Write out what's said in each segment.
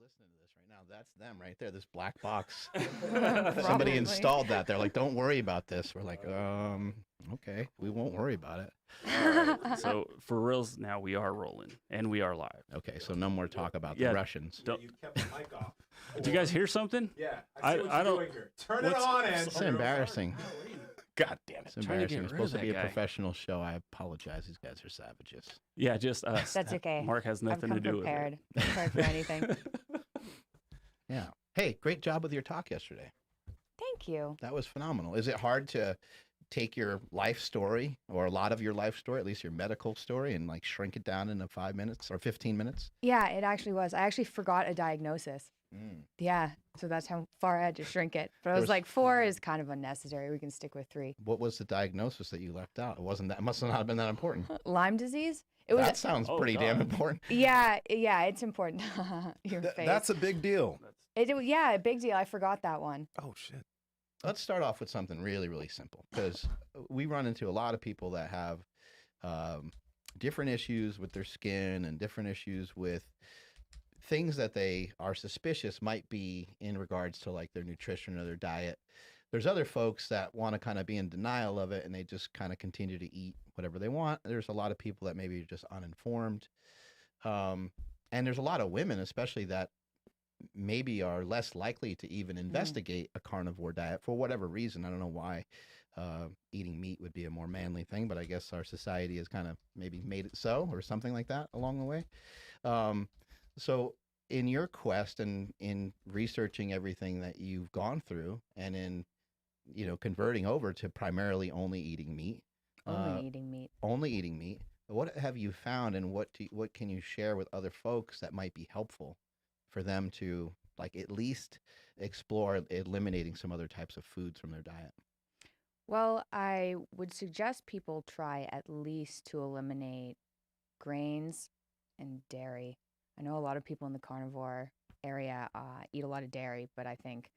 listening to this right now, that's them right there, this black box. Probably. Somebody installed that. They're like, don't worry about this. We're like, okay, we won't worry about it. So for reals now, we are rolling and we are live. Okay, so no more talk about Yeah. the Russians. Don't- You kept the mic off. Do you guys hear something? Yeah, I- I see what I you're don't- doing here. Turn it what's- on and... It's embarrassing. God damn it. It's Trying to get embarrassing. We're rid of supposed to be that a guy. professional show. I apologize. These guys are savages. Yeah, just us. That's okay. Mark has nothing I've to come do prepared. with Prepared for anything. it. Yeah. Hey, great job with your talk yesterday. Thank you. That was phenomenal. Is it hard to take your life story or a lot of your life story, at least your medical story, and like shrink it down into 5 minutes or 15 minutes? Yeah, it actually was. I actually forgot a diagnosis. Mm. Yeah, so that's how far I had to shrink it. But I There was was- like, 4 is kind of unnecessary. We can stick with 3. What was the diagnosis that you left out? It wasn't that. It must not have been that important. Lyme disease? It was. That sounds Oh, pretty damn God. important. Yeah, it's important. Your face. That's a big deal. Yeah, a big deal. I forgot that one. Oh, shit. Let's start off with something really, really simple, because we run into a lot of people that have different issues with their skin and different issues with things that they are suspicious might be in regards to like their nutrition or their diet. There's other folks that want to kind of be in denial of it and they just kind of continue to eat whatever they want. There's a lot of people that maybe are just uninformed. And there's a lot of women, especially, that maybe are less likely to even investigate a carnivore diet for whatever reason. I don't know why eating meat would be a more manly thing, but I guess our society has kind of maybe made it so, or something like that along the way. So in your quest and in researching everything that you've gone through and in, converting over to primarily only eating meat, Only eating meat. only eating meat, what have you found, and what can you share with other folks that might be helpful for them to like at least explore eliminating some other types of foods from their diet? Well, I would suggest people try at least to eliminate grains and dairy. I know a lot of people in the carnivore area eat a lot of dairy, but I think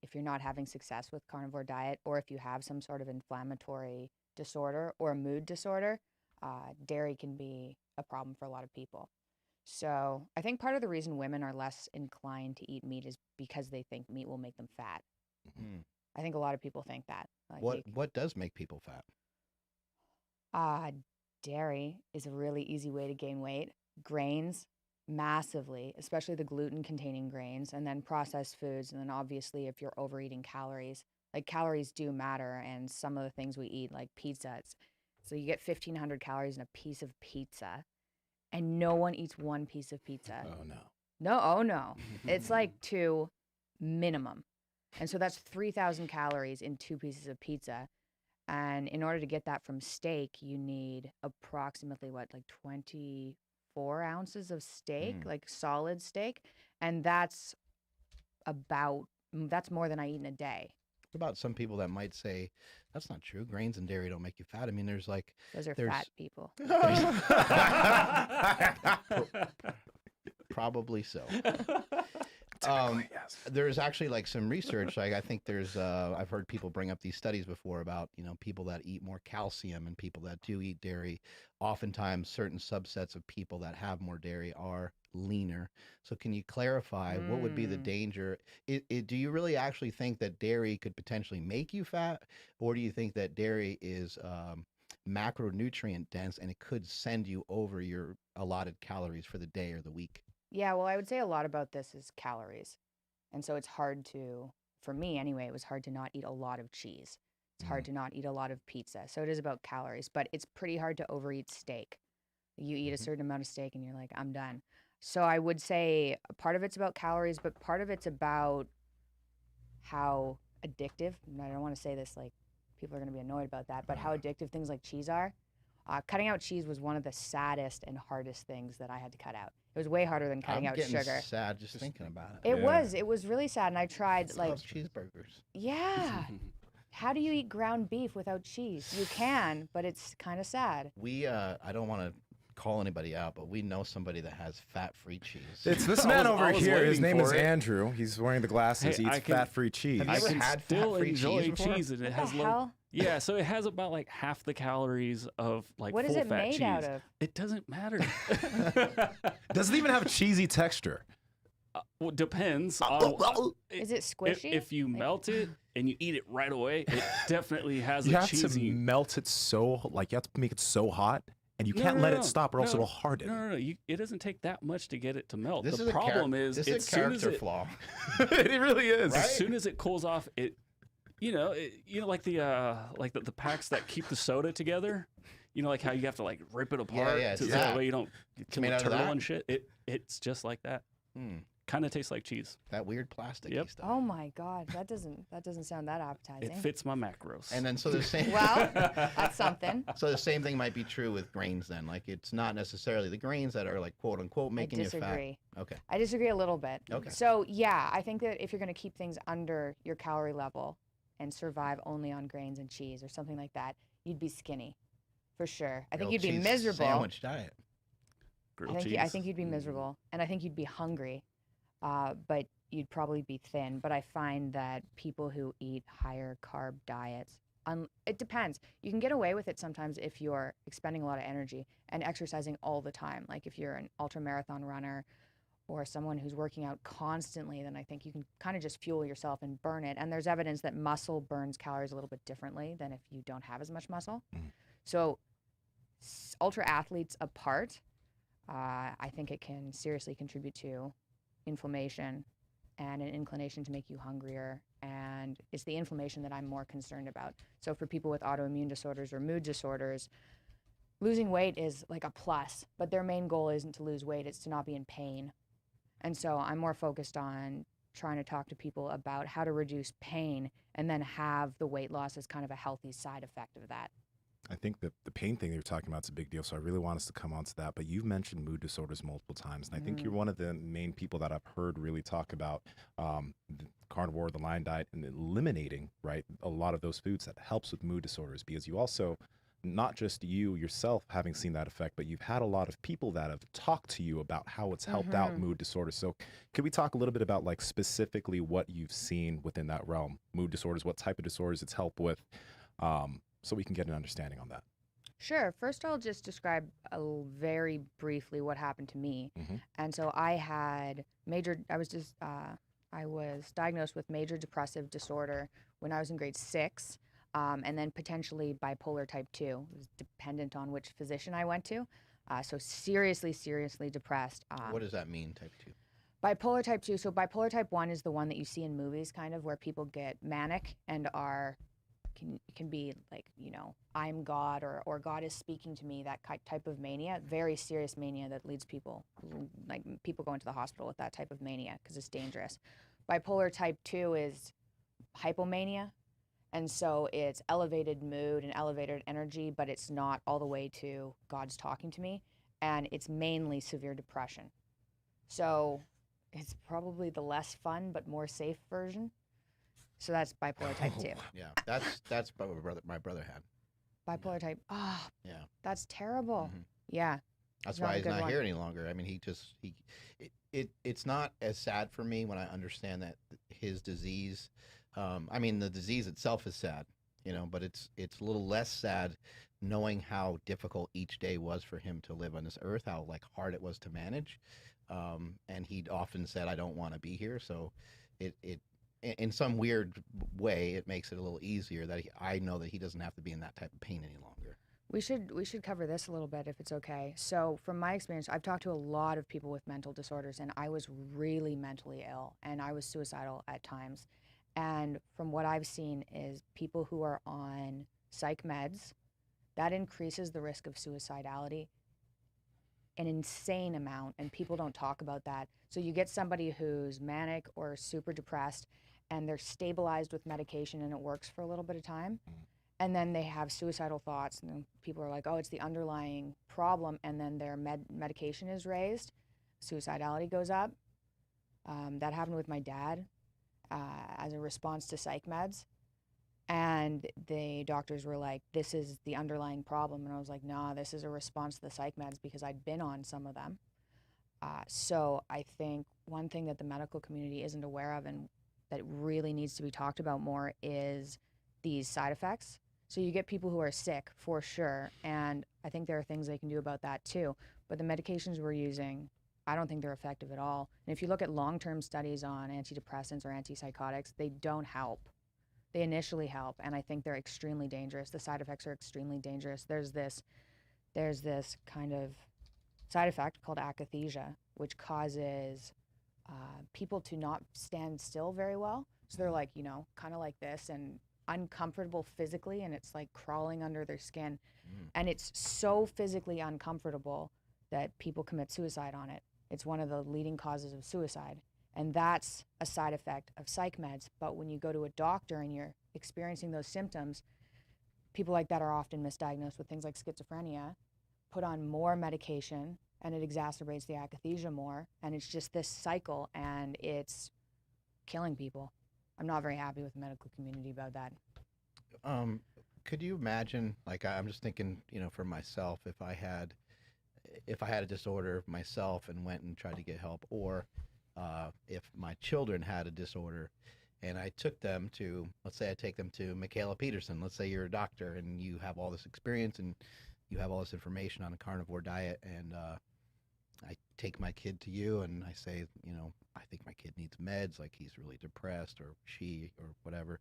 if you're not having success with carnivore diet, or if you have some sort of inflammatory disorder or a mood disorder, dairy can be a problem for a lot of people. So I think part of the reason women are less inclined to eat meat is because they think meat will make them fat. Mhm. I think a lot of people think that. Like What does make people fat? dairy is a really easy way to gain weight. Grains, massively, especially the gluten-containing grains, and then processed foods. And then obviously if you're overeating calories, like calories do matter. And some of the things we eat, like pizzas, so you get 1,500 calories in a piece of pizza, and no one eats one piece of pizza. Oh, no. No, oh no. It's like 2 minimum. And so that's 3,000 calories in 2 pieces of pizza. And in order to get that from steak, you need approximately like 24 ounces of steak, like solid steak. And that's more than I eat in a day. What about some people that might say that's not true? Grains and dairy don't make you fat. I mean, there's Those are There's- fat people. probably so. Typically, yes. There's actually like some research. Like I think there's, I've heard people bring up these studies before about, people that eat more calcium and people that do eat dairy. Oftentimes certain subsets of people that have more dairy are leaner. So can you clarify what would be the danger? Do you really actually think that dairy could potentially make you fat? Or do you think that dairy is macronutrient dense and it could send you over your allotted calories for the day or the week? Yeah, well, I would say a lot about this is calories. And so it's hard for me anyway, it was hard to not eat a lot of cheese. It's hard to not eat a lot of pizza. So it is about calories, but it's pretty hard to overeat steak. You eat a certain amount of steak and you're like, I'm done. So I would say part of it's about calories, but part of it's about how addictive, and I don't want to say this like people are going to be annoyed about that, but how addictive things like cheese are. Cutting out cheese was one of the saddest and hardest things that I had to cut out. It was way harder than cutting I'm out getting sugar. sad just thinking about it. It was really sad. And I tried I like, love cheeseburgers. yeah. How do you eat ground beef without cheese? You can, but it's kind of sad. We, I don't want to call anybody out, but we know somebody that has fat-free cheese. It's this I man was- over I was here. His waiting name is for it. Andrew. He's wearing the glasses. Hey, He I eats can- fat-free cheese. Have you I ever can had still fat-free enjoy cheese before? cheese, and it What has the low. hell? Yeah, so it has about like half the calories of like What is full it fat made cheese. out of? It doesn't matter. Doesn't even have a cheesy texture. Well, depends on Is it squishy? If you Like- melt it and you eat it right away, it definitely has You a have to cheesy. melt it so, like, you have to make it so hot, and you can't let it stop or else it'll harden. No. It doesn't take that much to get it to melt. This The is problem this as is a soon as character it, flaw. It really is. Right? as soon as it cools off, like the packs that keep the soda together. Like how you have to like rip it apart yeah, so it's that that. way you don't kill made a out of turtle that? and shit. It's just like that. Hmm. Kind of tastes like cheese. That weird plastic Yep. stuff. Oh my God, that doesn't sound that appetizing. It fits my macros. And then so the same. Well, that's something. So the same thing might be true with grains then. Like it's not necessarily the grains that are like quote unquote making I you fat. disagree. Okay. I disagree a little bit. Okay. So yeah, I think that if you're going to keep things under your calorie level and survive only on grains and cheese or something like that, you'd be skinny, for sure. I think Grilled you'd be cheese miserable. Sandwich diet. Grilled I cheese. think you'd be miserable, and I think you'd be hungry, but you'd probably be thin. But I find that people who eat higher carb diets, it depends. You can get away with it sometimes if you're expending a lot of energy and exercising all the time. Like if you're an ultra marathon runner or someone who's working out constantly, then I think you can kind of just fuel yourself and burn it. And there's evidence that muscle burns calories a little bit differently than if you don't have as much muscle. So ultra athletes apart, I think it can seriously contribute to inflammation and an inclination to make you hungrier. And it's the inflammation that I'm more concerned about. So for people with autoimmune disorders or mood disorders, losing weight is like a plus, but their main goal isn't to lose weight, it's to not be in pain. And so I'm more focused on trying to talk to people about how to reduce pain and then have the weight loss as kind of a healthy side effect of that. I think that the pain thing that you're talking about is a big deal. So I really want us to come on to that. But you've mentioned mood disorders multiple times. And I think you're one of the main people that I've heard really talk about the carnivore, the Lyme diet, and eliminating, right, a lot of those foods that helps with mood disorders. Because you also, not just you yourself having seen that effect, but you've had a lot of people that have talked to you about how it's helped out mood disorders. So could we talk a little bit about like specifically what you've seen within that realm, mood disorders, what type of disorders it's helped with? So we can get an understanding on that. Sure. First, I'll just describe very briefly what happened to me. And so I was diagnosed with major depressive disorder when I was in grade 6, and then potentially bipolar type 2. It was dependent on which physician I went to. So seriously depressed. What does that mean, type 2? Bipolar type 2. So bipolar type 1 is the one that you see in movies, kind of, where people get manic and can be like, I'm God or God is speaking to me, that type of mania, very serious mania that leads people go into the hospital with that type of mania because it's dangerous. Bipolar type 2 is hypomania. And so it's elevated mood and elevated energy, but it's not all the way to God's talking to me. And it's mainly severe depression. So it's probably the less fun but more safe version. So that's bipolar type 2. Yeah, that's what my brother had. Bipolar type. Oh, Yeah. That's terrible. Mhm. Yeah. That's not why a he's good not one. here any longer. I mean, it's not as sad for me when I understand that his disease. I mean, the disease itself is sad, but it's a little less sad knowing how difficult each day was for him to live on this earth, how like hard it was to manage. And he'd often said, "I don't want to be here." So it in some weird way, it makes it a little easier that I know that he doesn't have to be in that type of pain any longer. We should cover this a little bit if it's okay. So from my experience, I've talked to a lot of people with mental disorders, and I was really mentally ill, and I was suicidal at times. And from what I've seen is people who are on psych meds, that increases the risk of suicidality an insane amount, and people don't talk about that. So you get somebody who's manic or super depressed, and they're stabilized with medication, and it works for a little bit of time. And then they have suicidal thoughts, and then people are like, oh, it's the underlying problem, and then their medication is raised, suicidality goes up. That happened with my dad as a response to psych meds. And the doctors were like, this is the underlying problem. And I was like, nah, this is a response to the psych meds, because I'd been on some of them. So I think one thing that the medical community isn't aware of and that really needs to be talked about more is these side effects. So you get people who are sick for sure. And I think there are things they can do about that too. But the medications we're using I don't think they're effective at all. And if you look at long-term studies on antidepressants or antipsychotics, they don't help. They initially help, and I think they're extremely dangerous. The side effects are extremely dangerous. There's this kind of side effect called akathisia, which causes people to not stand still very well. So they're like, kind of like this and uncomfortable physically, and it's like crawling under their skin. And it's so physically uncomfortable that people commit suicide on it. It's one of the leading causes of suicide. And that's a side effect of psych meds. But when you go to a doctor and you're experiencing those symptoms, people like that are often misdiagnosed with things like schizophrenia, put on more medication, and it exacerbates the akathisia more. And it's just this cycle, and it's killing people. I'm not very happy with the medical community about that. Could you imagine, like, I'm just thinking, for myself, if I had a disorder myself and went and tried to get help, or if my children had a disorder and I took them to, let's say I take them to Mikhaila Peterson. Let's say you're a doctor and you have all this experience and you have all this information on a carnivore diet, and I take my kid to you and I say, I think my kid needs meds, like he's really depressed, or she, or whatever.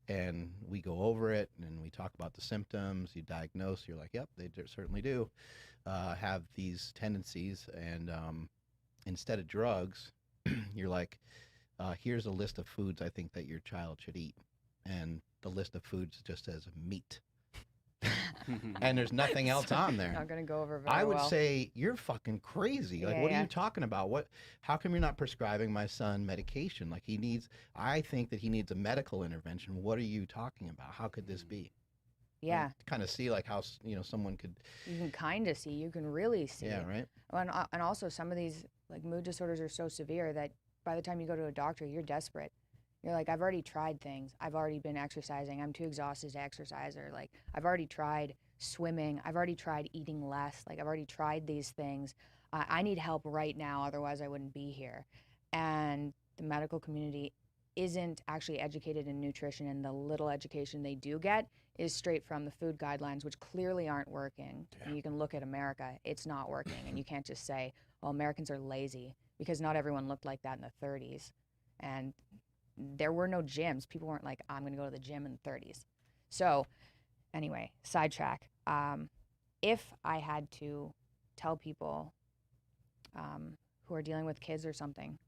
And we go over it and we talk about the symptoms, you diagnose, you're like, yep, they certainly do have these tendencies. And instead of drugs, you're like, here's a list of foods I think that your child should eat. And the list of foods just says meat. And there's nothing else on there. Not going to go over very I would well. say you're fucking crazy. Like, what are you talking about? How come you're not prescribing my son medication? Like, I think that he needs a medical intervention. What are you talking about? How could this be? Yeah. Kind of see like how, someone could. You can kind of see, you can really see. Yeah, right. And also some of these like mood disorders are so severe that by the time you go to a doctor, you're desperate. You're like, I've already tried things. I've already been exercising. I'm too exhausted to exercise. Or like, I've already tried swimming. I've already tried eating less. Like, I've already tried these things. I need help right now. Otherwise, I wouldn't be here. And the medical community isn't actually educated in nutrition. And the little education they do get is straight from the food guidelines, which clearly aren't working. Yeah. And you can look at America. It's not working. And you can't just say, well, Americans are lazy, because not everyone looked like that in the 30s. And there were no gyms. People weren't like, I'm going to go to the gym in the 30s. So anyway, sidetrack. If I had to tell people who are dealing with kids or something,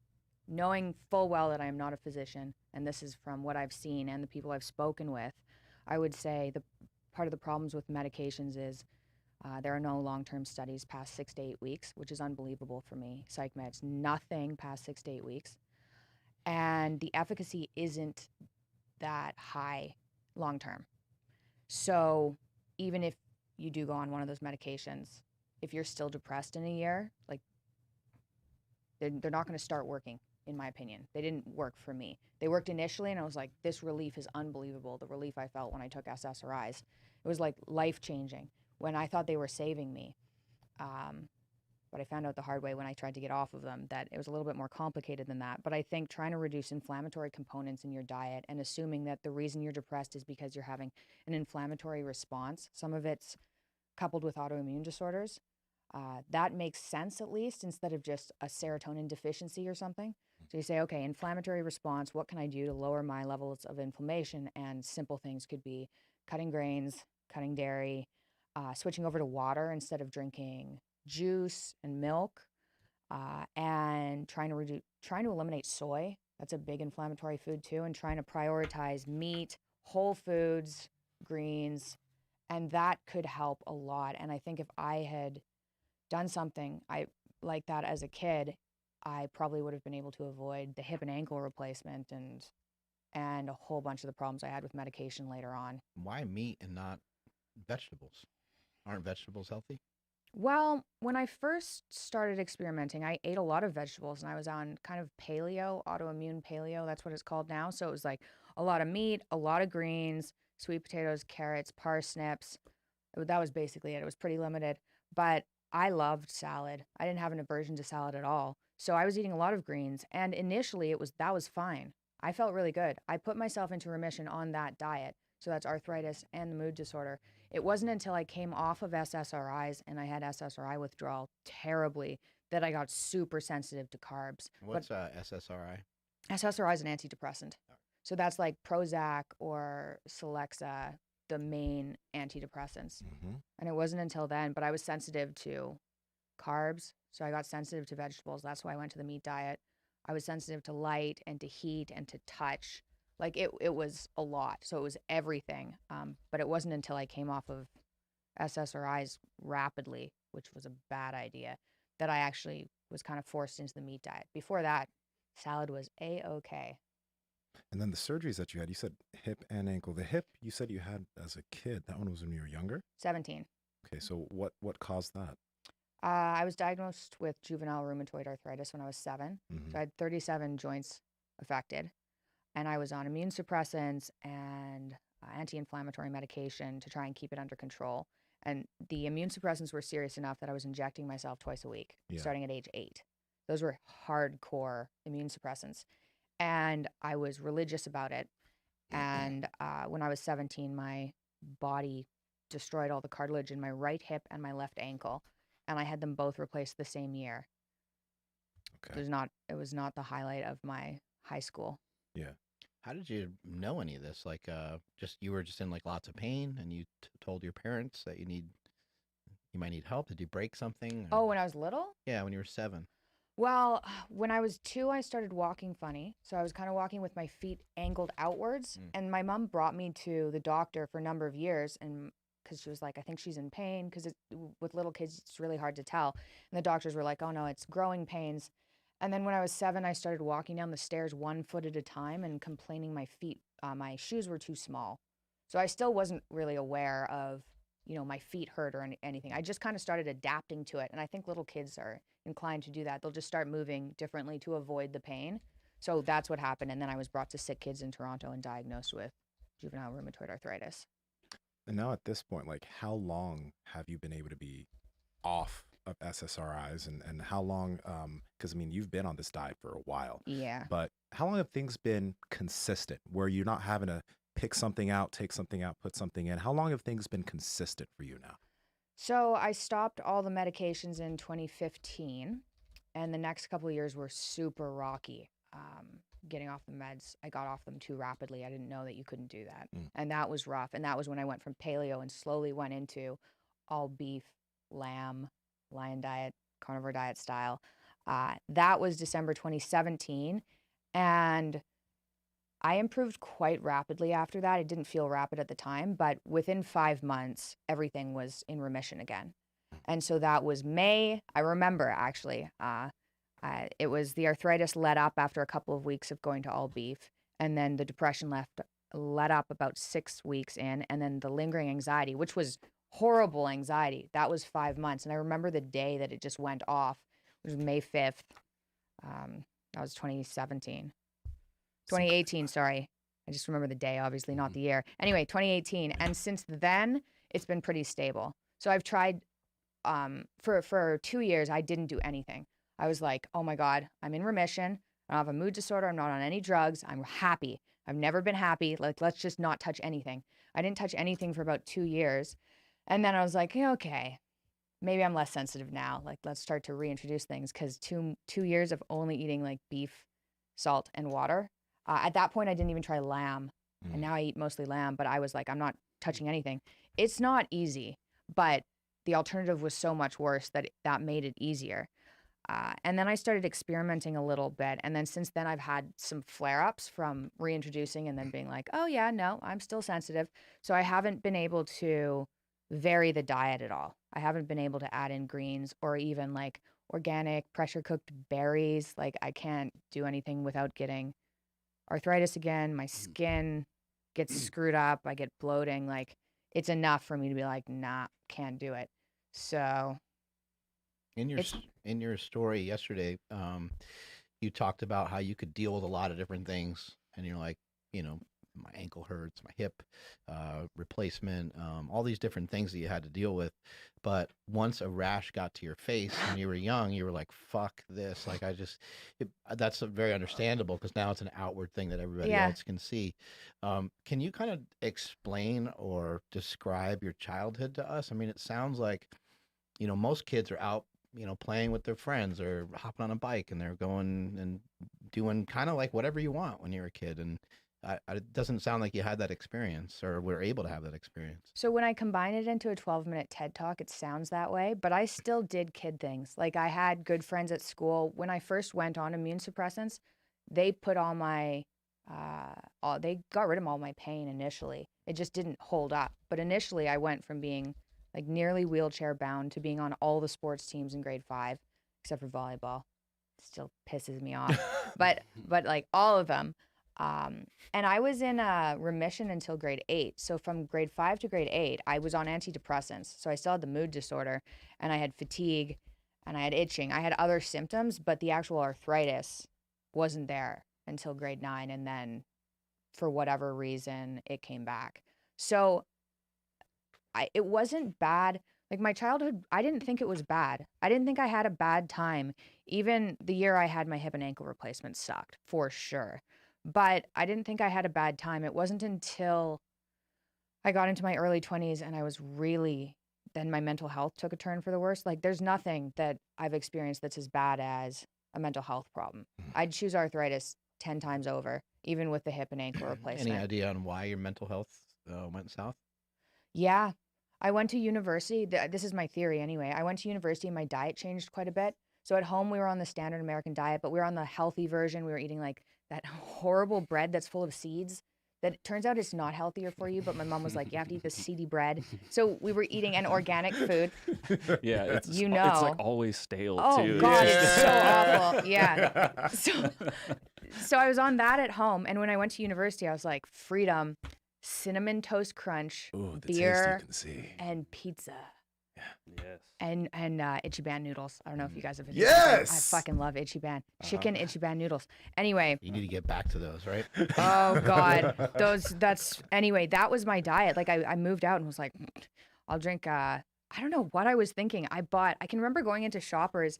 knowing full well that I am not a physician, and this is from what I've seen and the people I've spoken with, I would say the part of the problems with medications is there are no long-term studies past 6 to 8 weeks, which is unbelievable for me. Psych meds, nothing past 6 to 8 weeks. And the efficacy isn't that high long-term. So even if you do go on one of those medications, if you're still depressed in a year, like they're not going to start working, in my opinion. They didn't work for me. They worked initially, and I was like, this relief is unbelievable. The relief I felt when I took SSRIs, it was like life-changing when I thought they were saving me. But I found out the hard way when I tried to get off of them that it was a little bit more complicated than that. But I think trying to reduce inflammatory components in your diet and assuming that the reason you're depressed is because you're having an inflammatory response, some of it's coupled with autoimmune disorders, that makes sense at least, instead of just a serotonin deficiency or something. So you say, okay, inflammatory response, what can I do to lower my levels of inflammation? And simple things could be cutting grains, cutting dairy, switching over to water instead of drinking juice and milk, and trying to eliminate soy. That's a big inflammatory food too, and trying to prioritize meat, whole foods, greens, and that could help a lot. And I think if I had done something like that as a kid, I probably would have been able to avoid the hip and ankle replacement and a whole bunch of the problems I had with medication later on. Why meat and not vegetables? Aren't vegetables healthy? Well, when I first started experimenting, I ate a lot of vegetables, and I was on kind of paleo, autoimmune paleo, that's what it's called now. So it was like a lot of meat, a lot of greens, sweet potatoes, carrots, parsnips. That was basically it. It was pretty limited, but I loved salad. I didn't have an aversion to salad at all. So I was eating a lot of greens, and initially that was fine. I felt really good. I put myself into remission on that diet. So that's arthritis and the mood disorder. It wasn't until I came off of SSRIs and I had SSRI withdrawal terribly that I got super sensitive to carbs. What's SSRI? SSRI is an antidepressant. So that's like Prozac or Celexa, the main antidepressants. Mm-hmm. And it wasn't until then, but I was sensitive to carbs. So I got sensitive to vegetables. That's why I went to the meat diet. I was sensitive to light and to heat and to touch. Like it was a lot. So it was everything. But it wasn't until I came off of SSRIs rapidly, which was a bad idea, that I actually was kind of forced into the meat diet. Before that, salad was A-okay. And then the surgeries that you said hip and ankle. The hip, you said you had as a kid. That one was when you were younger? 17. Okay, so what caused that? I was diagnosed with juvenile rheumatoid arthritis when I was 7. Mm-hmm. So I had 37 joints affected. And I was on immune suppressants and anti-inflammatory medication to try and keep it under control. And the immune suppressants were serious enough that I was injecting myself twice a week, starting at age 8. Those were hardcore immune suppressants. And I was religious about it. And when I was 17, my body destroyed all the cartilage in my right hip and my left ankle. And I had them both replaced the same year. Okay. It was not the highlight of my high school. Yeah. How did you know any of this? Like, you were just in like lots of pain, and you told your parents that you might need help. Did you break something? Oh, when I was little? Yeah, when you were 7. Well, when I was 2, I started walking funny. So I was kind of walking with my feet angled outwards. And my mom brought me to the doctor for a number of years, and because she was like, I think she's in pain, because with little kids, it's really hard to tell. And the doctors were like, oh no, it's growing pains. And then when I was 7, I started walking down the stairs 1 foot at a time and complaining my shoes were too small. So I still wasn't really aware of, my feet hurt or anything. I just kind of started adapting to it. And I think little kids are inclined to do that. They'll just start moving differently to avoid the pain. So that's what happened. And then I was brought to Sick Kids in Toronto and diagnosed with juvenile rheumatoid arthritis. And now at this point, like, how long have you been able to be off of SSRIs, and how long, because I mean, you've been on this diet for a while. Yeah. But how long have things been consistent where you're not having to pick something out, take something out, put something in? How long have things been consistent for you now? So I stopped all the medications in 2015, and the next couple of years were super rocky. Getting off the meds, I got off them too rapidly. I didn't know that you couldn't do that. And that was rough. And that was when I went from paleo and slowly went into all beef, lamb, lion diet, carnivore diet style. That was December 2017. And I improved quite rapidly after that. It didn't feel rapid at the time, but within 5 months, everything was in remission again. And so that was May. I remember actually, it was the arthritis let up after a couple of weeks of going to all beef. And then the depression let up about 6 weeks in. And then the lingering anxiety, which was horrible anxiety, that was 5 months. And I remember the day that it just went off. It was May 5th. That was 2017. 2018, sorry. I just remember the day, obviously not the year. Anyway, 2018. And since then, it's been pretty stable. So I've tried, for 2 years, I didn't do anything. I was like, oh my God, I'm in remission. I don't have a mood disorder. I'm not on any drugs. I'm happy. I've never been happy. Like, let's just not touch anything. I didn't touch anything for about 2 years. And then I was like, okay, maybe I'm less sensitive now. Like, let's start to reintroduce things, because 2 years of only eating like beef, salt, and water. At that point, I didn't even try lamb. And now I eat mostly lamb, but I was like, I'm not touching anything. It's not easy, but the alternative was so much worse that made it easier. And then I started experimenting a little bit. And then since then, I've had some flare-ups from reintroducing and then being like, oh yeah, no, I'm still sensitive. So I haven't been able to vary the diet at all. I haven't been able to add in greens or even like organic pressure cooked berries. Like, I can't do anything without getting arthritis again. My skin gets screwed up. I get bloating. Like, it's enough for me to be like, nah, can't do it. So in your story yesterday, you talked about how you could deal with a lot of different things, and you're like, my ankle hurts, my hip replacement, all these different things that you had to deal with. But once a rash got to your face when you were young, you were like, fuck this. Like, that's very understandable, because now it's an outward thing that everybody else can see. Can you kind of explain or describe your childhood to us? I mean, it sounds like, most kids are out playing with their friends or hopping on a bike, and they're going and doing kind of like whatever you want when you're a kid. And it doesn't sound like you had that experience or were able to have that experience. So when I combine it into a 12-minute TED Talk, it sounds that way, but I still did kid things. Like I had good friends at school. When I first went on immune suppressants, they put all my, they got rid of all my pain initially. It just didn't hold up. But initially I went from being like nearly wheelchair bound to being on all the sports teams in grade 5, except for volleyball. It still pisses me off, but like all of them. And I was in remission until grade 8. So from grade 5 to grade 8, I was on antidepressants. So I still had the mood disorder, and I had fatigue, and I had itching. I had other symptoms, but the actual arthritis wasn't there until grade 9. And then for whatever reason, it came back. So it wasn't bad. Like my childhood, I didn't think it was bad. I didn't think I had a bad time. Even the year I had my hip and ankle replacement sucked, for sure. But I didn't think I had a bad time. It wasn't until I got into my early 20s and I was really, then my mental health took a turn for the worse. Like there's nothing that I've experienced that's as bad as a mental health problem. I'd choose arthritis 10 times over, even with the hip and ankle replacement. Any idea on why your mental health went south? Yeah. I went to university. This is my theory anyway. I went to university and my diet changed quite a bit. So at home, we were on the standard American diet, but we were on the healthy version. We were eating like that horrible bread that's full of seeds that it turns out it's not healthier for you. But my mom was like, you have to eat the seedy bread. So we were eating an organic food. Yeah. It's like always stale too. Oh God, it's so awful. Yeah. So I was on that at home. And when I went to university, I was like, freedom, cinnamon toast crunch, beer, and pizza. Yes. And Ichiban noodles. I don't know if you guys have been. Yes. I fucking love Ichiban. Chicken Ichiban noodles. Anyway. You need to get back to those, right? Oh God. Anyway, that was my diet. Like I moved out and was like, I'll drink, I don't know what I was thinking. I can remember going into Shoppers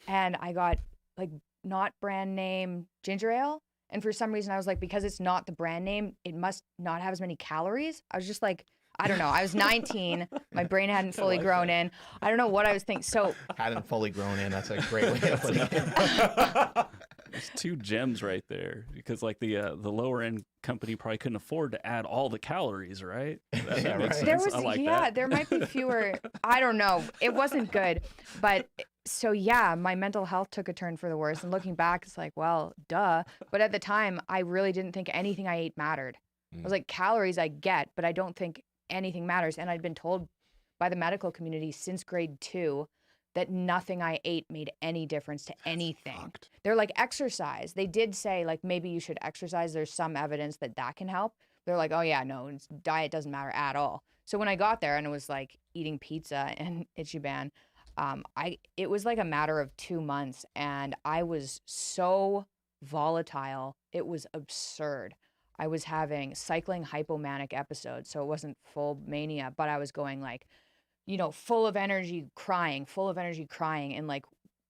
and I got like not brand name ginger ale. And for some reason I was like, because it's not the brand name, it must not have as many calories. I was just like, I don't know. I was 19. My brain hadn't fully grown in. I don't know what I was thinking. So hadn't fully grown in. That's a great way of putting it. There's two gems right there because like the lower end company probably couldn't afford to add all the calories, right? That makes sense. I like that. There might be fewer. I don't know. It wasn't good, but so yeah, my mental health took a turn for the worse. And looking back, it's like, well, duh. But at the time, I really didn't think anything I ate mattered. I was like, calories I get, but I don't think anything matters. And I'd been told by the medical community since grade 2 that nothing I ate made any difference to anything. They're like, exercise. They did say like, maybe you should exercise. There's some evidence that can help. They're like, oh yeah, no, diet doesn't matter at all. So when I got there and it was like eating pizza and Ichiban, it was like a matter of 2 months and I was so volatile. It was absurd. I was having cycling hypomanic episodes. So it wasn't full mania, but I was going like, full of energy crying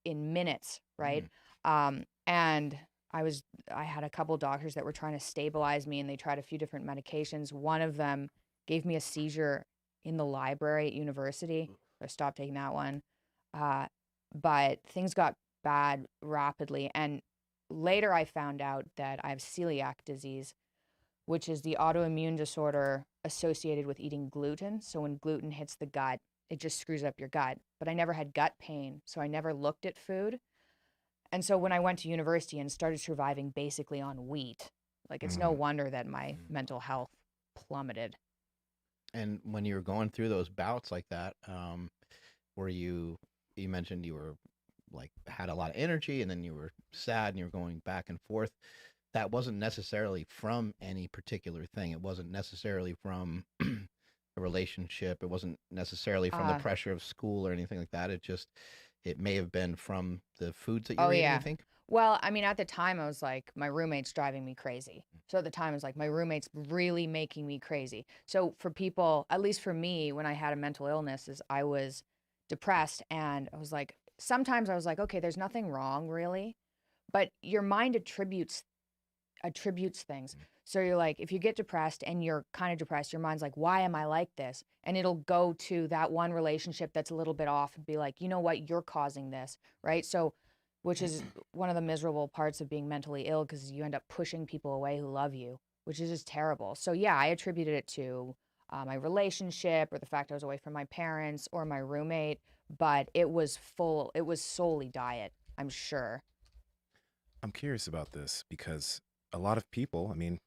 in minutes. Right. And I had a couple doctors that were trying to stabilize me and they tried a few different medications. One of them gave me a seizure in the library at university. I stopped taking that one. But things got bad rapidly. And later I found out that I have celiac disease, which is the autoimmune disorder associated with eating gluten. So when gluten hits the gut, it just screws up your gut. But I never had gut pain, so I never looked at food. And so when I went to university and started surviving basically on wheat, like it's no wonder that my mental health plummeted. And when you were going through those bouts like that, you mentioned you were like had a lot of energy and then you were sad and you were going back and forth. That wasn't necessarily from any particular thing. It wasn't necessarily from a relationship. It wasn't necessarily from the pressure of school or anything like that. It may have been from the foods that you were eating, I think. Well, I mean, at the time I was like, my roommate's driving me crazy. So at the time I was like, my roommate's really making me crazy. So for people, at least for me, when I had a mental illness, is I was depressed and I was like, sometimes I was like, okay, there's nothing wrong really, but your mind attributes things. So you're like, if you get depressed and you're kind of depressed, your mind's like, why am I like this? And it'll go to that one relationship that's a little bit off and be like, you know what, you're causing this, right? So, which is one of the miserable parts of being mentally ill, because you end up pushing people away who love you, which is just terrible. So yeah, I attributed it to my relationship, or the fact I was away from my parents or my roommate, but it was solely diet, I'm sure. I'm curious about this because a lot of people, I mean,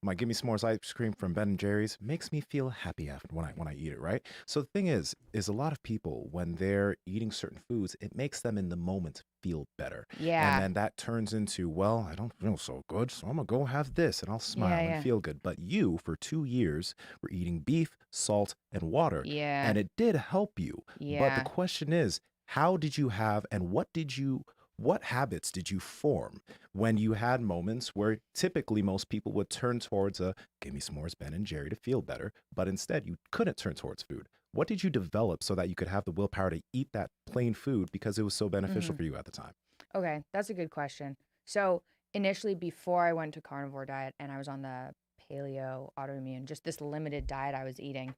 my Gimme S'mores ice cream from Ben and Jerry's makes me feel happy after when I eat it, right? So the thing is a lot of people, when they're eating certain foods, it makes them in the moment feel better. Yeah. And then that turns into, well, I don't feel so good, so I'm gonna go have this and I'll smile and feel good. But you, for 2 years, were eating beef, salt, and water. Yeah. And it did help you. Yeah. But the question is, how did you have, and what habits did you form when you had moments where typically most people would turn towards a Gimme S'mores Ben and Jerry to feel better, but instead you couldn't turn towards food? What did you develop so that you could have the willpower to eat that plain food because it was so beneficial for you at the time? Okay, that's a good question. So initially, before I went to Carnivore Diet and I was on the paleo autoimmune, just this limited diet I was eating,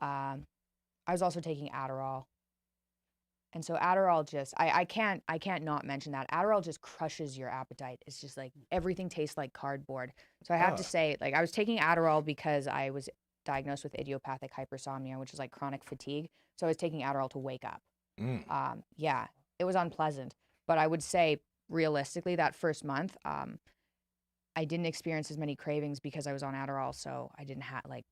I was also taking Adderall. And so Adderall just, I can't not mention that. Adderall just crushes your appetite. It's just like everything tastes like cardboard. So I have to say, like, I was taking Adderall because I was diagnosed with idiopathic hypersomnia, which is like chronic fatigue. So I was taking Adderall to wake up. Yeah, it was unpleasant. But I would say realistically that first month, I didn't experience as many cravings because I was on Adderall. So I didn't have, like,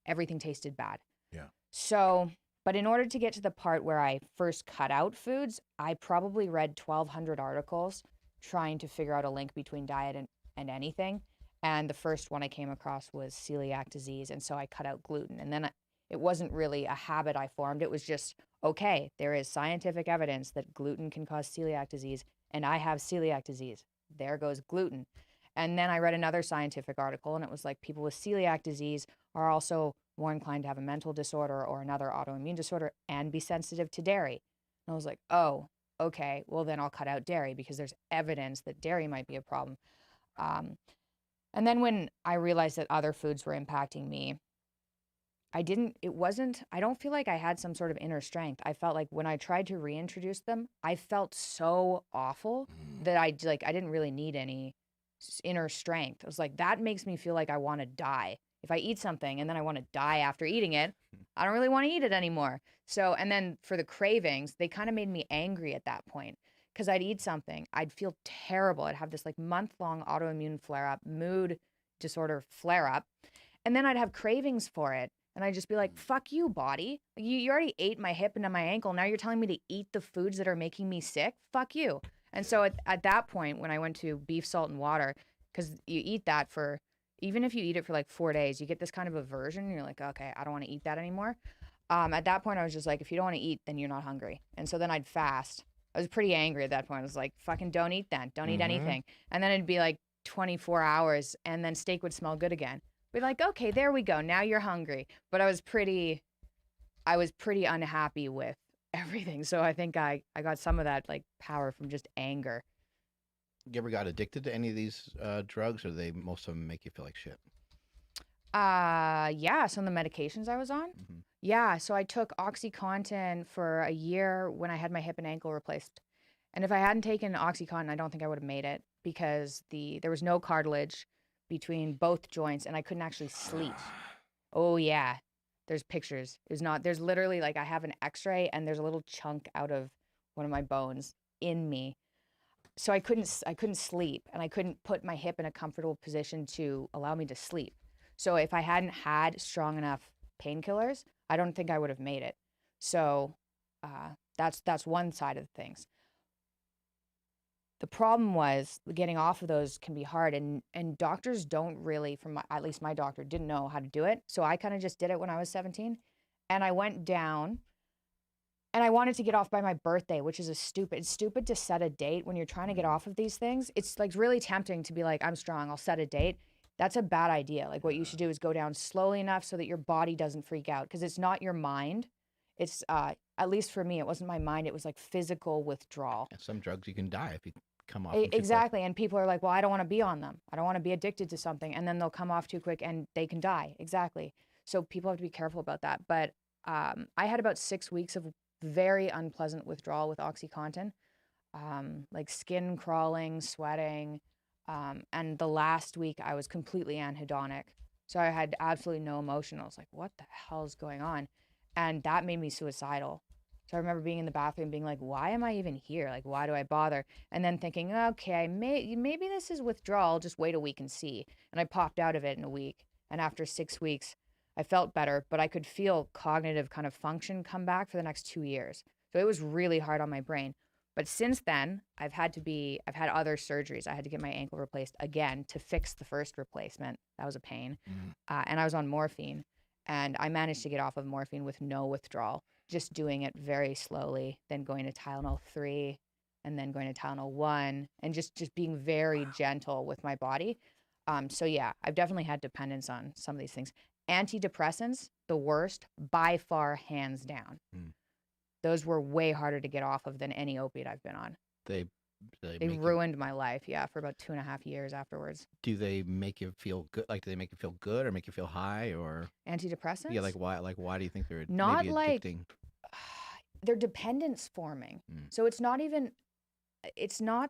everything tasted bad. Yeah. So, but in order to get to the part where I first cut out foods, I probably read 1,200 articles trying to figure out a link between diet and anything. And the first one I came across was celiac disease. And so I cut out gluten. And then it wasn't really a habit I formed. It was just, okay, there is scientific evidence that gluten can cause celiac disease, and I have celiac disease. There goes gluten. And then I read another scientific article, and it was like people with celiac disease are also more inclined to have a mental disorder or another autoimmune disorder and be sensitive to dairy. And I was like, oh, okay, well then I'll cut out dairy because there's evidence that dairy might be a problem. And then when I realized that other foods were impacting me, I don't feel like I had some sort of inner strength. I felt like when I tried to reintroduce them, I felt so awful that I didn't really need any inner strength. I was like, that makes me feel like I want to die. If I eat something and then I want to die after eating it, I don't really want to eat it anymore. So, and then for the cravings, they kind of made me angry at that point, because I'd eat something, I'd feel terrible. I'd have this like month-long autoimmune flare-up, mood disorder flare-up, and then I'd have cravings for it. And I'd just be like, fuck you, body. You already ate my hip and my ankle. Now you're telling me to eat the foods that are making me sick? Fuck you. And so at that point, when I went to beef, salt, and water, because you eat that for, even if you eat it for like 4 days, you get this kind of aversion. And you're like, okay, I don't want to eat that anymore. At that point, I was just like, if you don't want to eat, then you're not hungry. And so then I'd fast. I was pretty angry at that point. I was like, fucking don't eat then. Don't eat anything. And then it'd be like 24 hours and then steak would smell good again. Be like, okay, there we go. Now you're hungry. But I was pretty unhappy with everything. So I think I got some of that like power from just anger. You ever got addicted to any of these drugs, or most of them make you feel like shit? Yeah, some of the medications I was on. Yeah, so I took OxyContin for a year when I had my hip and ankle replaced. And if I hadn't taken OxyContin, I don't think I would have made it, because there was no cartilage between both joints and I couldn't actually sleep. Oh yeah. There's pictures. There's literally, like, I have an x-ray and there's a little chunk out of one of my bones in me. So I couldn't sleep, and I couldn't put my hip in a comfortable position to allow me to sleep. So if I hadn't had strong enough painkillers, I don't think I would have made it. So that's one side of things. The problem was getting off of those can be hard, and doctors don't really, at least my doctor didn't know how to do it. So I kind of just did it when I was 17, and I went down, and I wanted to get off by my birthday, which is it's stupid to set a date when you're trying to get off of these things. It's like really tempting to be like, I'm strong, I'll set a date. That's a bad idea. Like, what you should do is go down slowly enough so that your body doesn't freak out, because it's not your mind. It's at least for me, it wasn't my mind. It was like physical withdrawal. Some drugs you can die if you come off them too quick. Exactly. And people are like, well, I don't want to be on them. I don't want to be addicted to something. And then they'll come off too quick and they can die. Exactly. So people have to be careful about that. But I had about 6 weeks of very unpleasant withdrawal with OxyContin, like skin crawling, sweating. And the last week I was completely anhedonic. So I had absolutely no emotion. I was like, what the hell is going on? And that made me suicidal. So I remember being in the bathroom being like, why am I even here? Like, why do I bother? And then thinking, okay, maybe this is withdrawal. Just wait a week and see. And I popped out of it in a week. And after 6 weeks, I felt better, but I could feel cognitive kind of function come back for the next 2 years. So it was really hard on my brain. But since then, I've had other surgeries. I had to get my ankle replaced again to fix the first replacement. That was a pain. And I was on morphine. And I managed to get off of morphine with no withdrawal, just doing it very slowly, then going to Tylenol 3 and then going to Tylenol 1 and just being very gentle with my body. So yeah, I've definitely had dependence on some of these things. Antidepressants, the worst, by far, hands down. Those were way harder to get off of than any opiate I've been on. They ruined my life, for about 2.5 years afterwards. Do they make you feel good? Like, do they make you feel good or make you feel high or? Antidepressants? Yeah, like why? Like, why do you think they're not maybe like addicting? They're dependence forming. So it's not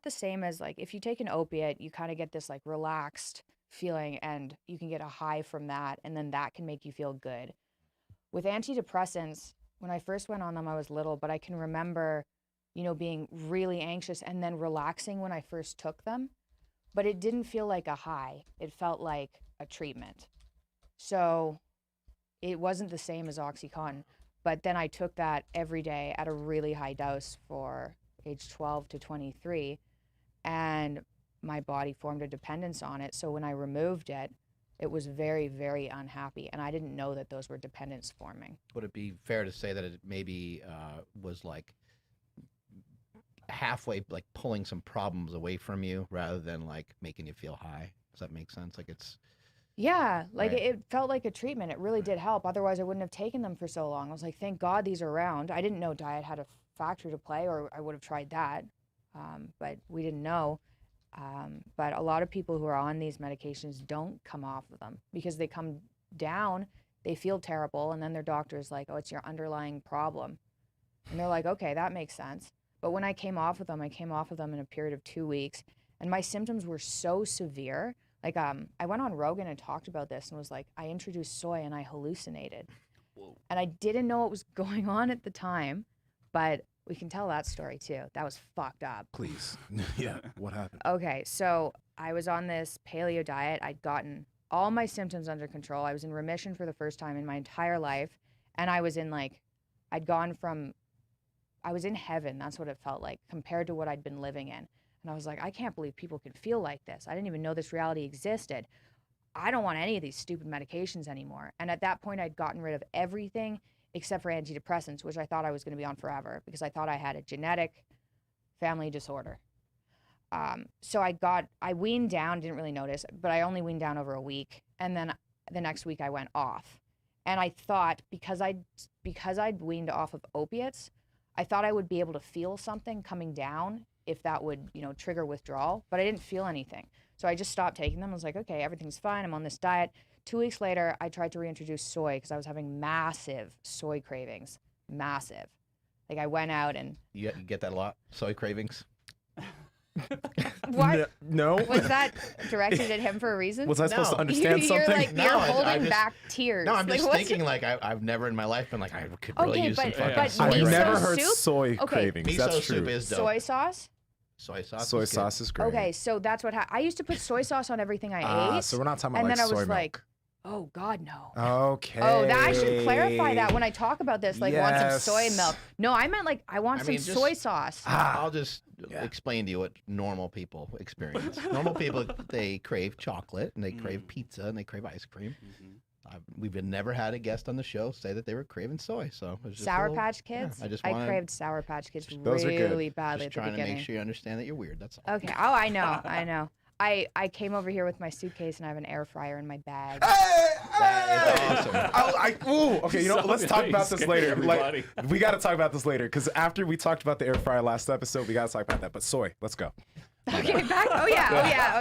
the same as like if you take an opiate, you kind of get this like relaxed feeling and you can get a high from that, and then that can make you feel good. With antidepressants, when I first went on them, I was little, but I can remember being really anxious and then relaxing when I first took them, but it didn't feel like a high. It felt like a treatment. So it wasn't the same as OxyContin, but then I took that every day at a really high dose for age 12 to 23, and my body formed a dependence on it. So when I removed it, it was very, very unhappy, and I didn't know that those were dependence forming. Would it be fair to say that it maybe was like halfway like pulling some problems away from you rather than like making you feel high? Does that make sense? Like it's like it felt like a treatment. It really did help. Otherwise I wouldn't have taken them for so long. I was like, thank God these are around. I didn't know diet had a factor to play, or I would have tried that, but we didn't know. But a lot of people who are on these medications don't come off of them because they come down, they feel terrible, and then their doctor's like, oh, it's your underlying problem. And they're like, okay, that makes sense. But when I came off of them, in a period of 2 weeks, and my symptoms were so severe. Like, I went on Rogan and talked about this and was like, I introduced soy and I hallucinated. Whoa. And I didn't know what was going on at the time, but we can tell that story too. That was fucked up. Please. Yeah, what happened? Okay, so I was on this paleo diet. I'd gotten all my symptoms under control. I was in remission for the first time in my entire life. And I was in I was in heaven. That's what it felt like compared to what I'd been living in. And I was like, I can't believe people can feel like this. I didn't even know this reality existed. I don't want any of these stupid medications anymore. And at that point, I'd gotten rid of everything except for antidepressants, which I thought I was going to be on forever because I thought I had a genetic family disorder. So I weaned down, didn't really notice, but I only weaned down over a week. And then the next week I went off. And I thought because I'd weaned off of opiates, I thought I would be able to feel something coming down if that would, trigger withdrawal, but I didn't feel anything. So I just stopped taking them. I was like, okay, everything's fine. I'm on this diet. 2 weeks later, I tried to reintroduce soy because I was having massive soy cravings. Massive. Like I went out and... You get that a lot? Soy cravings? What? No. Was that directed at him for a reason? Was I supposed to understand You're something? like, you're holding back tears. No, I'm like, just thinking like I've never in my life been like, I could really use some fucking but soy. I've miso never heard soup? soy cravings. Miso That's soup true. is dope. Soy sauce? Soy sauce. Soy sauce is great. Okay, so that's what I used to put soy sauce on everything I ate. So we're not talking about and like then I soy was milk. like, oh God, no. Okay. Oh, I should clarify that when I talk about this. Like, want some soy milk? No, I meant like I want some soy sauce. I'll just explain to you what normal people experience. Normal people, they crave chocolate and they crave pizza and they crave ice cream. We've never had a guest on the show say that they were craving soy. So it was just Sour Patch Kids. Yeah, I craved Sour Patch Kids those really badly just at the trying beginning. to make sure you understand that you're weird. That's all. Okay. Oh, I know. I came over here with my suitcase and I have an air fryer in my bag. That is awesome. Okay, let's talk about this later. Like, we got to talk about this later because after we talked about the air fryer last episode, we got to talk about that. But soy, let's go. Okay, back. Oh yeah.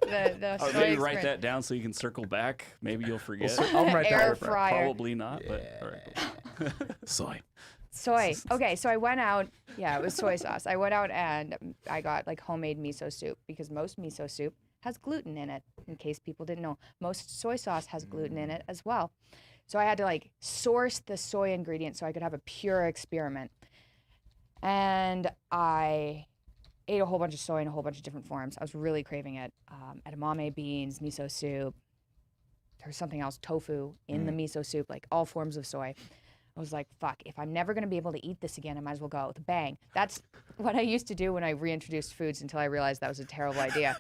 The Or soy maybe write experience. that down so you can circle back. Maybe you'll forget. I'll write that Air down. fryer. Probably not, but all right. Soy. Soy. Okay, so I went out. Yeah, it was soy sauce. I went out and I got like homemade miso soup because most miso soup has gluten in it. In case people didn't know, most soy sauce has gluten in it as well. So I had to like source the soy ingredients so I could have a pure experiment. And I ate a whole bunch of soy in a whole bunch of different forms. I was really craving it. Edamame beans, miso soup. There was something else, tofu in the miso soup, like all forms of soy. I was like, fuck, if I'm never going to be able to eat this again, I might as well go out with a bang. That's what I used to do when I reintroduced foods until I realized that was a terrible idea.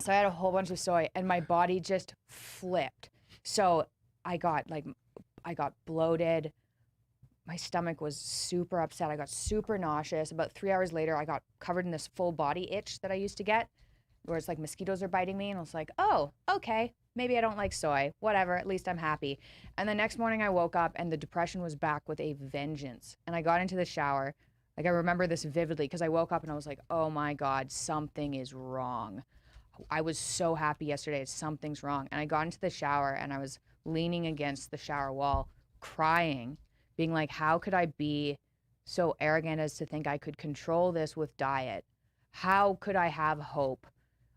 So I had a whole bunch of soy and my body just flipped. So I got bloated. My stomach was super upset. I got super nauseous. About 3 hours later, I got covered in this full body itch that I used to get, where it's like mosquitoes are biting me. And I was like, oh, okay, maybe I don't like soy. Whatever, at least I'm happy. And the next morning I woke up and the depression was back with a vengeance. And I got into the shower. Like I remember this vividly because I woke up and I was like, oh my God, something is wrong. I was so happy yesterday. Something's wrong. And I got into the shower and I was leaning against the shower wall, crying, being like, how could I be so arrogant as to think I could control this with diet? How could I have hope?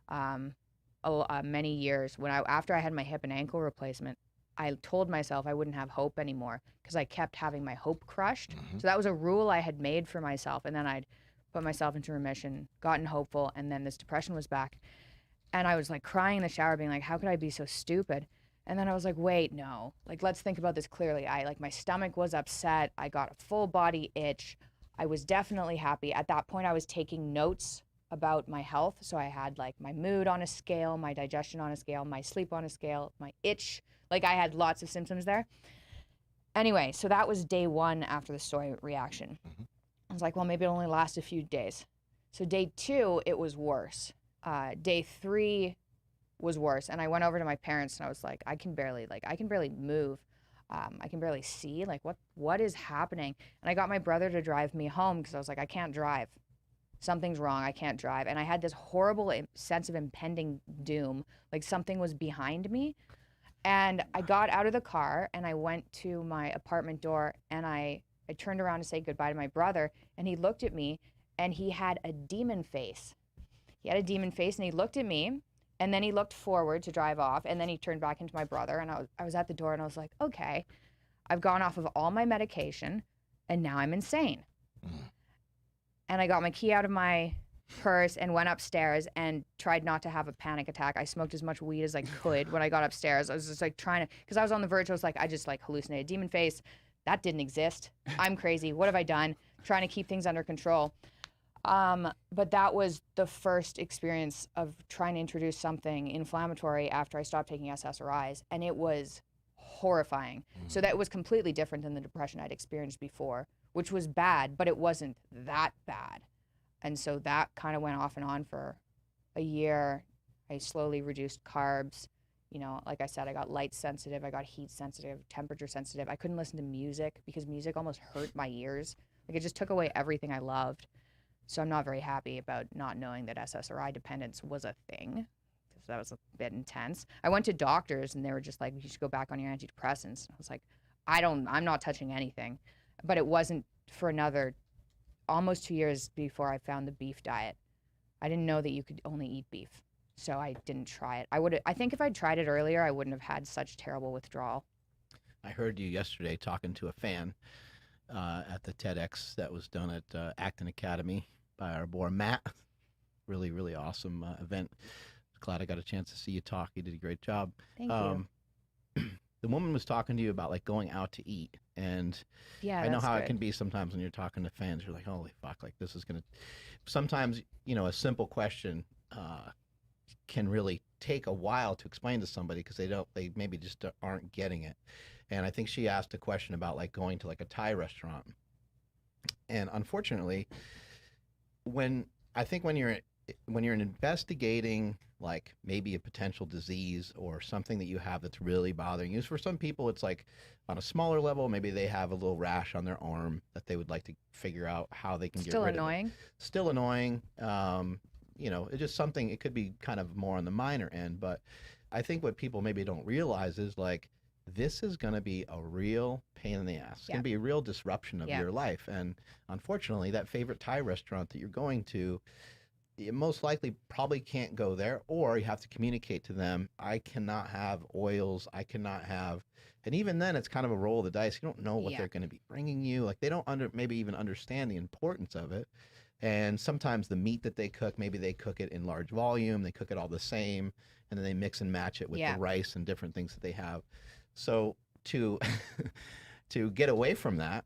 Many years after I had my hip and ankle replacement, I told myself I wouldn't have hope anymore because I kept having my hope crushed. So that was a rule I had made for myself. And then I'd put myself into remission, gotten hopeful, and then this depression was back. And I was like crying in the shower being like, how could I be so stupid? And then I was like, wait, no, like, let's think about this clearly. My stomach was upset. I got a full body itch. I was definitely happy. At that point, I was taking notes about my health. So I had like my mood on a scale, my digestion on a scale, my sleep on a scale, my itch. Like I had lots of symptoms there. Anyway, so that was day one after the soy reaction. I was like, well, maybe it'll only last a few days. So day two, it was worse. Day three was worse. And I went over to my parents and I was like, I can barely move. I can barely see, like what is happening? And I got my brother to drive me home because I was like, I can't drive. Something's wrong. I can't drive. And I had this horrible sense of impending doom, like something was behind me. And I got out of the car and I went to my apartment door and I turned around to say goodbye to my brother and he looked at me and he had a demon face. He had a demon face and he looked at me and then he looked forward to drive off and then he turned back into my brother and I was at the door and I was like, okay, I've gone off of all my medication and now I'm insane. And I got my key out of my purse and went upstairs and tried not to have a panic attack. I smoked as much weed as I could when I got upstairs. I was just like trying to, because I was on the verge. I was like, I just like hallucinated. Demon face, that didn't exist. I'm crazy. What have I done? Trying to keep things under control. But that was the first experience of trying to introduce something inflammatory after I stopped taking SSRIs. And it was horrifying. So that was completely different than the depression I'd experienced before, which was bad, but it wasn't that bad. And so that kind of went off and on for a year. I slowly reduced carbs. You know, like I said, I got light sensitive, I got heat sensitive, temperature sensitive. I couldn't listen to music because music almost hurt my ears. Like it just took away everything I loved. So I'm not very happy about not knowing that SSRI dependence was a thing. So that was a bit intense. I went to doctors and they were just like, you should go back on your antidepressants. I was like, I'm not touching anything. But it wasn't for another almost 2 years before I found the beef diet. I didn't know that you could only eat beef. So I didn't try it. I think if I'd tried it earlier, I wouldn't have had such terrible withdrawal. I heard you yesterday talking to a fan at the TEDx that was done at Acton Academy by our boy Matt. Really, really awesome event. Glad I got a chance to see you talk. You did a great job. Thank you. The woman was talking to you about like going out to eat, and Yeah, I know that's how good. it can be sometimes when you're talking to fans. You're like, holy fuck, like this is gonna. Sometimes a simple question can really take a while to explain to somebody because they maybe just aren't getting it. And I think she asked a question about like going to like a Thai restaurant, and unfortunately, when you're investigating like maybe a potential disease or something that you have that's really bothering you. For some people, it's like on a smaller level, maybe they have a little rash on their arm that they would like to figure out how they can get rid of it. Still annoying. You know, it's just something, it could be kind of more on the minor end, but I think what people maybe don't realize is like, this is going to be a real pain in the ass. It's going to be a real disruption of your life. And unfortunately, that favorite Thai restaurant that you're going to, you most likely probably can't go there, or you have to communicate to them, I cannot have oils, I cannot have, and even then it's kind of a roll of the dice. You don't know what they're going to be bringing you. Like they don't maybe even understand the importance of it. And sometimes the meat that they cook, maybe they cook it in large volume, they cook it all the same, and then they mix and match it with the rice and different things that they have. So to to get away from that,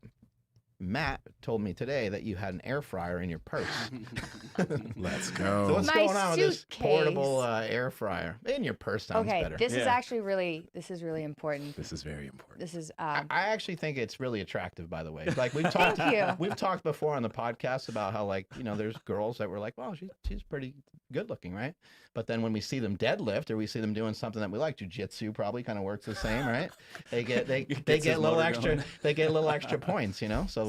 Matt told me today that you had an air fryer in your purse. Let's go. So what's going on with this portable air fryer? In your purse sounds better. This is actually really, important. This is very important. This is. I actually think it's really attractive, by the way. Like we've talked, we've talked before on the podcast about how, like, you know, there's girls that were like, well, she's pretty good looking, right? But then when we see them deadlift or we see them doing something that we like, jujitsu probably kind of works the same, right? They get a little extra. They get a little extra points, you know. So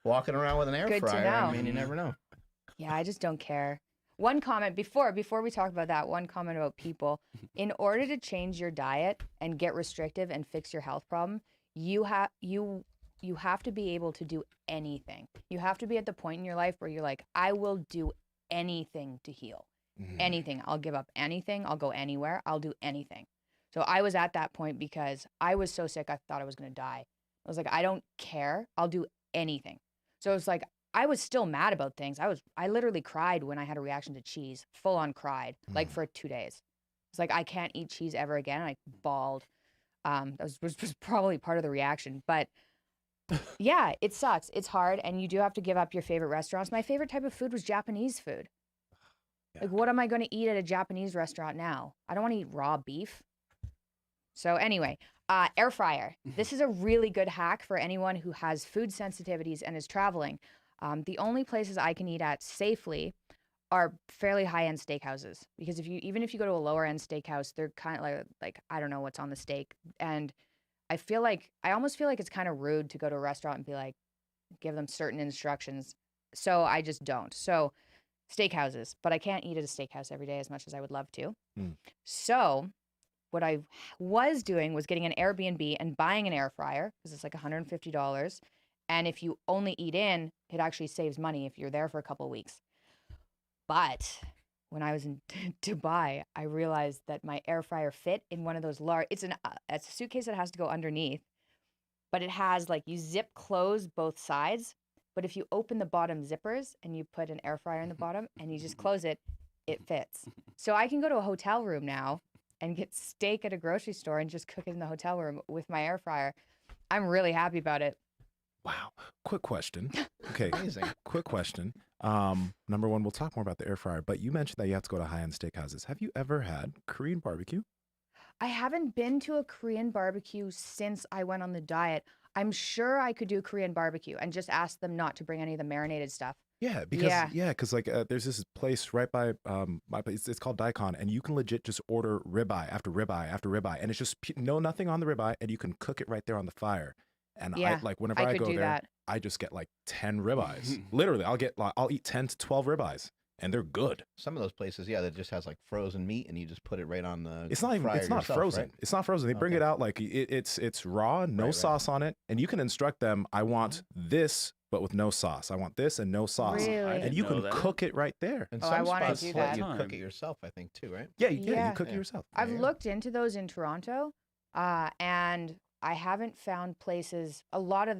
walking around with an air fryer, I mean, you never know. Yeah, I just don't care. One comment before we talk about that, one comment about people. In order to change your diet and get restrictive and fix your health problem, you have to be able to do anything. You have to be at the point in your life where you're like, I will do anything to heal. Anything. I'll give up anything. I'll go anywhere. I'll do anything. So I was at that point because I was so sick I thought I was going to die. I was like, I don't care. I'll do anything. So it's like, I was still mad about things. I literally cried when I had a reaction to cheese, full on cried, like for 2 days. It's like, I can't eat cheese ever again. I bawled. That was probably part of the reaction. But yeah, it sucks. It's hard. And you do have to give up your favorite restaurants. My favorite type of food was Japanese food. Like, what am I going to eat at a Japanese restaurant now? I don't want to eat raw beef. So anyway, air fryer. This is a really good hack for anyone who has food sensitivities and is traveling. The only places I can eat at safely are fairly high-end steakhouses, because even if you go to a lower-end steakhouse, they're kind of like I don't know what's on the steak, and I almost feel like it's kind of rude to go to a restaurant and be like, give them certain instructions. So I just don't. So steakhouses, but I can't eat at a steakhouse every day as much as I would love to. So what I was doing was getting an Airbnb and buying an air fryer, because it's like $150. And if you only eat in, it actually saves money if you're there for a couple of weeks. But when I was in Dubai, I realized that my air fryer fit in one of those large, it's a suitcase that has to go underneath, but it has like, you zip close both sides. But if you open the bottom zippers and you put an air fryer in the bottom and you just close it, it fits. So I can go to a hotel room now and get steak at a grocery store and just cook it in the hotel room with my air fryer. I'm really happy about it. Wow. Quick question. Okay. Amazing. Quick question. Number one, we'll talk more about the air fryer, but you mentioned that you have to go to high-end steakhouses. Have you ever had Korean barbecue? I haven't been to a Korean barbecue since I went on the diet. I'm sure I could do Korean barbecue and just ask them not to bring any of the marinated stuff. Yeah, because like there's this place right by my place. It's called Daikon, and you can legit just order ribeye after ribeye after ribeye, and it's just nothing on the ribeye, and you can cook it right there on the fire. And whenever I go there, I just get like 10 ribeyes. Literally, I'll eat 10 to 12 ribeyes, and they're good. Some of those places, that just has like frozen meat, and you just put it right on the. It's not frozen. Right? It's not frozen. They bring it out like it's raw, no sauce on it, and you can instruct them. I want this, but with no sauce. I want this and no sauce. Really? And you can cook it right there. And some spots let you cook it yourself, I think, too, right? Yeah, you cook it yourself. I've looked into those in Toronto, and I haven't found places. A lot of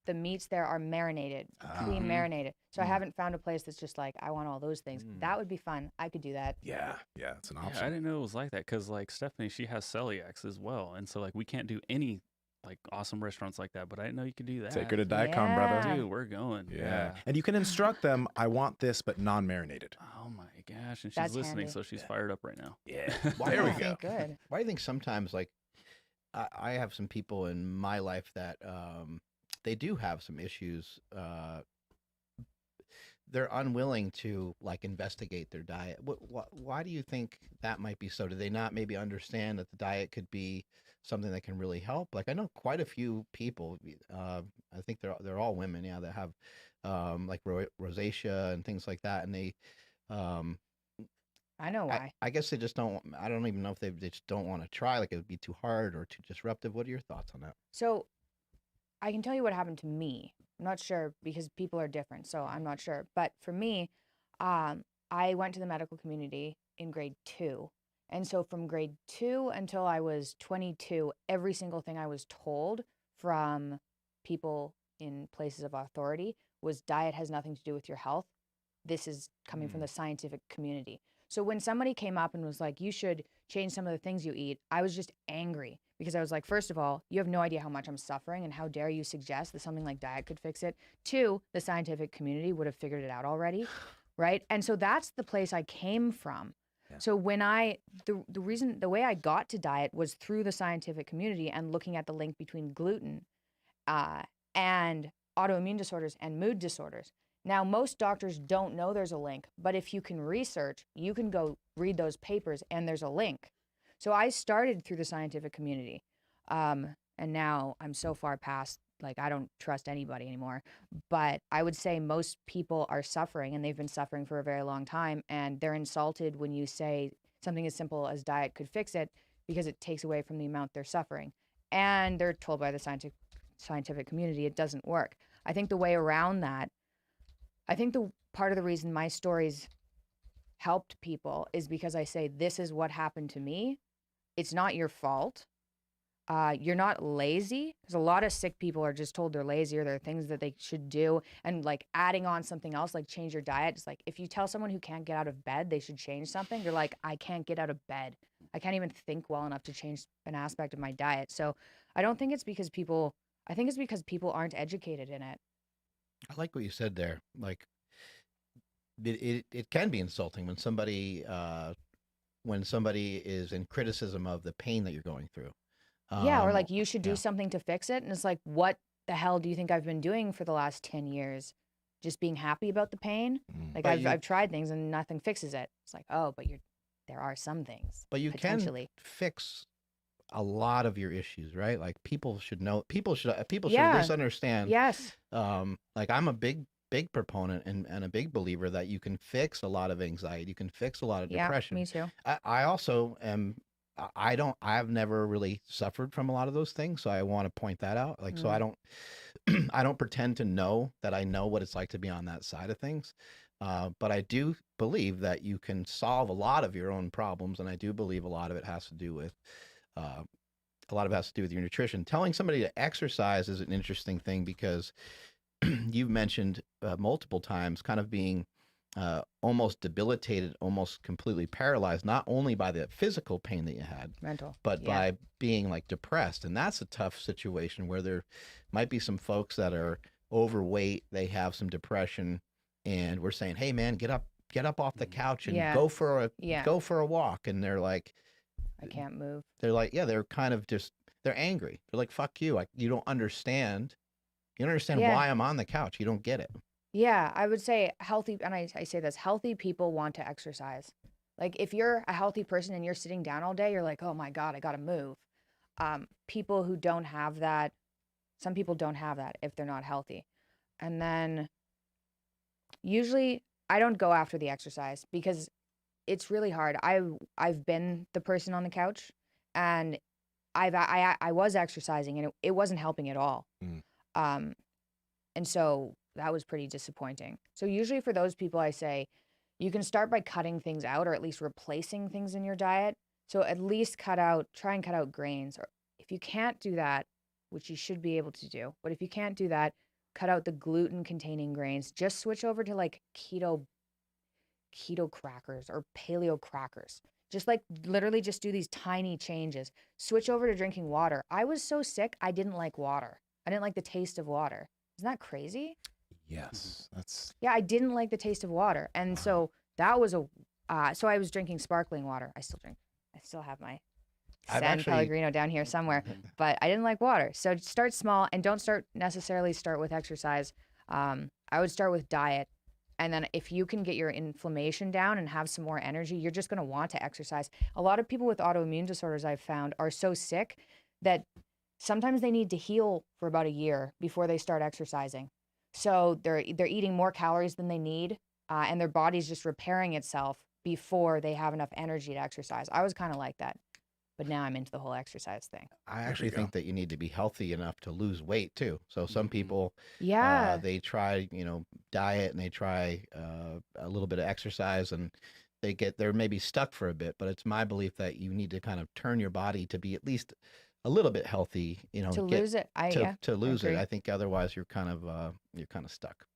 the meats there are marinated, clean marinated. So I haven't found a place that's just like, I want all those things. That would be fun. I could do that. Yeah, it's an option. Yeah, I didn't know it was like that, because like Stephanie, she has celiacs as well, and so like we can't do any like awesome restaurants like that. But I didn't know you could do that. Take her to Daikon, brother. Dude, we're going. Yeah. And you can instruct them, I want this, but non-marinated. Oh my gosh, and she's That's listening, handy. so she's fired up right now. Yeah. There we go. Good. Why do you think sometimes, like, I have some people in my life that they do have some issues. they're unwilling to like investigate their diet. Why do you think that might be so? Do they not maybe understand that the diet could be something that can really help? Like I know quite a few people. I think they're all women, yeah, that have like rosacea and things like that, and they. I know why. I guess they just don't. I don't even know if they just don't want to try. Like it would be too hard or too disruptive. What are your thoughts on that? So I can tell you what happened to me. I'm not sure because people are different, so I'm not sure. But for me, I went to the medical community in grade 2. And so from grade 2 until I was 22, every single thing I was told from people in places of authority was diet has nothing to do with your health. This is coming from the scientific community. So when somebody came up and was like, you should change some of the things you eat, I was just angry because I was like, first of all, you have no idea how much I'm suffering and how dare you suggest that something like diet could fix it. 2, the scientific community would have figured it out already, right? And so that's the place I came from. Yeah. So when the way I got to diet was through the scientific community and looking at the link between gluten and autoimmune disorders and mood disorders. Now, most doctors don't know there's a link, but if you can research, you can go read those papers and there's a link. So I started through the scientific community. And now I'm so far past, like, I don't trust anybody anymore. But I would say most people are suffering, and they've been suffering for a very long time. And they're insulted when you say something as simple as diet could fix it because it takes away from the amount they're suffering. And they're told by the scientific community it doesn't work. I think the way around that, I think the part of the reason my stories helped people is because I say, this is what happened to me. It's not your fault. You're not lazy, because a lot of sick people are just told they're lazy or there are things that they should do. And like adding on something else, like change your diet. It's like, if you tell someone who can't get out of bed, they should change something. They're like, I can't get out of bed. I can't even think well enough to change an aspect of my diet. So I don't think it's because I think it's because people aren't educated in it. I like what you said there. Like, it can be insulting when somebody is in criticism of the pain that you're going through. Yeah, or like, you should do something to fix it. And it's like, what the hell do you think I've been doing for the last 10 years? Just being happy about the pain? Like, I've tried things and nothing fixes it. It's like, oh, but there are some things. But you can fix a lot of your issues, right? Like people should know, people should at least understand. Yes. Like I'm a big proponent and a big believer that you can fix a lot of anxiety. You can fix a lot of depression. Me too. I also am, I've never really suffered from a lot of those things. So I want to point that out. Like, so I don't pretend to know that I know what it's like to be on that side of things. But I do believe that you can solve a lot of your own problems. And I do believe a lot of it has to do with, your nutrition. Telling somebody to exercise is an interesting thing because you've mentioned multiple times kind of being almost debilitated, almost completely paralyzed, not only by the physical pain that you had, mental, but by being like depressed. And that's a tough situation where there might be some folks that are overweight, they have some depression, and we're saying, hey man, get up off the couch and go for a walk. And they're like, I can't move. They're like, they're kind of just, they're angry. They're like, fuck you. You don't understand. You don't understand why I'm on the couch. You don't get it. Yeah, I would say healthy, and I say this, healthy people want to exercise. Like if you're a healthy person and you're sitting down all day, you're like, oh my God, I got to move. People who don't have that, some people don't have that if they're not healthy. And then usually I don't go after the exercise because it's really hard. I've been the person on the couch, and I was exercising and it wasn't helping at all. And so that was pretty disappointing. So usually for those people, I say you can start by cutting things out or at least replacing things in your diet. So at least try and cut out grains. Or if you can't do that, which you should be able to do, but if you can't do that, cut out the gluten containing grains. Just switch over to like keto crackers or paleo crackers. Just like literally just do these tiny changes. Switch over to drinking water. I was so sick, I didn't like water. I didn't like the taste of water. Isn't that crazy? Yes, that's. Yeah, I didn't like the taste of water. And so that was so I was drinking sparkling water. I still have my San Pellegrino down here somewhere, but I didn't like water. So start small and don't necessarily start with exercise. I would start with diet. And then if you can get your inflammation down and have some more energy, you're just going to want to exercise. A lot of people with autoimmune disorders I've found are so sick that sometimes they need to heal for about a year before they start exercising. So they're eating more calories than they need, and their body's just repairing itself before they have enough energy to exercise. I was kind of like that, but now I'm into the whole exrise thing. I actually think that you need to be healthy enough to lose weight too. So some people, Yeah. they try, diet, and they try a little bit of exercise, and they're maybe stuck for a bit. But it's my belief that you need to kind of turn your body to be at least a little bit healthy, to lose it. to lose it. agree. I think otherwise you're kind of stuck.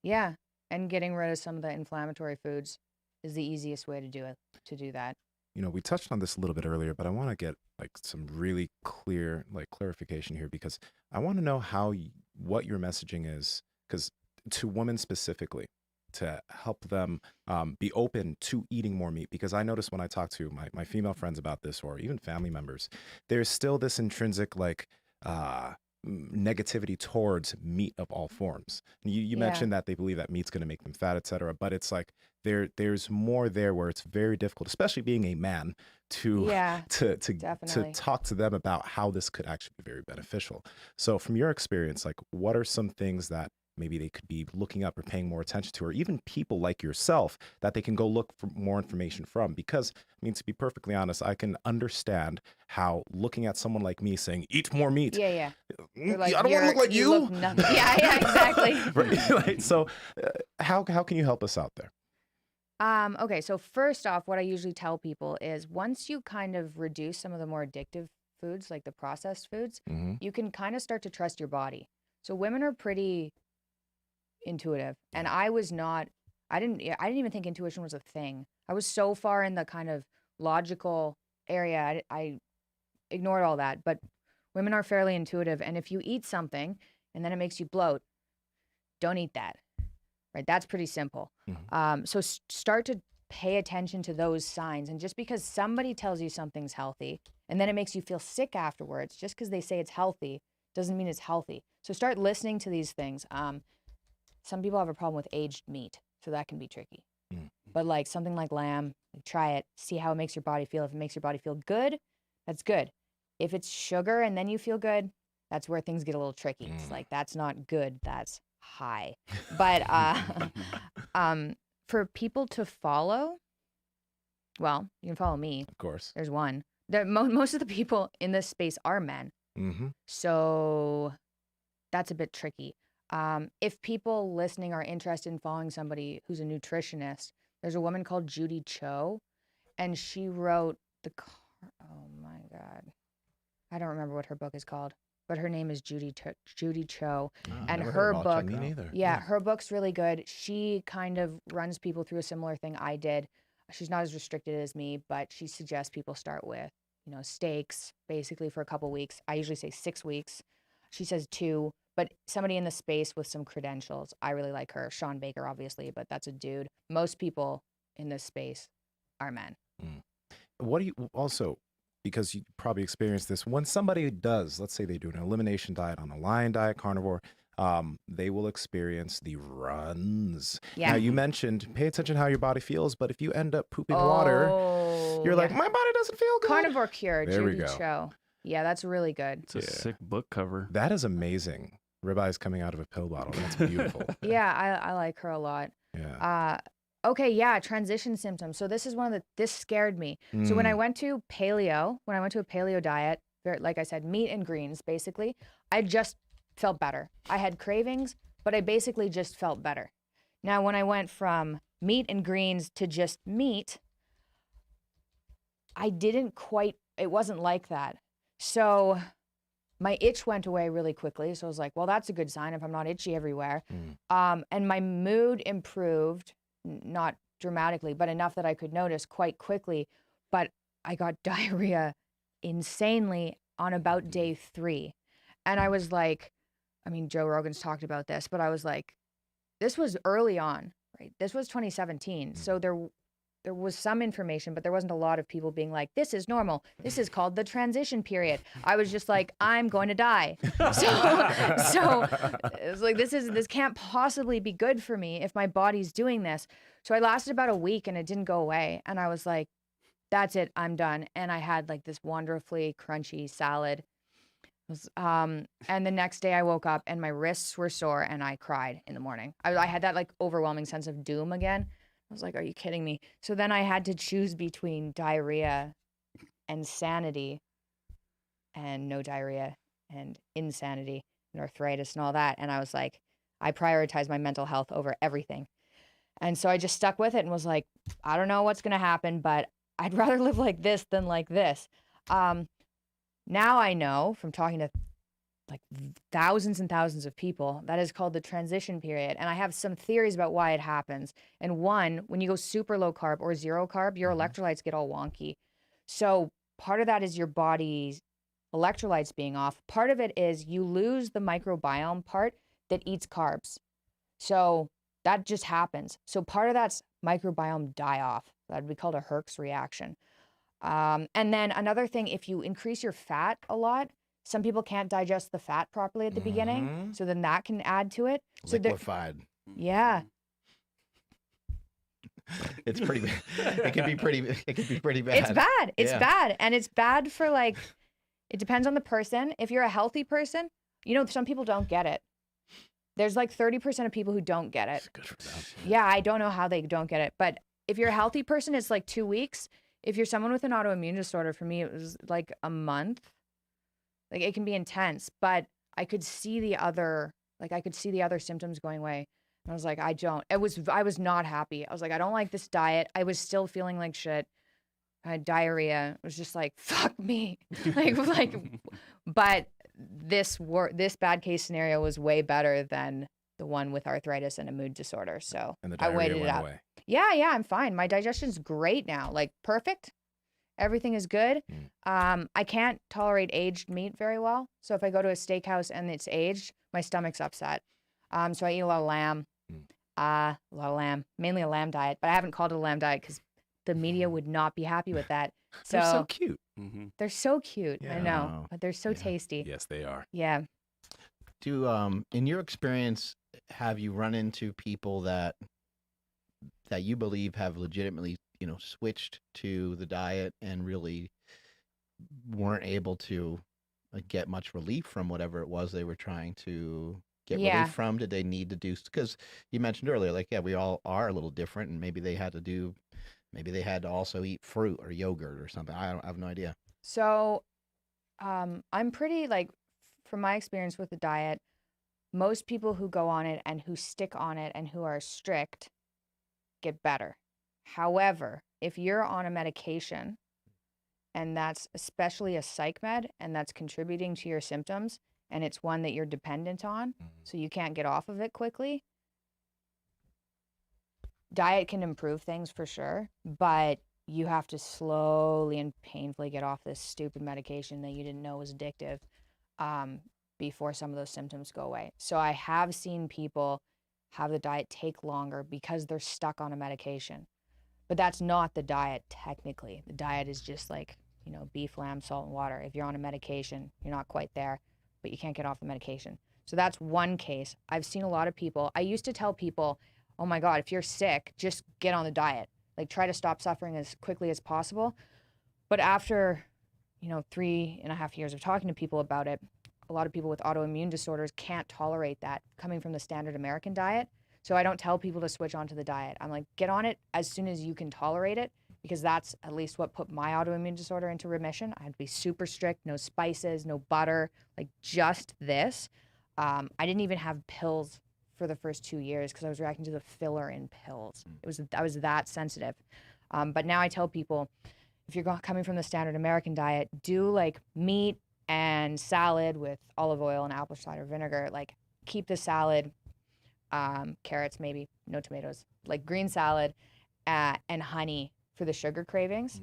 Yeah. And getting rid of some of the inflammatory foods is the easiest way to do that. We touched on this a little bit earlier, but I want to get like some really clear clarification here, because I want to know what your messaging is, because to women specifically, to help them be open to eating more meat. Because I notice when I talk to my female friends about this, or even family members, there's still this intrinsic negativity towards meat of all forms. You mentioned that they believe that meat's going to make them fat, etc. But it's like there's more there, where it's very difficult, especially being a man, to talk to them about how this could actually be very beneficial. So from your experience, like, what are some things that maybe they could be looking up or paying more attention to, or even people like yourself that they can go look for more information from? Because, to be perfectly honest, I can understand how looking at someone like me saying, eat more meat. Yeah. Like, I don't want to look like you. Look yeah, exactly. Right. So how can you help us out there? Okay, so first off, what I usually tell people is once you kind of reduce some of the more addictive foods, like the processed foods, you can kind of start to trust your body. So women are pretty intuitive, and I didn't even think intuition was a thing. I was so far in the kind of logical area, I ignored all that. But women are fairly intuitive, and if you eat something and then it makes you bloat, don't eat that. Right? That's pretty simple. So start to pay attention to those signs. And just because somebody tells you something's healthy and then it makes you feel sick afterwards, just because they say it's healthy doesn't mean it's healthy. So start listening to these things. Some people have a problem with aged meat, so that can be tricky. But like something like lamb, try it, see how it makes your body feel. If it makes your body feel good, that's good. If it's sugar and then you feel good, that's where things get a little tricky. It's like, that's not good, that's high. But for people to follow, well, you can follow me. Of course. There's one. Most of the people in this space are men. So that's a bit tricky. If people listening are interested in following somebody who's a nutritionist, there's a woman called Judy Cho, and she wrote oh my God, I don't remember what her book is called, but her name is Judy Cho, and her book, me neither. Yeah, her book's really good. She kind of runs people through a similar thing I did. She's not as restricted as me, but she suggests people start with, steaks basically for a couple weeks. I usually say 6 weeks. She says 2. But somebody in the space with some credentials. I really like her. Sean Baker, obviously, but that's a dude. Most people in this space are men. What do you also, because you probably experienced this, when somebody does, let's say they do an elimination diet on a Lion diet, carnivore, they will experience the runs. Yeah. Now, you mentioned pay attention how your body feels, but if you end up pooping water, you're like, my body doesn't feel good. Carnivore Cure, There we Judy go. Cho. Yeah, that's really good. It's a sick book cover. That is amazing. Ribeyes coming out of a pill bottle. That's beautiful. Yeah, I like her a lot. Yeah. Okay, yeah, transition symptoms. So this is this scared me. So when I went to a paleo diet, like I said, meat and greens, basically, I just felt better. I had cravings, but I basically just felt better. Now, when I went from meat and greens to just meat, it wasn't like that. So my itch went away really quickly. So I was like, well, that's a good sign if I'm not itchy everywhere. And my mood improved, not dramatically, but enough that I could notice quite quickly. But I got diarrhea insanely on about day 3. And I was like, Joe Rogan's talked about this, but I was like, this was early on, right? This was 2017. So there was some information, but there wasn't a lot of people being like, this is normal. This is called the transition period. I was just like, I'm going to die. So it was like, this can't possibly be good for me if my body's doing this. So I lasted about a week and it didn't go away. And I was like, that's it, I'm done. And I had like this wonderfully crunchy salad. And the next day I woke up and my wrists were sore and I cried in the morning. I had that like overwhelming sense of doom again. I was like, are you kidding me? So then I had to choose between diarrhea and sanity and no diarrhea and insanity and arthritis and all that. And I was like, I prioritized my mental health over everything. And so I just stuck with it and was like, I don't know what's going to happen, but I'd rather live like this than like this. Now I know from talking to like thousands and thousands of people that is called the transition period. And I have some theories about why it happens. And one, when you go super low carb or zero carb, your electrolytes get all wonky. So part of that is your body's electrolytes being off. Part of it is you lose the microbiome part that eats carbs. So that just happens. So part of that's microbiome die off. That would be called a Herx reaction. And then another thing, if you increase your fat a lot, some people can't digest the fat properly at the beginning. So then that can add to it. Liquefied. Yeah. It's pretty bad. It can be pretty bad. It's bad. It's bad. And it's bad for like, it depends on the person. If you're a healthy person, some people don't get it. There's like 30% of people who don't get it. Good for them. Yeah, I don't know how they don't get it. But if you're a healthy person, it's like 2 weeks. If you're someone with an autoimmune disorder, for me, it was like a month. Like it can be intense, but I could see the other symptoms going away. And I was like, I was not happy. I was like, I don't like this diet. I was still feeling like shit. I had diarrhea. It was just like, fuck me. But this bad case scenario was way better than the one with arthritis and a mood disorder. So And the I diarrhea waited it went out. away. Yeah, I'm fine. My digestion's great now. Like perfect. Everything is good. I can't tolerate aged meat very well. So if I go to a steakhouse and it's aged, my stomach's upset. So I eat a lot of lamb. Mainly a lamb diet, but I haven't called it a lamb diet because the media would not be happy with that. So They're so cute. they're so cute. I know, Wow. but they're so tasty. Yes, they are. Yeah. In your experience, have you run into people that you believe have legitimately, switched to the diet and really weren't able to get much relief from whatever it was they were trying to get relief from? Did they need to do, because you mentioned earlier, like, we all are a little different, and maybe they had to also eat fruit or yogurt or something. I have no idea. So I'm pretty from my experience with the diet, most people who go on it and who stick on it and who are strict get better. However, if you're on a medication and that's especially a psych med and that's contributing to your symptoms and it's one that you're dependent on, so you can't get off of it quickly, diet can improve things for sure, but you have to slowly and painfully get off this stupid medication that you didn't know was addictive before some of those symptoms go away. So I have seen people have the diet take longer because they're stuck on a medication. But that's not the diet technically. The diet is just like, beef, lamb, salt, and water. If you're on a medication, you're not quite there, but you can't get off the medication. So that's one case. I've seen a lot of people. I used to tell people, oh my God, if you're sick, just get on the diet. Like try to stop suffering as quickly as possible. But after, 3.5 years of talking to people about it, a lot of people with autoimmune disorders can't tolerate that coming from the standard American diet. So I don't tell people to switch onto the diet. I'm like, get on it as soon as you can tolerate it, because that's at least what put my autoimmune disorder into remission. I had to be super strict, no spices, no butter, like just this. I didn't even have pills for the first 2 years because I was reacting to the filler in pills. I was that sensitive. But now I tell people, if you're coming from the standard American diet, do like meat and salad with olive oil and apple cider vinegar. Like keep the salad, carrots maybe, no tomatoes, like green salad and honey for the sugar cravings.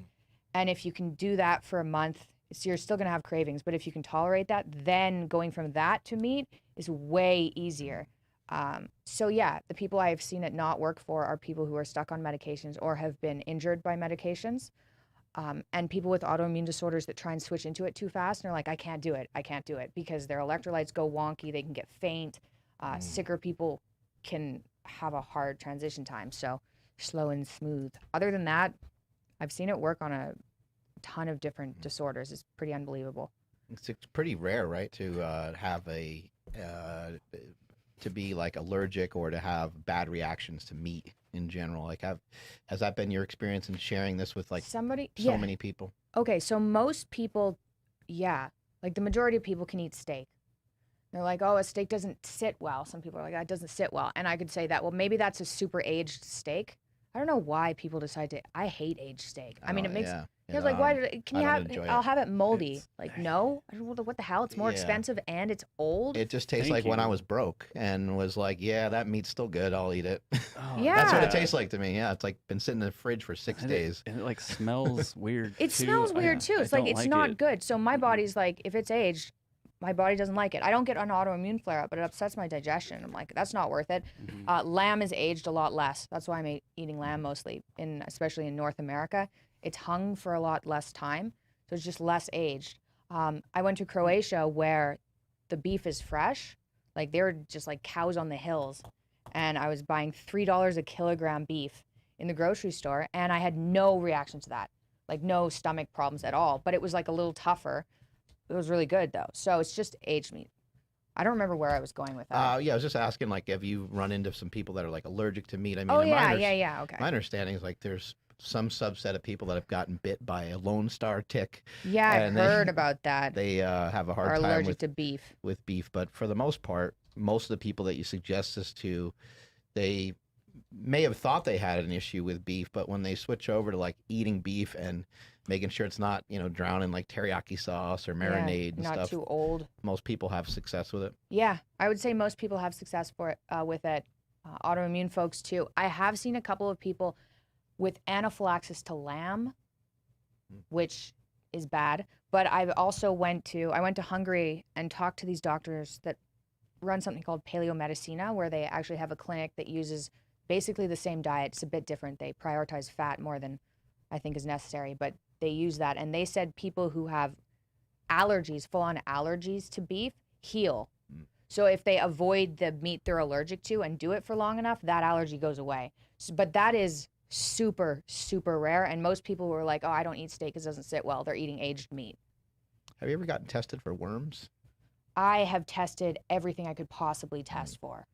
And if you can do that for a month, so you're still going to have cravings, but if you can tolerate that, then going from that to meat is way easier. So yeah, the people I've seen it not work for are people who are stuck on medications or have been injured by medications. And people with autoimmune disorders that try and switch into it too fast and are like, I can't do it because their electrolytes go wonky, they can get faint. Sicker people can have a hard transition time. So slow and smooth. Other than that, I've seen it work on a ton of different disorders. It's pretty unbelievable. It's pretty rare, right, to have to be like allergic or to have bad reactions to meat in general. Like, has that been your experience in sharing this with like so many people? Okay, so most people, yeah, like the majority of people can eat steak. They're like, oh, a steak doesn't sit well. Some people are like, that doesn't sit well. And I could say that, well, maybe that's a super aged steak. I don't know why people decide to. I hate aged steak. I mean, it makes. Yeah. He was like, why can you have? I'll have it moldy. Like, no, I don't know what the hell. It's more expensive and it's old. It just tastes like when I was broke and was like, yeah, that meat's still good. I'll eat it. Yeah, that's what it tastes like to me. Yeah, it's like been sitting in the fridge for 6 days. And it like smells weird. It smells weird too. It's like it's not good. So my body's like, if it's aged, my body doesn't like it. I don't get an autoimmune flare up, but it upsets my digestion. I'm like, that's not worth it. Lamb is aged a lot less. That's why I'm eating lamb mostly, especially in North America. It's hung for a lot less time, so it's just less aged. I went to Croatia where the beef is fresh. Like, they're just like cows on the hills. And I was buying $3 a kilogram beef in the grocery store, and I had no reaction to that. Like, no stomach problems at all. But it was like a little tougher. It was really good, though. So it's just aged meat. I don't remember where I was going with that. Yeah, I was just asking, like, have you run into some people that are like allergic to meat? I mean, Okay. My understanding is like there's some subset of people that have gotten bit by a Lone Star tick. Yeah, I've heard about that. They have a hard time allergic to beef. With beef, but for the most part, most of the people that you suggest this to, they may have thought they had an issue with beef, but when they switch over to like eating beef and making sure it's not, drowned in like teriyaki sauce or marinade and stuff. Not too old. Most people have success with it. Yeah, I would say most people have success with it. Autoimmune folks too. I have seen a couple of people with anaphylaxis to lamb, which is bad. But I've also went to Hungary and talked to these doctors that run something called Paleomedicina, where they actually have a clinic that uses basically the same diet. It's a bit different. They prioritize fat more than I think is necessary, but they use that. And they said people who have allergies, full-on allergies to beef, heal. So if they avoid the meat they're allergic to and do it for long enough, that allergy goes away. But that is super, super rare. And most people were like, oh, I don't eat steak because it doesn't sit well. They're eating aged meat. Have you ever gotten tested for worms? I have tested everything I could possibly test for.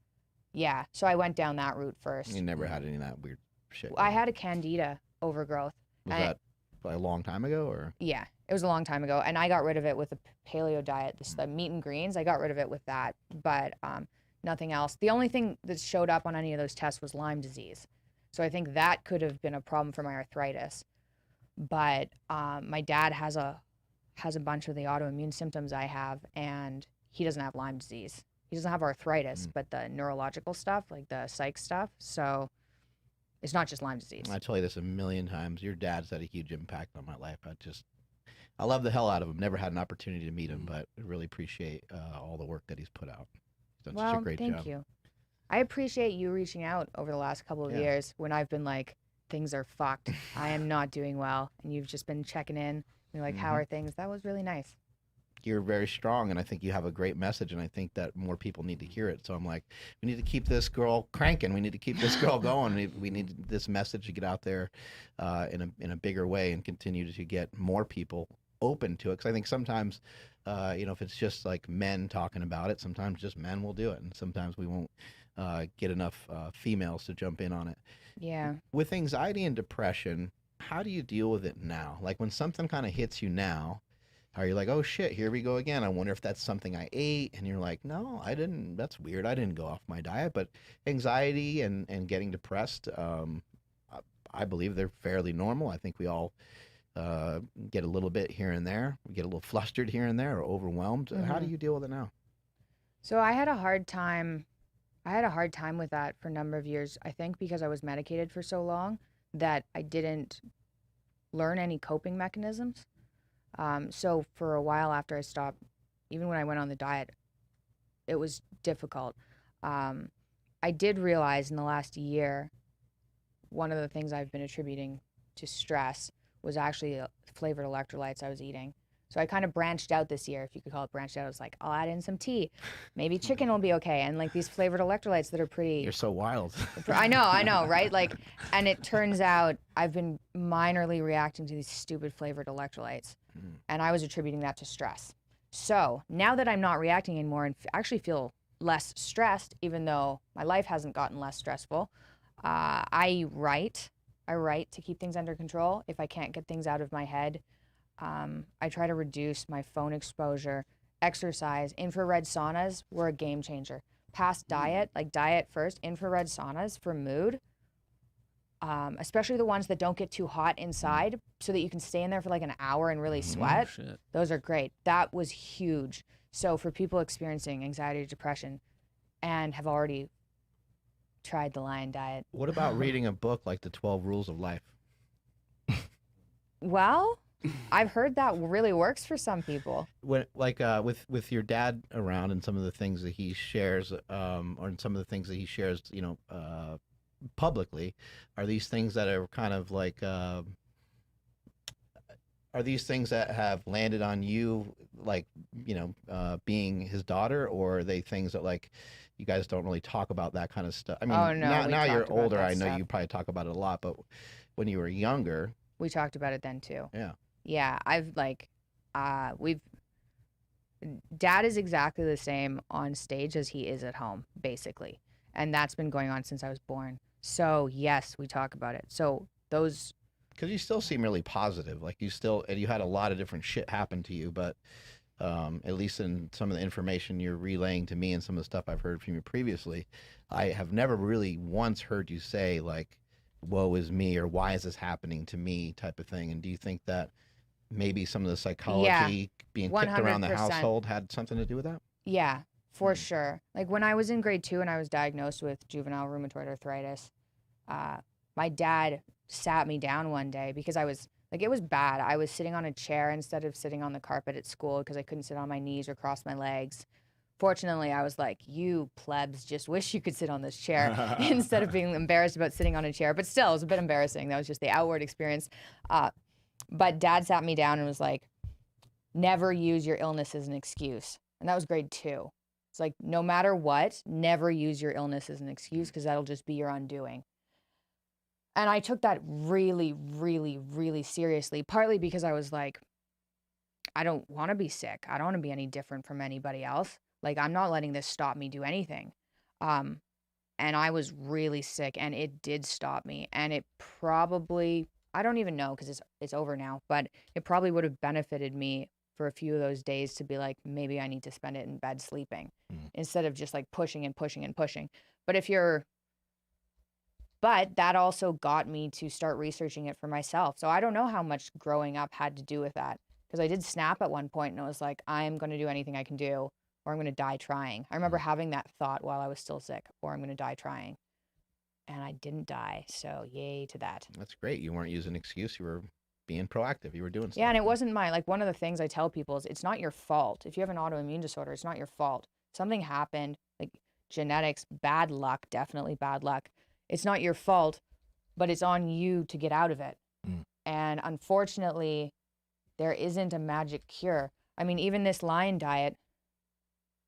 Yeah. So I went down that route first. You never had any of that weird shit? I had a Candida overgrowth. Was that a long time ago, or? Yeah, it was a long time ago. And I got rid of it with the paleo diet, the meat and greens. I got rid of it with that, but nothing else. The only thing that showed up on any of those tests was Lyme disease. So I think that could have been a problem for my arthritis. But my dad has a bunch of the autoimmune symptoms I have, and he doesn't have Lyme disease. He doesn't have arthritis, but the neurological stuff, like the psych stuff. So it's not just Lyme disease. I tell you this a million times. Your dad's had a huge impact on my life. I love the hell out of him. Never had an opportunity to meet him, but I really appreciate all the work that he's put out. He's done such a great job. Thank you. I appreciate you reaching out over the last couple of years when I've been like, things are fucked. I am not doing well. And you've just been checking in. You're like, how are things? That was really nice. You're very strong, and I think you have a great message, and I think that more people need to hear it. So I'm like, we need to keep this girl cranking. We need to keep this girl going. We need this message to get out there in a bigger way and continue to get more people open to it. Because I think sometimes, if it's just like men talking about it, sometimes just men will do it, and sometimes we won't get enough females to jump in on it. Yeah. With anxiety and depression, how do you deal with it now? Like when something kind of hits you now, are you like, oh shit, here we go again. I wonder if that's something I ate. And you're like, no, I didn't. That's weird. I didn't go off my diet. But anxiety and getting depressed, I believe they're fairly normal. I think we all get a little bit here and there. We get a little flustered here and there or overwhelmed. How do you deal with it now? So I had a hard time with that for a number of years. I think because I was medicated for so long that I didn't learn any coping mechanisms. So for a while after I stopped, even when I went on the diet, it was difficult. I did realize in the last year, one of the things I've been attributing to stress was actually flavored electrolytes I was eating. So I kind of branched out this year, if you could call it branched out. I was like, I'll add in some tea. Maybe chicken will be okay. And like these flavored electrolytes that are pretty... You're so wild. I know, right? Like, and it turns out I've been minorly reacting to these stupid flavored electrolytes. And I was attributing that to stress. So now that I'm not reacting anymore and actually feel less stressed, even though my life hasn't gotten less stressful, I write to keep things under control. If I can't get things out of my head, I try to reduce my phone exposure. Exercise, infrared saunas were a game changer. Past diet, like diet first, infrared saunas for mood, especially the ones that don't get too hot inside so that you can stay in there for like an hour and really sweat. Those are great. That was huge. So for people experiencing anxiety, depression, and have already tried the Lion Diet. What about reading a book like The 12 Rules of Life? Well, I've heard that really works for some people. When, like, with your dad around and some of the things that he shares, or some of the things that he shares, you know, publicly, are these things that are kind of like, are these things that have landed on you, like, you know, being his daughter, or are they things that, like, you guys don't really talk about that kind of stuff? I mean, now you're older, I know you probably talk about it a lot, but when you were younger... We talked about it then too. Yeah. Yeah, I've like, Dad is exactly the same on stage as he is at home, basically. And that's been going on since I was born. So yes, we talk about it. So those... Because you still seem really positive. Like you had a lot of different shit happen to you, but at least in some of the information you're relaying to me and some of the stuff I've heard from you previously, I have never really once heard you say like, woe is me, or why is this happening to me type of thing. And do you think that maybe some of the psychology being kicked around the 100%. household had something to do with that? Yeah, for sure. Like when I was in grade 2 and I was diagnosed with juvenile rheumatoid arthritis, my dad sat me down one day because I was like, it was bad. I was sitting on a chair instead of sitting on the carpet at school because I couldn't sit on my knees or cross my legs. Fortunately, I was like, you plebs just wish you could sit on this chair instead of being embarrassed about sitting on a chair. But still, it was a bit embarrassing. That was just the outward experience. But Dad sat me down and was like, never use your illness as an excuse. And that was grade 2. It's like, no matter what, never use your illness as an excuse because that'll just be your undoing. And I took that really, really, really seriously, partly because I was like, I don't want to be sick. I don't want to be any different from anybody else. Like, I'm not letting this stop me do anything. And I was really sick, and it did stop me. And it probably, I don't even know because it's over now, but it probably would have benefited me for a few of those days to be like, maybe I need to spend it in bed sleeping instead of just like pushing and pushing and pushing. But that also got me to start researching it for myself. So I don't know how much growing up had to do with that because I did snap at one point and I was like, I'm going to do anything I can do or I'm going to die trying. I remember having that thought while I was still sick, or I'm going to die trying. And I didn't die. So yay to that. That's great. You weren't using an excuse. You were being proactive. You were doing something. Yeah, and it wasn't like one of the things I tell people is it's not your fault. If you have an autoimmune disorder, it's not your fault. Something happened, like genetics, bad luck, definitely bad luck. It's not your fault, but it's on you to get out of it. And unfortunately, there isn't a magic cure. I mean, even this Lion Diet,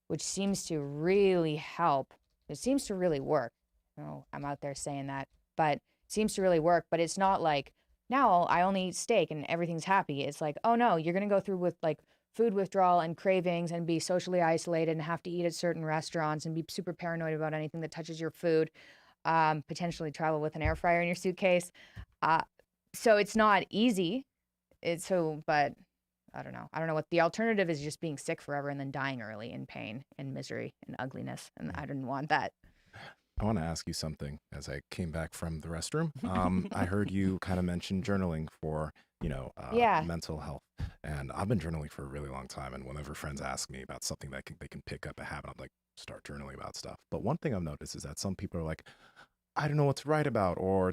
which seems to really help, it seems to really work. Oh, I'm out there saying that, but it seems to really work. But it's not like, now I only eat steak and everything's happy. It's like, oh no, you're going to go through with like food withdrawal and cravings and be socially isolated and have to eat at certain restaurants and be super paranoid about anything that touches your food. Potentially travel with an air fryer in your suitcase. So it's not easy. But I don't know. I don't know what the alternative is, just being sick forever and then dying early in pain and misery and ugliness. And I didn't want that. I want to ask you something as I came back from the restroom. I heard you kind of mention journaling for, mental health. And I've been journaling for a really long time. And whenever friends ask me about something that they can pick up a habit, I'm like, start journaling about stuff. But one thing I've noticed is that some people are like, I don't know what to write about, or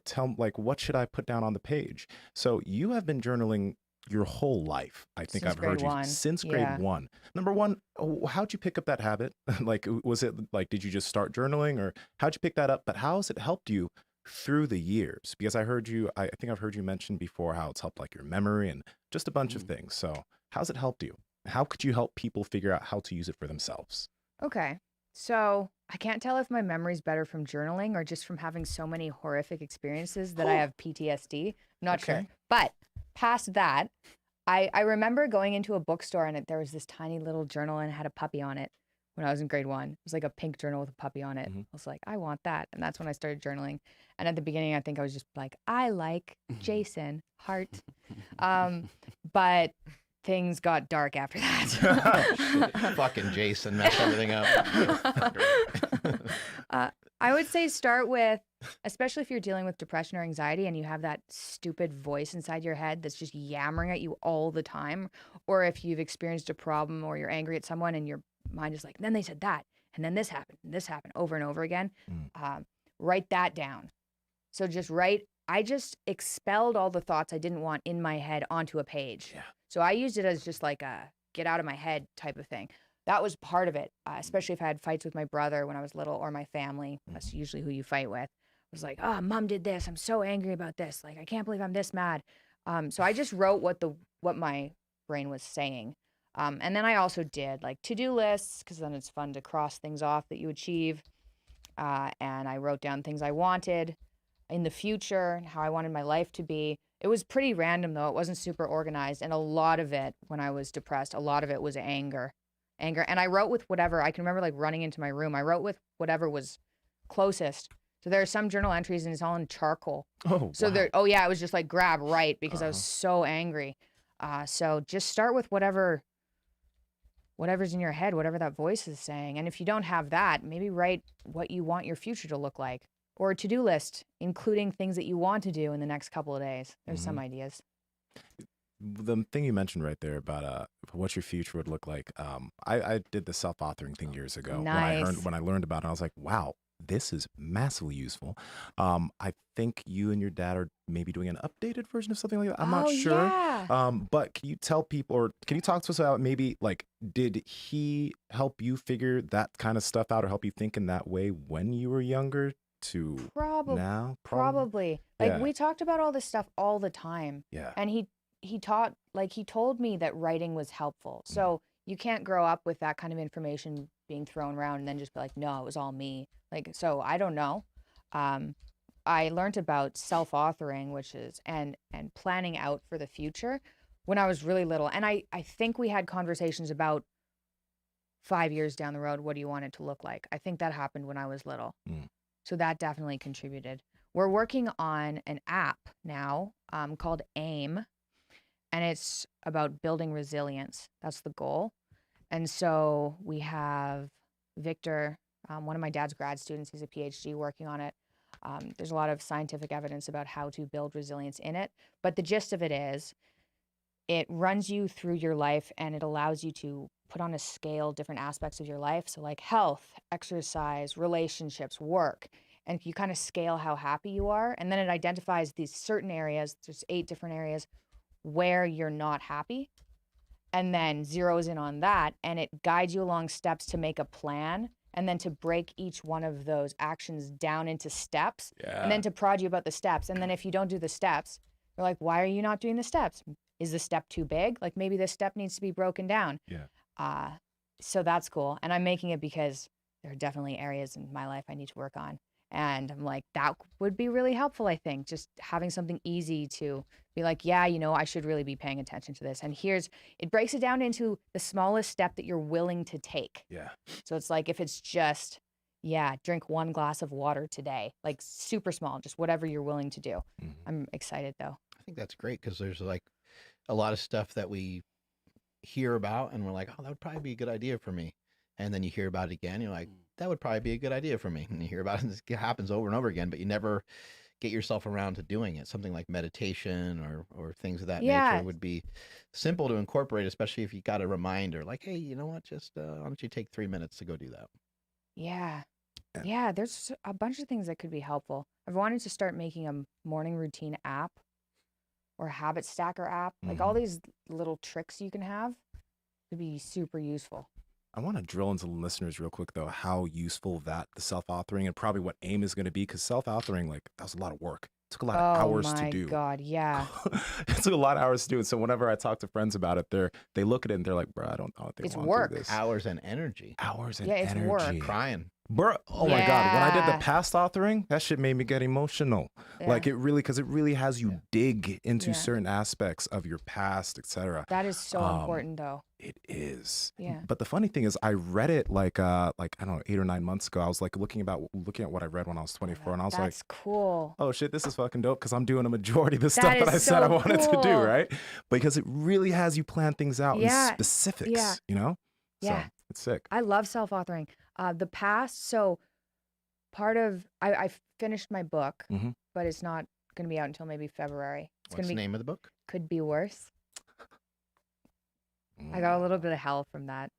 what should I put down on the page? So you have been journaling your whole life. I think Since I've heard grade you one. since Yeah. grade one. Number one, how'd you pick up that habit? Like, was it like, did you just start journaling, or how'd you pick that up? But how has it helped you through the years? Because I think I've heard you mention before how it's helped like your memory and just a bunch of things. So how's it helped you? How could you help people figure out how to use it for themselves? Okay. So I can't tell if my memory's better from journaling or just from having so many horrific experiences that I have PTSD. I'm not sure. Okay. But past that, I remember going into a bookstore and there was this tiny little journal and it had a puppy on it when I was in grade one. It was like a pink journal with a puppy on it. I was like, I want that. And that's when I started journaling. And at the beginning, I think I was just like, I like Jason, heart. But things got dark after that. Fucking Jason messed everything up. I would say start with, especially if you're dealing with depression or anxiety and you have that stupid voice inside your head that's just yammering at you all the time, or if you've experienced a problem or you're angry at someone and your mind is like, then they said that, and then this happened over and over again, write that down. So I just expelled all the thoughts I didn't want in my head onto a page. Yeah. So I used it as just like a get out of my head type of thing. That was part of it, especially if I had fights with my brother when I was little or my family. That's usually who you fight with. I was like, oh, mom did this. I'm so angry about this. Like, I can't believe I'm this mad. So I just wrote what my brain was saying. And then I also did like to-do lists, because then it's fun to cross things off that you achieve. And I wrote down things I wanted in the future and how I wanted my life to be. It was pretty random though. It wasn't super organized. And a lot of it, when I was depressed, a lot of it was anger. And I wrote with whatever. I can remember like running into my room. I wrote with whatever was closest. So there are some journal entries and it's all in charcoal. Oh, So wow. it was just like grab, write, because I was so angry. So just start with whatever's in your head, whatever that voice is saying. And if you don't have that, maybe write what you want your future to look like, or a to-do list, including things that you want to do in the next couple of days. There's some ideas. The thing you mentioned right there about what your future would look like. I did the self-authoring thing years ago. Nice. When I learned about it, I was like, wow, this is massively useful. I think you and your dad are maybe doing an updated version of something like that. I'm not sure. Yeah. But can you tell people, or can you talk to us about maybe like, did he help you figure that kind of stuff out or help you think in that way when you were younger to now? Probably. Like Yeah. we talked about all this stuff all the time. Yeah. And he told me that writing was helpful. So you can't grow up with that kind of information being thrown around and then just be like, no, it was all me. Like, so I don't know. I learned about self-authoring, which is, and planning out for the future when I was really little. And I think we had conversations about 5 years down the road, what do you want it to look like? I think that happened when I was little. So that definitely contributed. We're working on an app now called AIM, and it's about building resilience. That's the goal. And so we have Victor, one of my dad's grad students, he's a PhD working on it. There's a lot of scientific evidence about how to build resilience in it. But the gist of it is, it runs you through your life and it allows you to put on a scale different aspects of your life. So like health, exercise, relationships, work. And you kind of scale how happy you are. And then it identifies these certain areas, there's 8 different areas where you're not happy, and then zeroes in on that, and it guides you along steps to make a plan, and then to break each one of those actions down into steps, and then to prod you about the steps. And then if you don't do the steps, you're like, why are you not doing the steps? Is the step too big? Like maybe this step needs to be broken down. Yeah. So that's cool. And I'm making it because there are definitely areas in my life I need to work on. And I'm like, that would be really helpful, I think, just having something easy to be like, yeah, I should really be paying attention to this. And it breaks it down into the smallest step that you're willing to take. Yeah. So it's like, if it's just, drink 1 glass of water today, like super small, just whatever you're willing to do. I'm excited though. I think that's great because there's like a lot of stuff that we hear about and we're like, oh, that would probably be a good idea for me. And then you hear about it again, you're like, that would probably be a good idea for me. And you hear about it, and it happens over and over again, but you never get yourself around to doing it. Something like meditation or things of that nature would be simple to incorporate, especially if you got a reminder like, hey, you know what, just why don't you take 3 minutes to go do that? Yeah, there's a bunch of things that could be helpful. I've wanted to start making a morning routine app or a habit stacker app. Like all these little tricks you can have to be super useful. I want to drill into the listeners real quick, though, how useful the self-authoring and probably what AIM is going to be, because self-authoring, like, that was a lot of work. It took a lot of hours to do. Oh my God, yeah. It took a lot of hours to do. And so whenever I talk to friends about it, they look at it and they're like, bro, I don't think it's I want work. to do this. Hours and energy. Hours and it's energy. work. Crying. Bro, oh my God. When I did Yeah. the past authoring, that shit made me get emotional. Like because it really has you dig into certain aspects of your past, etc. That is so important though. It is. Yeah. But the funny thing is I read it like I don't know, 8 or 9 months ago. I was like looking at what I read when I was 24 and I was like, that's cool. oh shit, this is fucking dope because I'm doing a majority of the stuff that I said I wanted to do, right? Because it really has you plan things out in specifics, you know? Yeah. So it's sick. I love self-authoring. The past, so part of, I finished my book, but it's not going to be out until maybe February. What's the name of the book? Could Be Worse. I got a little bit of hell from that.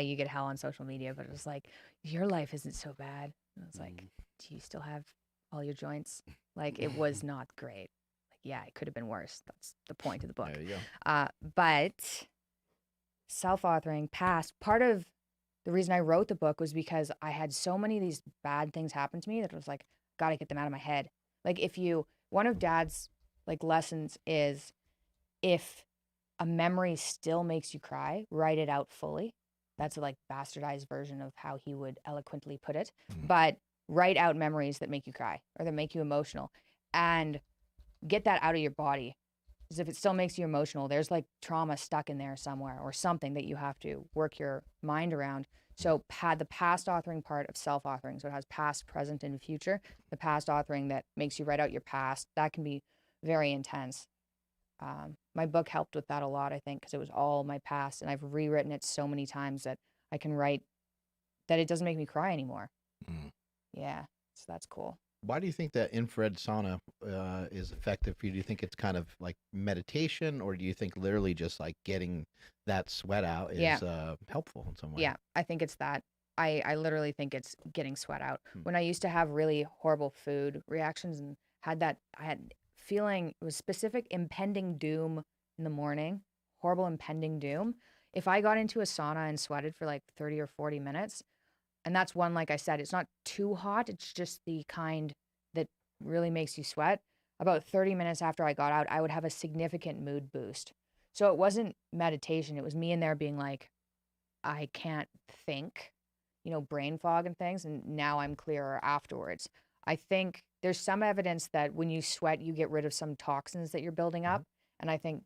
You get hell on social media, but it was like, your life isn't so bad. And I was like, do you still have all your joints? Like, it was not great. Like, yeah, it could have been worse. That's the point of the book. There you go. But self-authoring past, part of the reason I wrote the book was because I had so many of these bad things happen to me that it was like, gotta get them out of my head. Like one of Dad's like lessons is if a memory still makes you cry, write it out fully. That's a like bastardized version of how he would eloquently put it. But write out memories that make you cry or that make you emotional and get that out of your body. Because if it still makes you emotional, there's like trauma stuck in there somewhere or something that you have to work your mind around. So the past authoring part of self-authoring, so it has past, present, and future. The past authoring that makes you write out your past, that can be very intense. My book helped with that a lot, I think, because it was all my past, and I've rewritten it so many times that I can write that it doesn't make me cry anymore. Yeah, so that's cool. Why do you think that infrared sauna is effective for you? Do you think it's kind of like meditation, or do you think literally just like getting that sweat out is helpful in some way? Yeah, I think it's that. I literally think it's getting sweat out. When I used to have really horrible food reactions and I had feeling, it was specific impending doom in the morning, horrible impending doom. If I got into a sauna and sweated for like 30 or 40 minutes, and that's one, like I said, it's not too hot. It's just the kind that really makes you sweat. About 30 minutes after I got out, I would have a significant mood boost. So it wasn't meditation. It was me in there being like, I can't think, brain fog and things. And now I'm clearer afterwards. I think there's some evidence that when you sweat, you get rid of some toxins that you're building up. And I think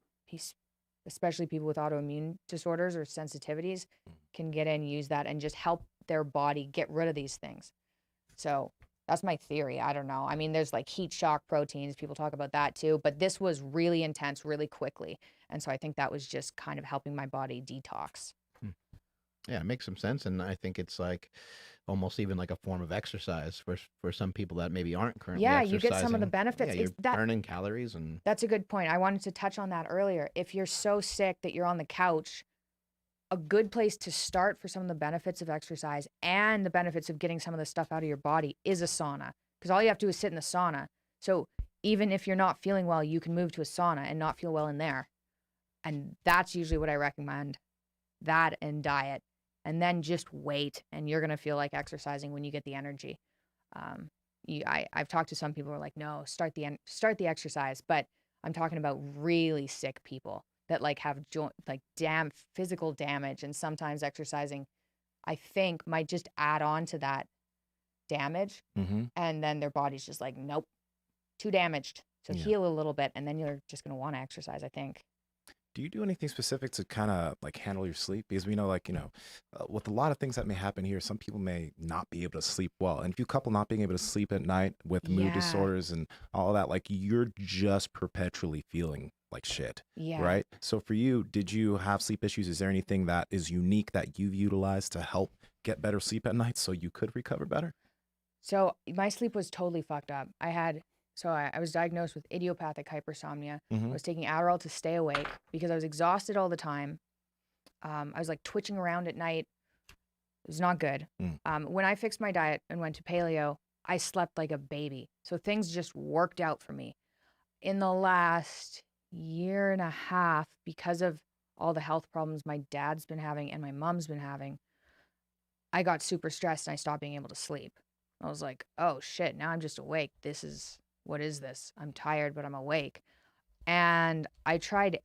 especially people with autoimmune disorders or sensitivities can get in, use that, and just help their body get rid of these things. So that's my theory. I don't know. I mean, there's like heat shock proteins. People talk about that too, but this was really intense, really quickly. And so I think that was just kind of helping my body detox. Yeah, it makes some sense. And I think it's like almost even like a form of exercise for some people that maybe aren't currently exercising. You get some of the benefits. Yeah, you're burning calories. And that's a good point. I wanted to touch on that earlier. If you're so sick that you're on the couch, a good place to start for some of the benefits of exercise and the benefits of getting some of the stuff out of your body is a sauna. Because all you have to do is sit in the sauna. So even if you're not feeling well, you can move to a sauna and not feel well in there. And that's usually what I recommend. That and diet. And then just wait, and you're going to feel like exercising when you get the energy. I've talked to some people who are like, no, start the exercise. But I'm talking about really sick people that like have physical damage. And sometimes exercising, I think, might just add on to that damage. And then their body's just like, nope, too damaged. So heal a little bit, and then you're just going to want to exercise, I think. Do you do anything specific to kind of like handle your sleep? Because we know, with a lot of things that may happen here, some people may not be able to sleep well. And if you couple not being able to sleep at night with mood disorders and all that, like you're just perpetually feeling like shit, right? So for you, did you have sleep issues? Is there anything that is unique that you've utilized to help get better sleep at night so you could recover better? So my sleep was totally fucked up. I was diagnosed with idiopathic hypersomnia. I was taking Adderall to stay awake because I was exhausted all the time. I was like twitching around at night. It was not good. When I fixed my diet and went to paleo, I slept like a baby. So things just worked out for me. In the last year and a half, because of all the health problems my dad's been having and my mom's been having, I got super stressed and I stopped being able to sleep. I was like, oh shit, now I'm just awake. What is this? I'm tired, but I'm awake. And I tried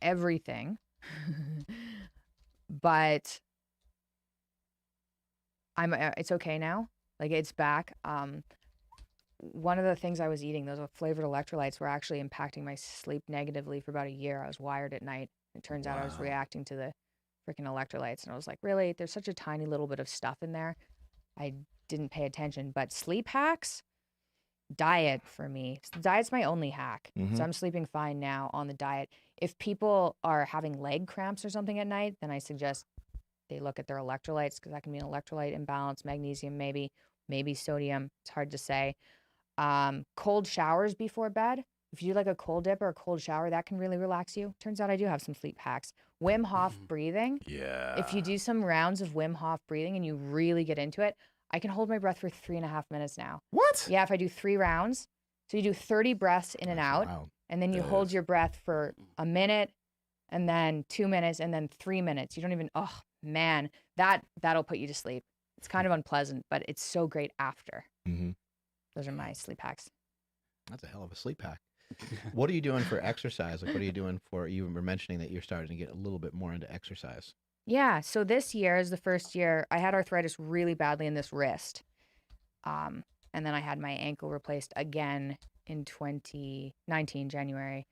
everything, but it's okay now. Like, it's back. One of the things I was eating, those flavored electrolytes, were actually impacting my sleep negatively for about a year. I was wired at night. It turns out I was reacting to the freaking electrolytes. And I was like, really? There's such a tiny little bit of stuff in there. I didn't pay attention. But sleep hacks, diet for me. Diet's my only hack. So I'm sleeping fine now on the diet. If people are having leg cramps or something at night, then I suggest they look at their electrolytes, because that can be an electrolyte imbalance, magnesium maybe sodium. It's hard to say. Cold showers before bed. If you do like a cold dip or a cold shower, that can really relax you. Turns out I do have some sleep hacks. Wim Hof breathing. Yeah. If you do some rounds of Wim Hof breathing and you really get into it, I can hold my breath for 3.5 minutes now. What? Yeah, if I do 3 rounds. So you do 30 breaths in and out, and then you hold your breath for a minute, and then 2 minutes, and then 3 minutes. You don't even, oh man, that'll put you to sleep. It's kind of unpleasant, but it's so great after. Those are my sleep hacks. That's a hell of a sleep hack. What are you doing for exercise? Like, what are you doing for, you were mentioning that you're starting to get a little bit more into exercise. Yeah, so this year is the first year I had arthritis really badly in this wrist. And then I had my ankle replaced again in 2019, January.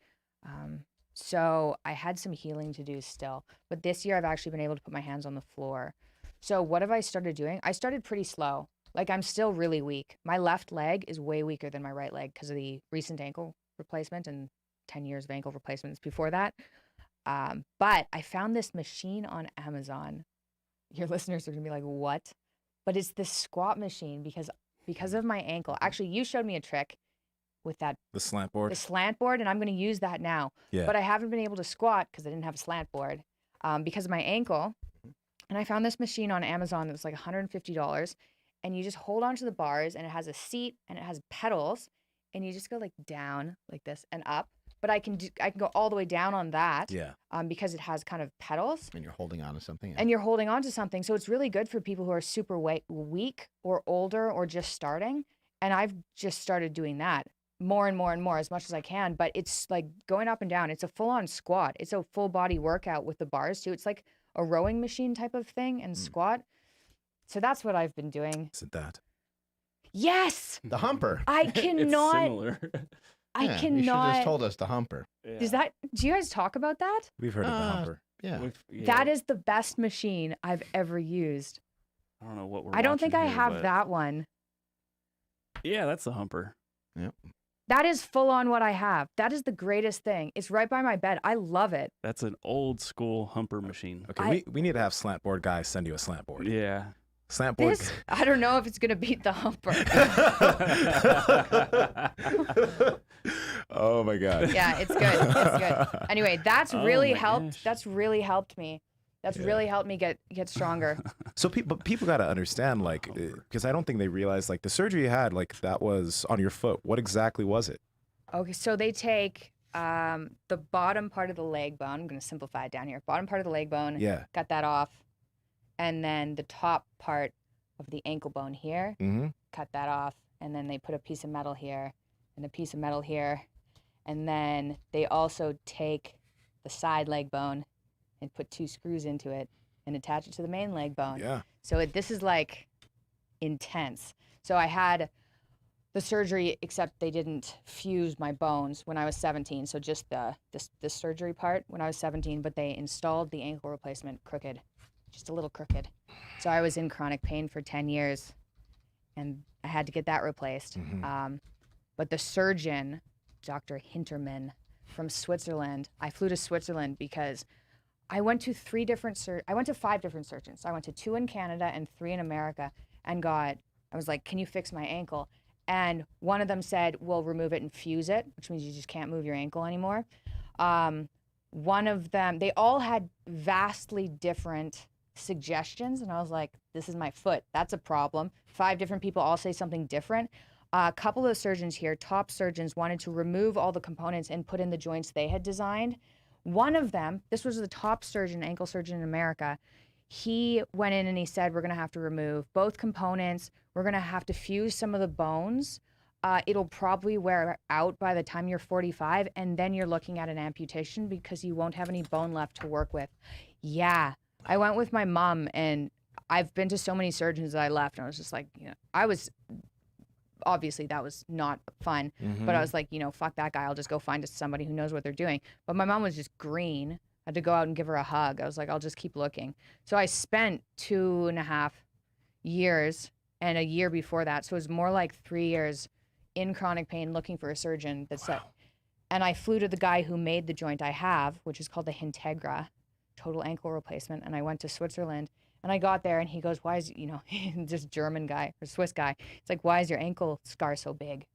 So I had some healing to do still. But this year I've actually been able to put my hands on the floor. So what have I started doing? I started pretty slow. Like, I'm still really weak. My left leg is way weaker than my right leg because of the recent ankle replacement and 10 years of ankle replacements before that. But I found this machine on Amazon. Your listeners are going to be like, what? But it's this squat machine because of my ankle. Actually, you showed me a trick with that. The slant board? The slant board, and I'm going to use that now. Yeah. But I haven't been able to squat because I didn't have a slant board because of my ankle. And I found this machine on Amazon that was like $150. And you just hold onto the bars, and it has a seat and it has pedals, and you just go like down like this and up. But I can go all the way down on that. Yeah. Because it has kind of pedals. And you're holding on to something. And you're holding on to something. So it's really good for people who are super weak or older or just starting. And I've just started doing that more and more and more as much as I can. But it's like going up and down. It's a full-on squat. It's a full body workout with the bars too. It's like a rowing machine type of thing and squat. So that's what I've been doing. Isn't that? Yes. The humper. I cannot. It's similar. I Yeah, cannot. You should have just told us the humper. Yeah. Do you guys talk about that? We've heard of the humper. Yeah. That is the best machine I've ever used. I don't know what we're I don't think I watching here, have but- that one. Yeah, that's the humper. Yep. That is full on what I have. That is the greatest thing. It's right by my bed. I love it. That's an old school humper machine. Okay, we need to have slant board guys send you a slant board. Yeah. Slant board. I don't know if it's going to beat the humper. Oh my God. Yeah, it's good. It's good. Anyway, that's really my helped. gosh. That's really helped me. That's really helped me get stronger. So people got to understand, like, because I don't think they realize, like, the surgery you had, like, that was on your foot. What exactly was it? Okay, so they take the bottom part of the leg bone. I'm going to simplify it down here. Bottom part of the leg bone. Yeah. Cut that off. And then the top part of the ankle bone here. Mm-hmm. Cut that off. And then they put a piece of metal here and a piece of metal here. And then they also take the side leg bone and put 2 screws into it and attach it to the main leg bone. Yeah. So this is like intense. So I had the surgery, except they didn't fuse my bones when I was 17. So just this surgery part when I was 17, but they installed the ankle replacement crooked, just a little crooked. So I was in chronic pain for 10 years and I had to get that replaced. Mm-hmm. But the surgeon, Dr. Hinterman from Switzerland, I flew to Switzerland because I went to 5 different surgeons. I went to 2 in Canada and 3 in America and I was like, can you fix my ankle? And one of them said, we'll remove it and fuse it, which means you just can't move your ankle anymore. One of them, they all had vastly different suggestions. And I was like, this is my foot. That's a problem. 5 different people all say something different. A couple of surgeons here, top surgeons, wanted to remove all the components and put in the joints they had designed. One of them, this was the top surgeon, ankle surgeon in America, he went in and he said, we're going to have to remove both components. We're going to have to fuse some of the bones. It'll probably wear out by the time you're 45, and then you're looking at an amputation because you won't have any bone left to work with. Yeah, I went with my mom, and I've been to so many surgeons that I left, and I was just like, I was, obviously that was not fun, but I was like, fuck that guy. I'll just go find somebody who knows what they're doing. But my mom was just green. I had to go out and give her a hug. I was like, I'll just keep looking. So I spent 2.5 years and a year before that. So it was more like 3 years in chronic pain looking for a surgeon that said, and I flew to the guy who made the joint I have, which is called the Integra, total ankle replacement. And I went to Switzerland, and I got there, and he goes, why is, this German guy or Swiss guy, it's like, why is your ankle scar so big?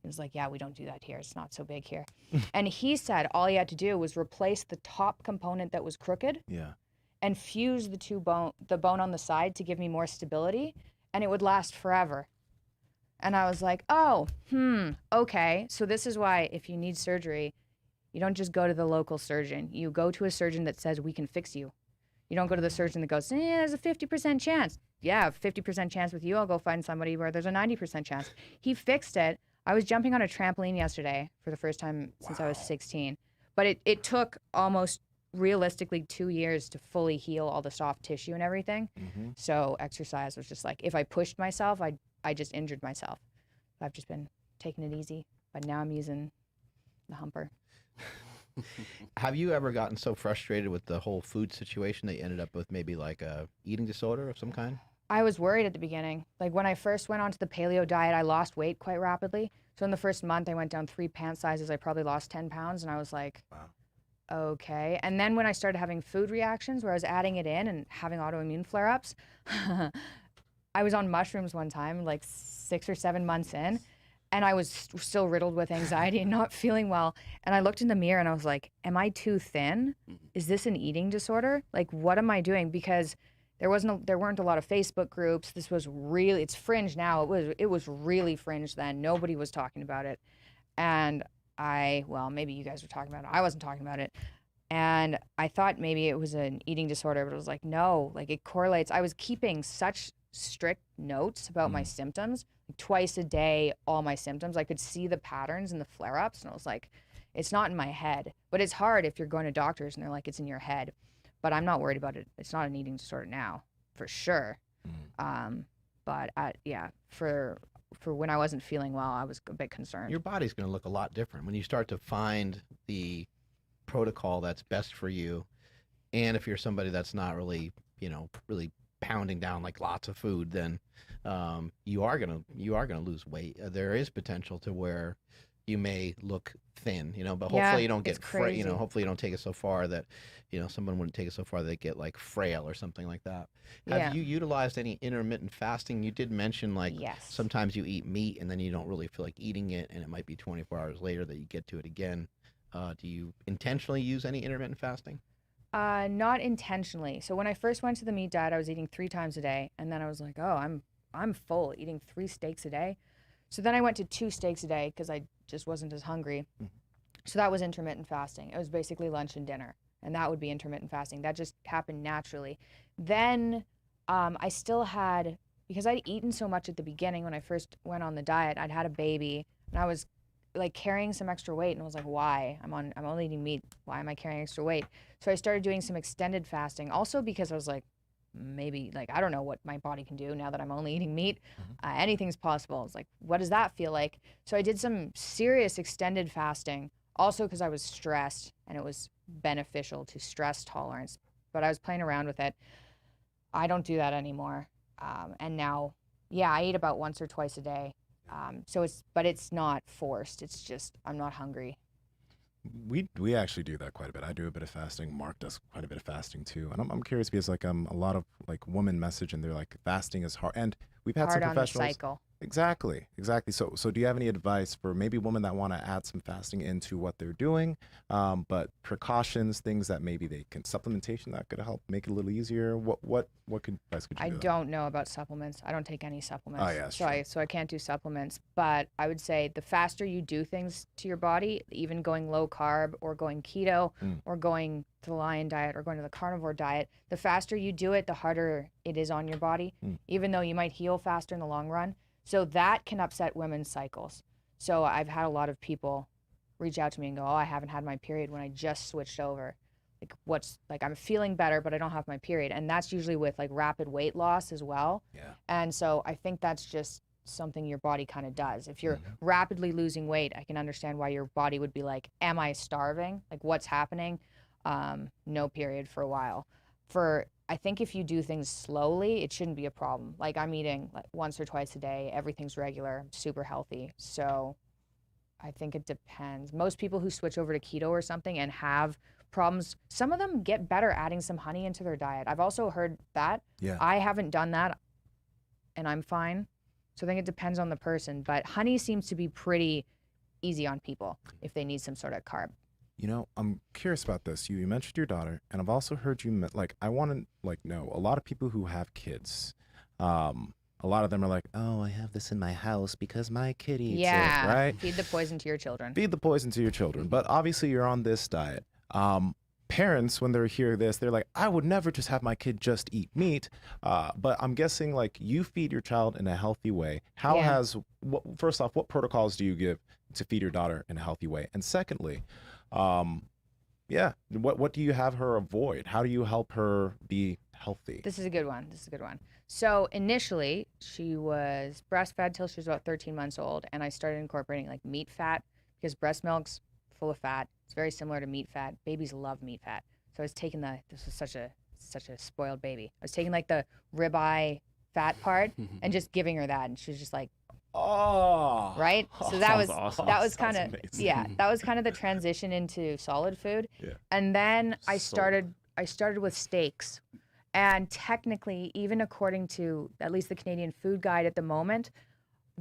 He was like, yeah, we don't do that here. It's not so big here. And he said all he had to do was replace the top component that was crooked and fuse the bone on the side to give me more stability, and it would last forever. And I was like, oh, okay. So this is why if you need surgery, you don't just go to the local surgeon. You go to a surgeon that says, we can fix you. You don't go to the surgeon that goes, there's a 50% chance. Yeah, 50% chance with you. I'll go find somebody where there's a 90% chance. He fixed it. I was jumping on a trampoline yesterday for the first time since I was 16. But it took almost realistically 2 years to fully heal all the soft tissue and everything. So exercise was just like, if I pushed myself, I just injured myself. I've just been taking it easy, but now I'm using the humper. Have you ever gotten so frustrated with the whole food situation that you ended up with maybe like a eating disorder of some kind? I was worried at the beginning. Like when I first went onto the paleo diet, I lost weight quite rapidly. So in the first month, I went down 3 pant sizes. I probably lost 10 pounds, and I was like, okay. And then when I started having food reactions where I was adding it in and having autoimmune flare-ups, I was on mushrooms one time, like 6 or 7 months in, and I was still riddled with anxiety and not feeling well. And I looked in the mirror and I was like, am I too thin? Is this an eating disorder? Like, what am I doing? Because there weren't a lot of Facebook groups. This was really, it's fringe now. It was really fringe then. Nobody was talking about it. And maybe you guys were talking about it. I wasn't talking about it. And I thought maybe it was an eating disorder, but it was like, no, like it correlates. I was keeping such strict notes about my symptoms, like twice a day, all my symptoms. I could see the patterns and the flare-ups, and I was like, it's not in my head. But it's hard if you're going to doctors and they're like, it's in your head. But I'm not worried about it. It's not an eating disorder now, for sure. But for when I wasn't feeling well, I was a bit concerned. Your body's going to look a lot different when you start to find the protocol that's best for you. And if you're somebody that's not really, really pounding down like lots of food, then you are gonna lose weight. There is potential to where you may look thin, but hopefully you don't get hopefully you don't take it so far that someone wouldn't take it so far that they get like frail or something like that. Have you utilized any intermittent fasting? You did mention like sometimes you eat meat and then you don't really feel like eating it, and it might be 24 hours later that you get to it again. Do you intentionally use any intermittent fasting? Not intentionally. So when I first went to the meat diet, I was eating 3 times a day, and then I was like, oh, I'm full, eating 3 steaks a day. So then I went to 2 steaks a day because I just wasn't as hungry. So that was intermittent fasting. It was basically lunch and dinner, and that would be intermittent fasting. That just happened naturally. Then I still had, because I'd eaten so much at the beginning when I first went on the diet, I'd had a baby, and I was like carrying some extra weight, and I was like, why? I'm only eating meat. Why am I carrying extra weight? So I started doing some extended fasting, also because I was like, maybe, like, I don't know what my body can do now that I'm only eating meat. Anything's possible. It's like, what does that feel like? So I did some serious extended fasting, also because I was stressed, and it was beneficial to stress tolerance, but I was playing around with it. I don't do that anymore. And now, I eat about once or twice a day. But it's not forced. It's just, I'm not hungry. We actually do that quite a bit. I do a bit of fasting. Mark does quite a bit of fasting too. And I'm curious because like a lot of like women message and they're like, fasting is hard. And we've had hard some professionals. On the cycle. Exactly. So do you have any advice for maybe women that want to add some fasting into what they're doing, but precautions, things that maybe they can supplementation that could help make it a little easier? What advice could you I give them? don't know about supplements. I don't take any supplements. Oh, yeah, that's so true. I can't do supplements. But I would say the faster you do things to your body, even going low carb or going keto or going to the Lion Diet or going to the Carnivore Diet, the faster you do it, the harder it is on your body, even though you might heal faster in the long run. So that can upset women's cycles. So I've had a lot of people reach out to me and go, oh, I haven't had my period when I just switched over. Like I'm feeling better, but I don't have my period. And that's usually with like rapid weight loss as well. Yeah. And so I think that's just something your body kind of does. If you're rapidly losing weight, I can understand why your body would be like, am I starving? Like what's happening? No period for a while. I think if you do things slowly, it shouldn't be a problem. Like I'm eating like once or twice a day, everything's regular, super healthy. So I think it depends. Most people who switch over to keto or something and have problems, some of them get better adding some honey into their diet. I've also heard that. Yeah. I haven't done that and I'm fine. So I think it depends on the person, but honey seems to be pretty easy on people if they need some sort of carb. You know, I'm curious about this. You mentioned your daughter, and I've also heard you like I want to like know a lot of people who have kids. A lot of them are like, "Oh, I have this in my house because my kid eats it." Right? Feed the poison to your children. Feed the poison to your children. But obviously, you're on this diet. Parents, when they hear this, they're like, "I would never just have my kid just eat meat." But I'm guessing like you feed your child in a healthy way. First off, what protocols do you give to feed your daughter in a healthy way? And secondly, what do you have her avoid? How do you help her be healthy? This is a good one. So initially, she was breastfed till she was about 13 months old, and I started incorporating like meat fat because breast milk's full of fat. It's very similar to meat fat. Babies love meat fat. So I was taking this was such a spoiled baby. I was taking like the ribeye fat part and just giving her that, and she was just like, oh, right. So that was awesome. that was kind of that was kind of the transition into solid food. Yeah. And then I started with steaks. And technically, even according to at least the Canadian Food Guide at the moment,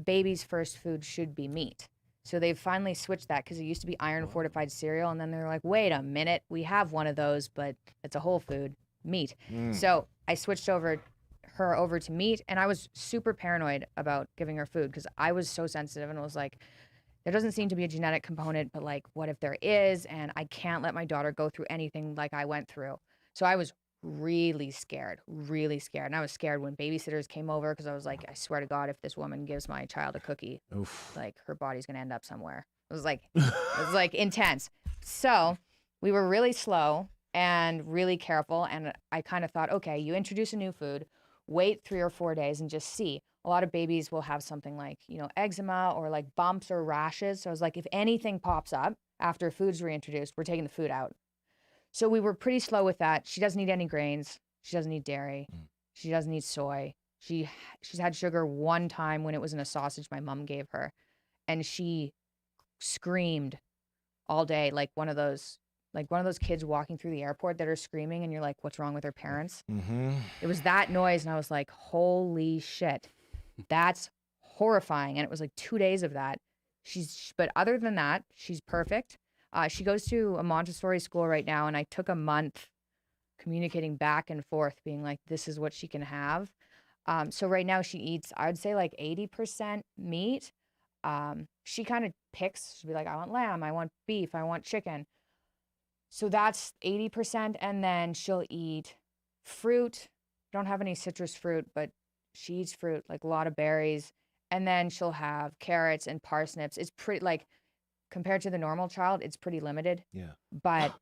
baby's first food should be meat. So they've finally switched that because it used to be iron fortified cereal. And then they're like, wait a minute, we have one of those, but it's a whole food, meat. So I switched her over to meat. And I was super paranoid about giving her food because I was so sensitive and was like, there doesn't seem to be a genetic component, but like, what if there is? And I can't let my daughter go through anything like I went through. So I was really scared. And I was scared when babysitters came over because I was like, I swear to God, if this woman gives my child a cookie, like her body's gonna end up somewhere. It was like intense. So we were really slow and really careful. And I kind of thought, okay, you introduce a new food, wait 3 or 4 days and just see. A lot of babies will have something like, eczema or like bumps or rashes. So I was like, if anything pops up after food's reintroduced, we're taking the food out. So we were pretty slow with that. She doesn't eat any grains. She doesn't eat dairy. She doesn't eat soy. She's had sugar one time when it was in a sausage my mom gave her. And she screamed all day like one of those kids walking through the airport that are screaming and you're like, what's wrong with their parents? It was that noise. And I was like, holy shit, that's horrifying. And it was like 2 days of that. But other than that, she's perfect. She goes to a Montessori school right now, and I took a month communicating back and forth, being like, this is what she can have. So right now she eats, I would say like 80% meat. She kind of picks, she'll be like, I want lamb, I want beef, I want chicken. So that's 80%. And then she'll eat fruit. Don't have any citrus fruit, but she eats fruit, like a lot of berries. And then she'll have carrots and parsnips. It's pretty like, compared to the normal child, it's pretty limited. Yeah. But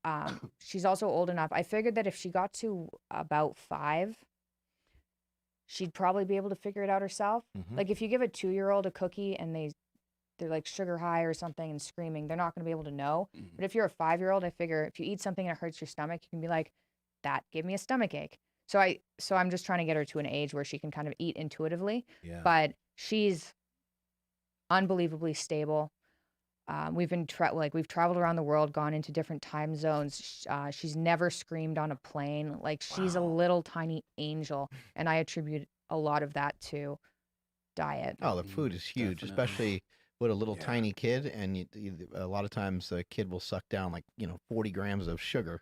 she's also old enough. I figured that if she got to about 5, she'd probably be able to figure it out herself. Like if you give a 2-year-old a cookie and they're like sugar high or something and screaming, they're not going to be able to know. But if you're a 5-year-old, I figure if you eat something and it hurts your stomach, you can be like, that gave me a stomach ache. So I'm just trying to get her to an age where she can kind of eat intuitively. Yeah. But she's unbelievably stable. We've traveled around the world, gone into different time zones. She's never screamed on a plane. Like she's a little tiny angel. And I attribute a lot of that to diet. Oh, the food is huge, Definitely. especially with a little Yeah. tiny kid. And a lot of times the kid will suck down like, 40 grams of sugar,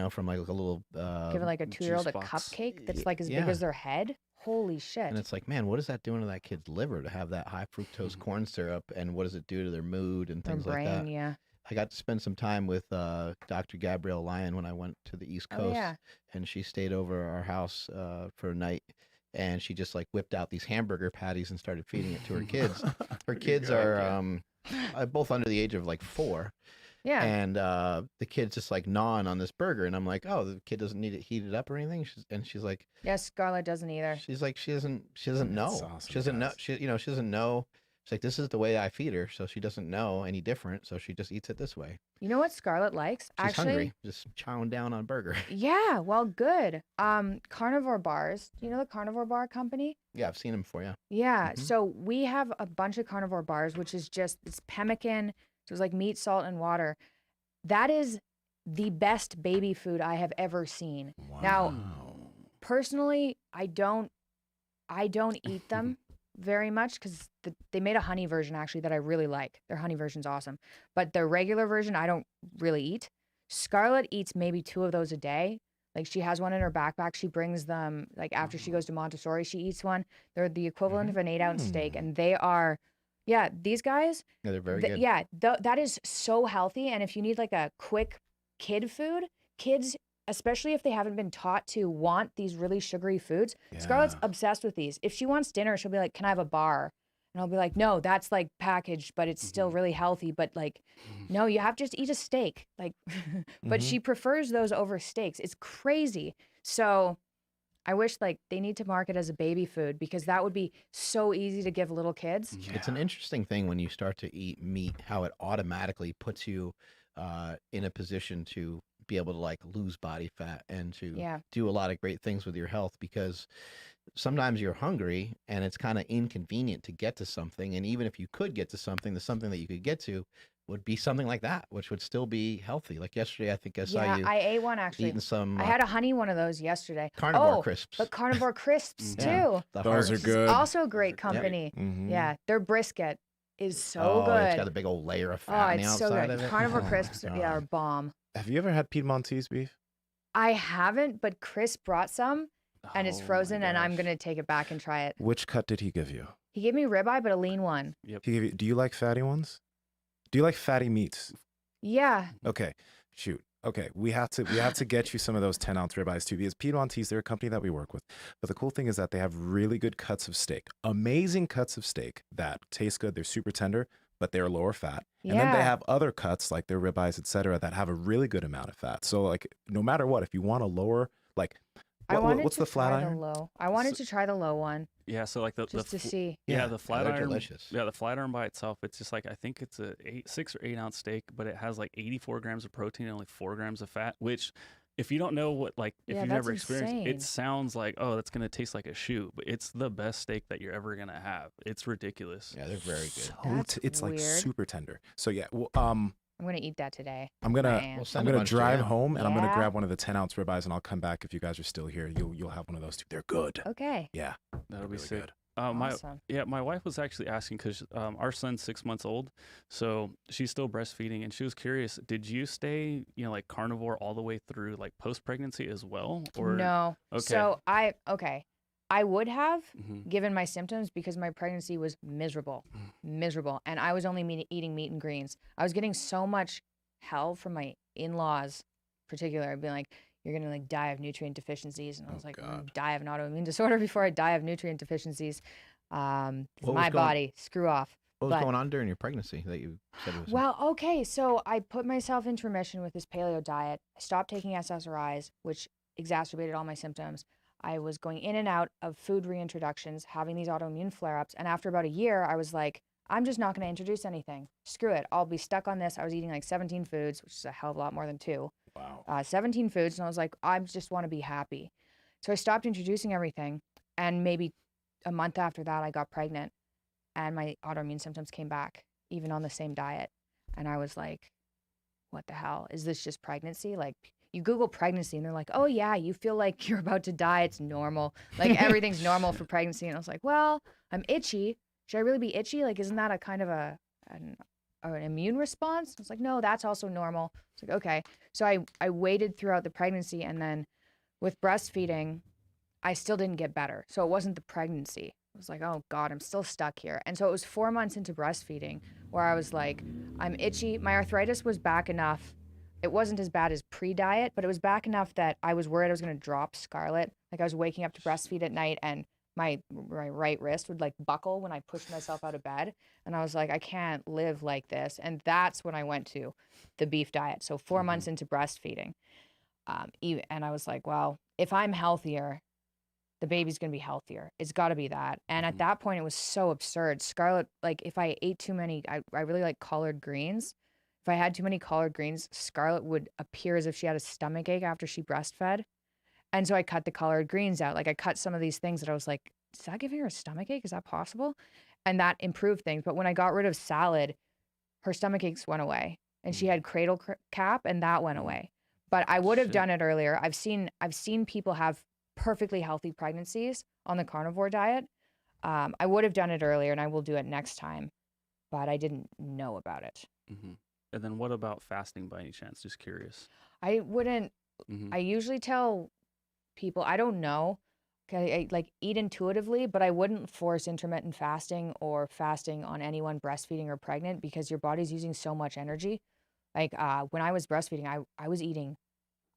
from like a little, Give like a juice 2-year-old a box. cupcake that's like as big Yeah. as their head. Holy shit. and it's like, man, what is that doing to that kid's liver to have that high fructose corn syrup? And what does it do to their mood and Their things like brain, that? yeah. I got to spend some time with Dr. Gabrielle Lyon when I went to the East Oh, Coast, yeah. and she stayed over our house for a night, and she just like whipped out these hamburger patties and started feeding it to her kids. Her kids are both under the age of like 4, Yeah. and the kid's just like gnawing on this burger, and I'm like, oh, the kid doesn't need it heated up or anything. She's like, Yes, Scarlett doesn't either. she doesn't know. awesome, She doesn't know. guys. She doesn't know. She's like, this is the way I feed her, so she doesn't know any different. So she just eats it this way. You know what Scarlett likes? She's Actually, hungry, just chowing down on burger. yeah, well, good. Carnivore Bars. Do you know the Carnivore Bar company? Yeah, I've seen them before. Yeah. Yeah. Mhm. So we have a bunch of Carnivore Bars, which is just, it's pemmican. So it's like meat, salt, and water. That is the best baby food I have ever seen. Now, personally, I don't eat them very much because they made a honey version actually that I really like. Their honey version's awesome, but the regular version I don't really eat. Scarlett eats maybe 2 of those a day. Like she has one in her backpack. She brings them like after she goes to Montessori. She eats one. They're the equivalent of an 8-ounce steak, and they are, yeah, these guys. Yeah, they're very good. Yeah, that is so healthy. And if you need like a quick kid food, kids, especially if they haven't been taught to want these really sugary foods. Scarlett's Yeah. obsessed with these. If she wants dinner, she'll be like, "Can I have a bar?" And I'll be like, "No, that's like packaged, but it's still really healthy. But like, no, you have to just eat a steak." Like, but she prefers those over steaks. It's crazy. So I wish like they need to market as a baby food because that would be so easy to give little kids. It's an interesting thing when you start to eat meat, how it automatically puts you in a position to be able to like lose body fat and to Yeah. do a lot of great things with your health, because sometimes you're hungry and it's kind of inconvenient to get to something. And even if you could get to something, the something that you could get to would be something like that, which would still be healthy. Like yesterday, I think I saw Yeah, you I ate one actually. eating some I had a honey one of those yesterday. carnivore Oh, crisps. but Carnivore Crisps Yeah. too. The Those are hearts. good. Also a great company. Mhm. Yeah, their brisket is so Oh, good. it's got a big old layer of Oh, fat on the it's so outside good. of it. Carnivore Oh my Crisps yeah, are God. bomb. Have you ever had Piedmontese beef? I haven't, but Chris brought some and it's Oh my frozen and I'm gosh. going to take it back and try it. Which cut did he give you? He gave me ribeye, but a lean one. Yep. He gave you. Do you like fatty ones? Do you like fatty meats? Yeah. Okay, shoot. Okay, we have to get you some of those 10-ounce ribeyes too, because Piedmontese, they're a company that we work with. But the cool thing is that they have really good cuts of steak, amazing cuts of steak that taste good. They're super tender, but they're lower fat. And then they Yeah. have other cuts like their ribeyes, etc., that have a really good amount of fat. So like, no matter what, if you want a lower, like, I wanted what's to the flat try iron? the low. I wanted to try the low one Yeah, so like the just to see. yeah, the flat they're iron delicious. Yeah, the flat iron by itself, it's just like I think it's a 6 or 8 ounce steak, but it has like 84 grams of protein and only 4 grams of fat. Which, if you don't know what if Yeah, you've that's never experienced, insane. it sounds like that's gonna taste like a shoe, but it's the best steak that you're ever gonna have. It's ridiculous. Yeah, they're very good. So That's it's like weird. super tender. So yeah, well, I'm going to eat that today. I'm gonna I am. We'll I'm send a gonna bunch to drive you. home and I'm gonna Yeah. grab one of the 10-ounce ribeyes and I'll come back if you guys are still here. You'll have one of those too. They're good. Okay. Yeah, That'll they're be really sick. good. Awesome. My wife was actually asking because our son's 6 months old, so she's still breastfeeding, and she was curious. Did you stay, like carnivore all the way through like post pregnancy as well, or No. Okay. So I would have Mhm. given my symptoms because my pregnancy was miserable, and I was only eating meat and greens. I was getting so much hell from my in-laws, particular. I'd be like, "You're gonna like die of nutrient deficiencies," and I was like, "I'm gonna die of an autoimmune disorder before I die of nutrient deficiencies." It's What was my going- body. Screw off. What was But- going on during your pregnancy that you said it was? Well, okay, so I put myself into remission with this paleo diet. I stopped taking SSRIs, which exacerbated all my symptoms. I was going in and out of food reintroductions, having these autoimmune flare-ups, and after about a year, I was like, I'm just not going to introduce anything. Screw it. I'll be stuck on this. I was eating like 17 foods, which is a hell of a lot more than 2. Wow. 17 foods, and I was like, I just want to be happy. So I stopped introducing everything, and maybe a month after that, I got pregnant, and my autoimmune symptoms came back, even on the same diet. And I was like, what the hell? Is this just pregnancy? Like, you Google pregnancy and they're like, oh yeah, you feel like you're about to die. It's normal. Like everything's normal for pregnancy. And I was like, well, I'm itchy. Should I really be itchy? Like, isn't that a kind of an immune response? I was like, no, that's also normal. It's like, okay. So I waited throughout the pregnancy, and then with breastfeeding, I still didn't get better. So it wasn't the pregnancy. I was like, oh God, I'm still stuck here. And so it was 4 months into breastfeeding where I was like, I'm itchy. My arthritis was back enough. It wasn't as bad as pre-diet, but it was back enough that I was worried I was going to drop Scarlet. Like I was waking up to breastfeed at night and my right wrist would like buckle when I pushed myself out of bed. And I was like, I can't live like this. And that's when I went to the beef diet. So 4 months into breastfeeding. And I was like, well, if I'm healthier, the baby's going to be healthier. It's got to be that. And at that point, it was so absurd. Scarlet, like if I ate too many, I really like collard greens. If I had too many collard greens, Scarlet would appear as if she had a stomach ache after she breastfed. And so I cut the collard greens out. Like I cut some of these things that I was like, is that giving her a stomach ache? Is that possible? And that improved things. But when I got rid of salad, her stomach aches went away. And she had cradle cap and that went away. But I would have done it earlier. I've seen people have perfectly healthy pregnancies on the carnivore diet. I would have done it earlier and I will do it next time, but I didn't know about it. Mm-hmm. And then what about fasting by any chance? Just curious. I wouldn't, I usually tell people, I don't know, I like eat intuitively, but I wouldn't force intermittent fasting or fasting on anyone breastfeeding or pregnant because your body's using so much energy. Like when I was breastfeeding, I was eating,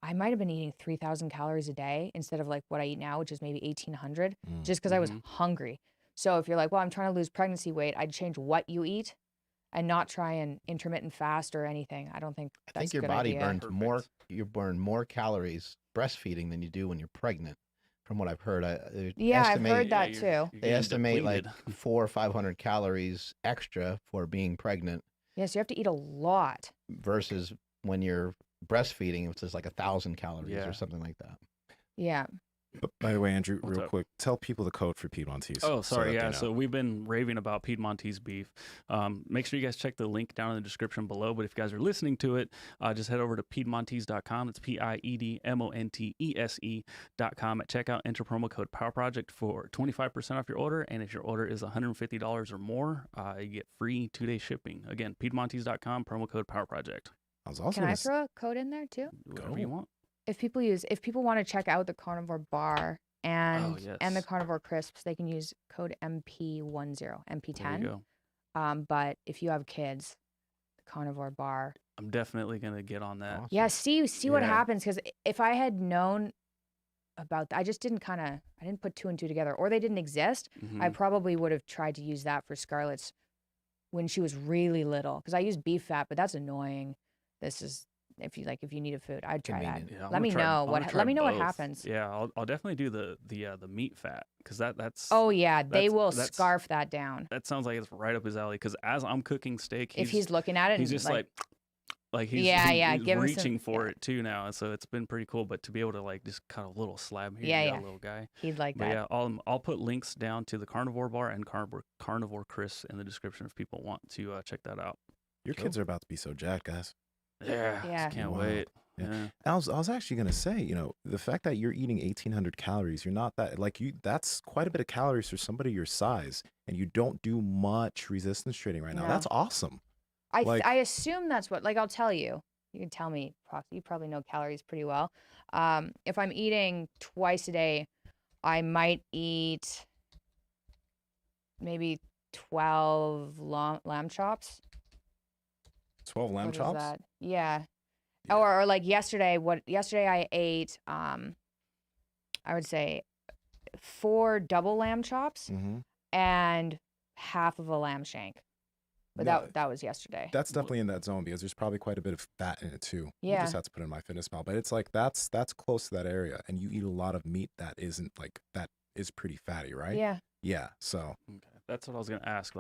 I might have been eating 3,000 calories a day instead of like what I eat now, which is maybe 1,800, just because I was hungry. So if you're like, well, I'm trying to lose pregnancy weight, I'd change what you eat and not try and intermittent fast or anything. I don't think that's I think your body burns more. You burn more calories breastfeeding than you do when you're pregnant, from what I've heard. I've heard that too. They estimate like 400 or 500 calories extra for being pregnant. Yes, you have to eat a lot. Versus when you're breastfeeding, which is like 1,000 calories or something like that. Yeah. But by the way, Andrew, real quick, tell people the code for Piedmontese. Oh, sorry. So we've been raving about Piedmontese beef. Make sure you guys check the link down in the description below. But if you guys are listening to it, just head over to Piedmontese.com. It's PIEDMONTESE.com. At checkout, enter promo code Power Project for 25% off your order. And if your order is $150 or more, you get free 2-day shipping. Again, Piedmontese.com, promo code Power Project. Can I throw a code in there too? Whatever you want. If people want to check out the Carnivore Bar and the Carnivore Crisps, they can use code MP10, MP10. But if you have kids, the Carnivore Bar. I'm definitely going to get on that. Awesome. Yeah, see what happens. Because if I had known about that, I didn't put 2 and 2 together, or they didn't exist, I probably would have tried to use that for Scarlett's when she was really little. Because I use beef fat, but that's annoying. This is if you need a food, I'd try that. Yeah, let me know what happens. Yeah, I'll definitely do the meat fat because that's. Oh yeah, they will scarf that down. That sounds like it's right up his alley. Because as I'm cooking steak, if he's looking at it, he's just like he's reaching for it too now. And so it's been pretty cool. But to be able to like just cut a little slab here, little guy, he'd like that. Yeah, I'll put links down to the Carnivore Bar and Carnivore Crisps in the description if people want to check that out. Your kids are about to be so jacked, guys. Yeah. Can't wait. Yeah. I was actually going to say, the fact that you're eating 1,800 calories, you're not that that's quite a bit of calories for somebody your size, and you don't do much resistance training right now. That's awesome. I assume that's what, I'll tell you. You can tell me, you probably know calories pretty well. If I'm eating twice a day, I might eat maybe 12 lamb chops. 12 lamb chops? Yeah. Or like yesterday I ate, I would say 4 double lamb chops and half of a lamb shank. But that was yesterday. That's definitely in that zone because there's probably quite a bit of fat in it too. Yeah. You just have to put it in MyFitnessPal. But it's like that's close to that area. And you eat a lot of meat that is pretty fatty, right? Yeah. Yeah. So that's what I was gonna ask,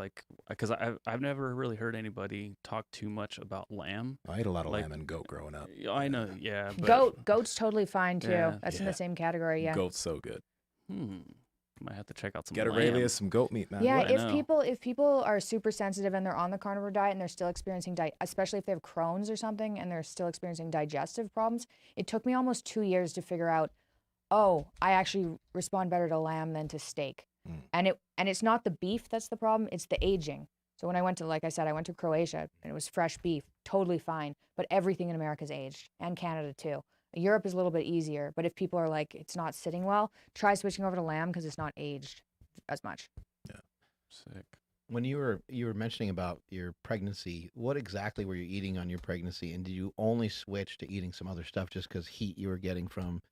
because I've never really heard anybody talk too much about lamb. I ate a lot of lamb and goat growing up. I know, yeah. But goat's totally fine too. That's in the same category. Yeah. Goat's so good. Might have to check out some Get lamb. Aurelia some goat meat, man. Yeah, I know. if people are super sensitive and they're on the carnivore diet and they're still experiencing especially if they have Crohn's or something and they're still experiencing digestive problems, it took me almost 2 years to figure out, oh, I actually respond better to lamb than to steak. And it's not the beef that's the problem, it's the aging. So when I went to, like I said, I went to Croatia and it was fresh beef, totally fine, but everything in America is aged, and Canada too. Europe is a little bit easier, but if people are like, it's not sitting well, try switching over to lamb because it's not aged as much. Sick. When you were mentioning about your pregnancy, what exactly were you eating on your pregnancy, and did you only switch to eating some other stuff just because heat you were getting from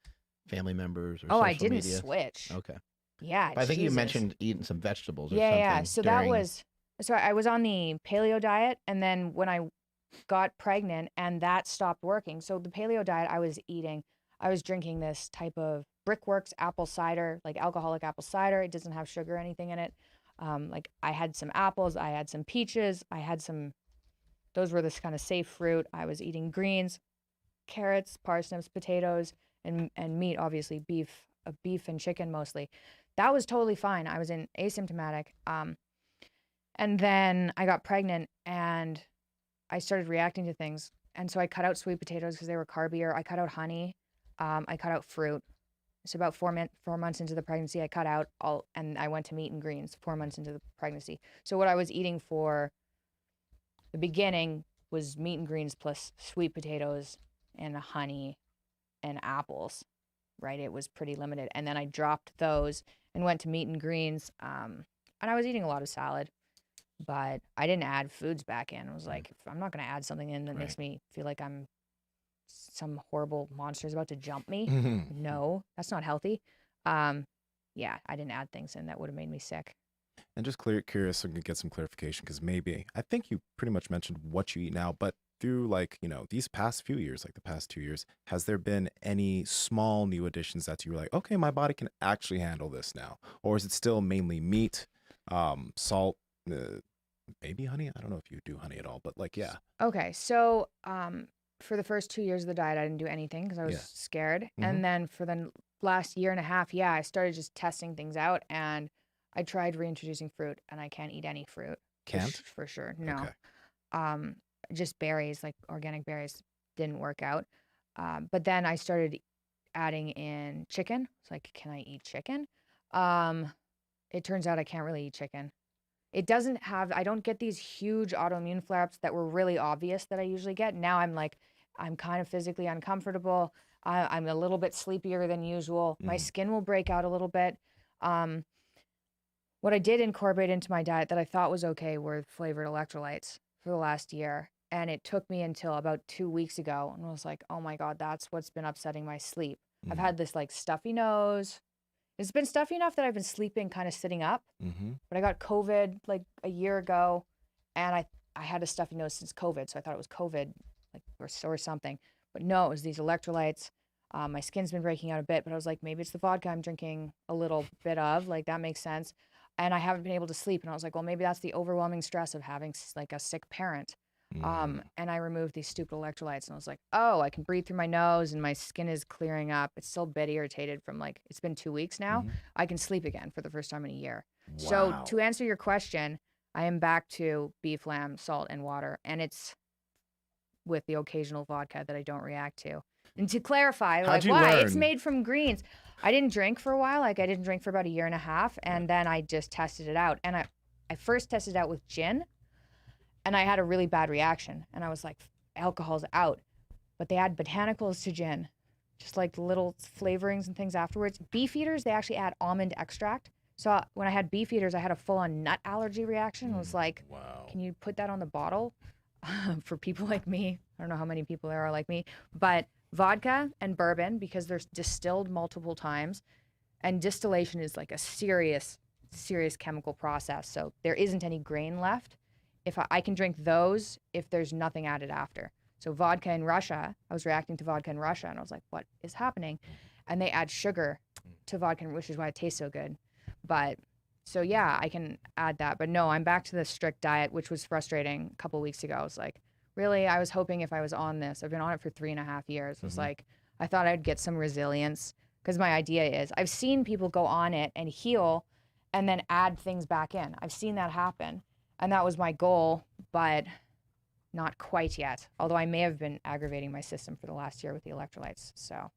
family members or Oh, social I didn't media? switch. Okay. Yeah, But I think you Jesus. mentioned eating some vegetables or Yeah, something. yeah. So I was on the paleo diet, and then when I got pregnant and that stopped working. So the paleo diet I was drinking this type of Brickworks apple cider, like alcoholic apple cider. It doesn't have sugar or anything in it. Like I had some apples, I had some peaches, those were this kind of safe fruit. I was eating greens, carrots, parsnips, potatoes, and meat, obviously beef and chicken mostly. That was totally fine. I was asymptomatic. And then I got pregnant and I started reacting to things. And so I cut out sweet potatoes because they were carbier. I cut out honey. I cut out fruit. So about 4 months into the pregnancy, I cut out and I went to meat and greens 4 months into the pregnancy. So what I was eating for the beginning was meat and greens plus sweet potatoes and honey and apples, right? It was pretty limited. And then I dropped those and went to meat and greens. And I was eating a lot of salad, but I didn't add foods back in. I was like, I'm not going to add something in that makes me feel like some horrible monster is about to jump me. No, that's not healthy. Yeah, I didn't add things in that would have made me sick. And just curious, so we can get some clarification, because I think you pretty much mentioned what you eat now, but through these past few years, like the past 2 years, has there been any small new additions that you were like, okay, my body can actually handle this now? Or is it still mainly meat, salt, maybe honey? I don't know if you do honey at all, but yeah. Okay, so for the first 2 years of the diet, I didn't do anything because I was scared. Mm-hmm. And then for the last year and a half, I started just testing things out, and I tried reintroducing fruit, and I can't eat any fruit. Can't? For sure, no. Okay. Just berries, like organic berries, didn't work out. But then I started adding in chicken. It's like, can I eat chicken? It turns out I can't really eat chicken. I don't get these huge autoimmune flare-ups that were really obvious that I usually get. Now I'm kind of physically uncomfortable. I'm a little bit sleepier than usual. My skin will break out a little bit. What I did incorporate into my diet that I thought was okay were flavored electrolytes for the last year. And it took me until about 2 weeks ago. And I was like, oh my God, that's what's been upsetting my sleep. I've had this stuffy nose. It's been stuffy enough that I've been sleeping kind of sitting up. But I got COVID a year ago, and I had a stuffy nose since COVID. So I thought it was COVID or something. But no, it was these electrolytes. My skin's been breaking out a bit, but I was like, maybe it's the vodka I'm drinking a little bit of. That makes sense. And I haven't been able to sleep. And I was like, well, maybe that's the overwhelming stress of having a sick parent. And I removed these stupid electrolytes, and I was like, oh, I can breathe through my nose and my skin is clearing up. It's still a bit irritated from it's been 2 weeks now. I can sleep again for the first time in a year. Wow. So to answer your question, I am back to beef, lamb, salt, and water. And it's with the occasional vodka that I don't react to. And to clarify, How'd you why? learn? It's made from greens. I didn't drink for a while. I didn't drink for about a year and a half. And then I just tested it out. And I first tested it out with gin. And I had a really bad reaction. And I was like, alcohol's out. But they add botanicals to gin, just little flavorings and things afterwards. Beef eaters, they actually add almond extract. So when I had beef eaters, I had a full-on nut allergy reaction. I was like, wow. Can you put that on the bottle for people like me? I don't know how many people there are like me. But vodka and bourbon, because they're distilled multiple times. And distillation is a serious chemical process. So there isn't any grain left. If I can drink those if there's nothing added after. So vodka in Russia, I was reacting to vodka in Russia, and I was like, what is happening? And they add sugar to vodka, which is why it tastes so good. But so I can add that. But no, I'm back to the strict diet, which was frustrating a couple of weeks ago. I was like, really? I was hoping if I was on this, I've been on it for 3.5 years. I was like, I thought I'd get some resilience Because my idea is I've seen people go on it and heal and then add things back in. I've seen that happen. And that was my goal, but not quite yet. Although I may have been aggravating my system for the last year with the electrolytes. So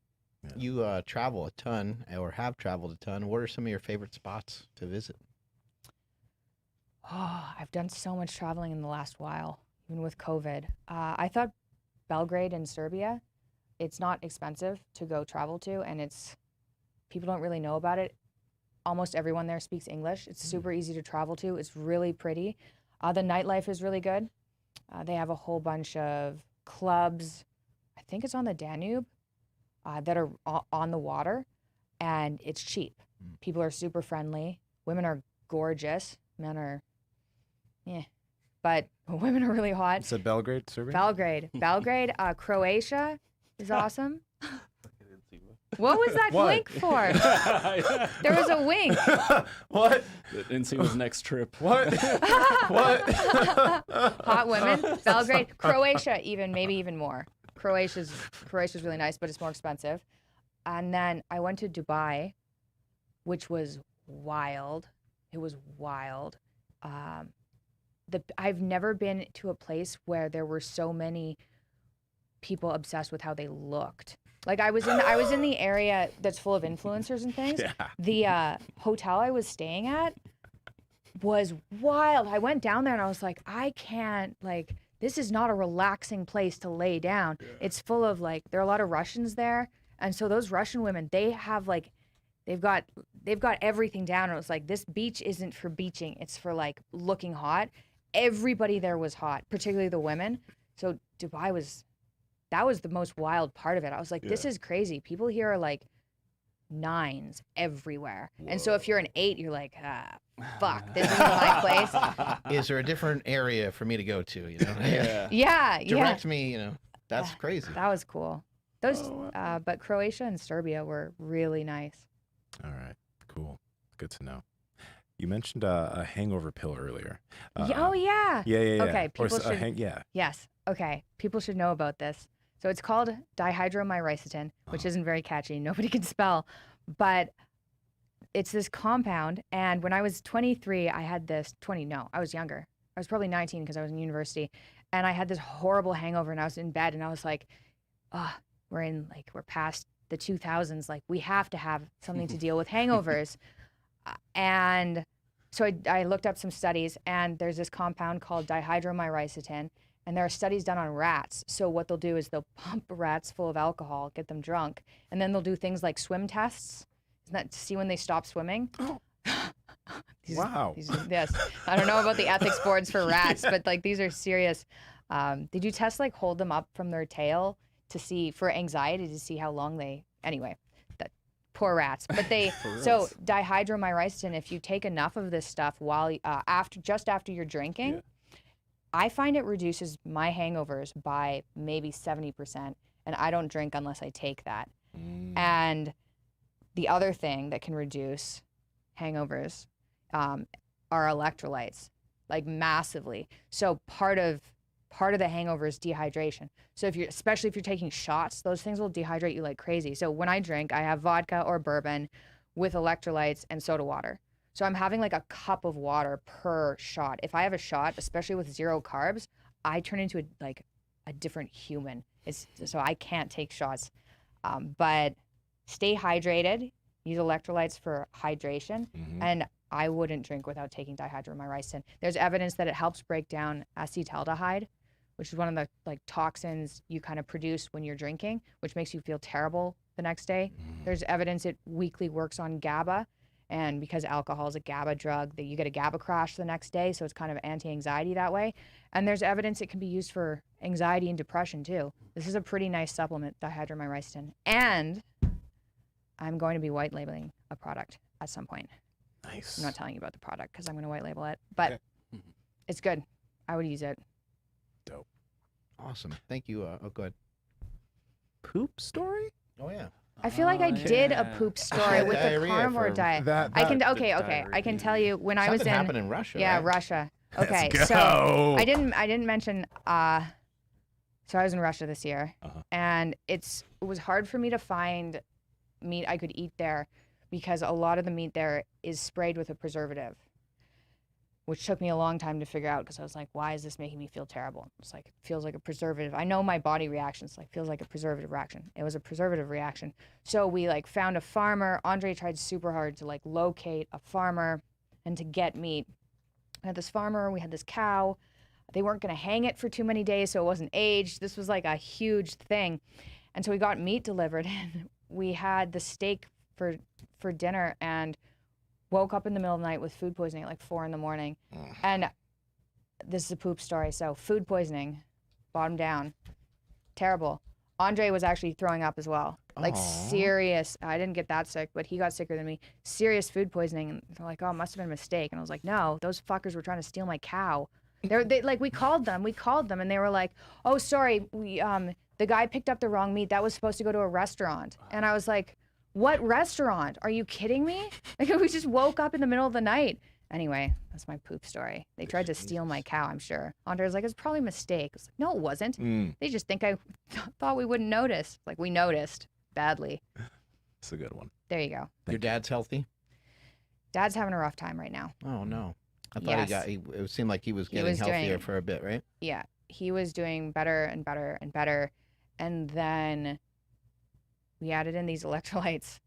You travel a ton, or have traveled a ton. What are some of your favorite spots to visit? oh, I've done so much traveling in the last while, even with COVID. I thought Belgrade in Serbia, it's not expensive to go travel to, and people don't really know about it. Almost everyone there speaks English. It's super easy to travel to. It's really pretty. The nightlife is really good. They have a whole bunch of clubs. I think it's on the Danube that are on the water, and it's cheap. People are super friendly. Women are gorgeous. Men are, but women are really hot. You said Belgrade, Serbia? Belgrade, Croatia is awesome. What was that wink for? There was a wink. What? Nsima's next trip. What? What? Hot women, Belgrade, Croatia, maybe even more. Croatia's really nice, but it's more expensive. And then I went to Dubai, which was wild. It was wild. I've never been to a place where there were so many people obsessed with how they looked. Like I was in the area that's full of influencers and things. Yeah. The hotel I was staying at was wild. I went down there and I was like, I can't, like, this is not a relaxing place to lay down. Yeah. It's full of, like, there are a lot of Russians there. And so those Russian women, they have, like, they've got everything down. And it was like, this beach isn't for beaching. It's for, like, looking hot. Everybody there was hot, particularly the women. So Dubai that was the most wild part of it. I was like, this is crazy. People here are like 9s everywhere. Whoa. And so if you're an 8, you're like, fuck, this isn't my place. Is there a different area for me to go to? You know? Yeah. Direct me, you know. That's crazy. That was cool. But Croatia and Serbia were really nice. All right, cool. Good to know. You mentioned a hangover pill earlier. Oh, yeah. Yeah. Okay, people should. Yeah. Yes. Okay, people should know about this. So it's called dihydromyricetin, which isn't very catchy. Nobody can spell, but it's this compound. And when I was 23, I had this. I was younger. I was probably 19 because I was in university, and I had this horrible hangover. And I was in bed, and I was like, we're past the 2000s. Like, we have to have something to deal with hangovers. And so I looked up some studies, and there's this compound called dihydromyricetin, and there are studies done on rats. So what they'll do is they'll pump rats full of alcohol, get them drunk, and then they'll do things like swim tests. Isn't that to see when they stop swimming? Wow. Yes. I don't know about the ethics boards for rats, but like these are serious. Did you test like hold them up from their tail to see for anxiety to see how long anyway. Poor rats. But so dihydromyricetin, if you take enough of this stuff while after you're drinking, I find it reduces my hangovers by maybe 70%, and I don't drink unless I take that. And the other thing that can reduce hangovers are electrolytes, like massively. So part of the hangover is dehydration. So especially if you're taking shots, those things will dehydrate you like crazy. So when I drink, I have vodka or bourbon with electrolytes and soda water. So I'm having like a cup of water per shot. If I have a shot, especially with 0 carbs, I turn into a different human. So I can't take shots. But stay hydrated, use electrolytes for hydration, and I wouldn't drink without taking dihydromyricetin. There's evidence that it helps break down acetaldehyde, which is one of the toxins you kind of produce when you're drinking, which makes you feel terrible the next day. There's evidence it weakly works on GABA, and because alcohol is a GABA drug, that you get a GABA crash the next day, so it's kind of anti-anxiety that way. And there's evidence it can be used for anxiety and depression too. This is a pretty nice supplement, dihydromyricetin. And I'm going to be white labeling a product at some point. Nice. I'm not telling you about the product because I'm going to white label it, but it's good. I would use it. Dope. Awesome. Thank you. Go ahead. Poop story? Oh, yeah. I feel like I did a poop story with the Diarrhea carnivore from diet. I can tell you when I was in. Something happened in Russia. Yeah, right? Russia. Okay, Let's so go. I didn't mention. So I was in Russia this year, and it was hard for me to find meat I could eat there because a lot of the meat there is sprayed with a preservative, which took me a long time to figure out because I was like, why is this making me feel terrible? It's like, it feels like a preservative. I know my body reactions, like, feels like a preservative reaction. It was a preservative reaction. So we like found a farmer. Andre tried super hard to like locate a farmer and to get meat. We had this farmer, we had this cow. They weren't going to hang it for too many days, so it wasn't aged. This was like a huge thing. And so we got meat delivered, and we had the steak for dinner, and woke up in the middle of the night with food poisoning at like 4 a.m. And this is a poop story. So food poisoning, bottom down, terrible. Andre was actually throwing up as well. Like serious. I didn't get that sick, but he got sicker than me. Serious food poisoning. And they're like, oh, it must have been a mistake. And I was like, no, those fuckers were trying to steal my cow. They like, we called them, and they were like, oh, sorry, the guy picked up the wrong meat. That was supposed to go to a restaurant. And I was like, what restaurant? Are you kidding me? Like, we just woke up in the middle of the night. Anyway, that's my poop story. They tried to steal my cow, I'm sure. Andre was like, it's probably a mistake. I was like, no, it wasn't. They just think I thought we wouldn't notice. Like, we noticed badly. It's a good one. There you go. Your dad's healthy? Dad's having a rough time right now. Oh, no. I thought it seemed like he was getting healthier for a bit, right? Yeah. He was doing better and better and better. And then we added in these electrolytes.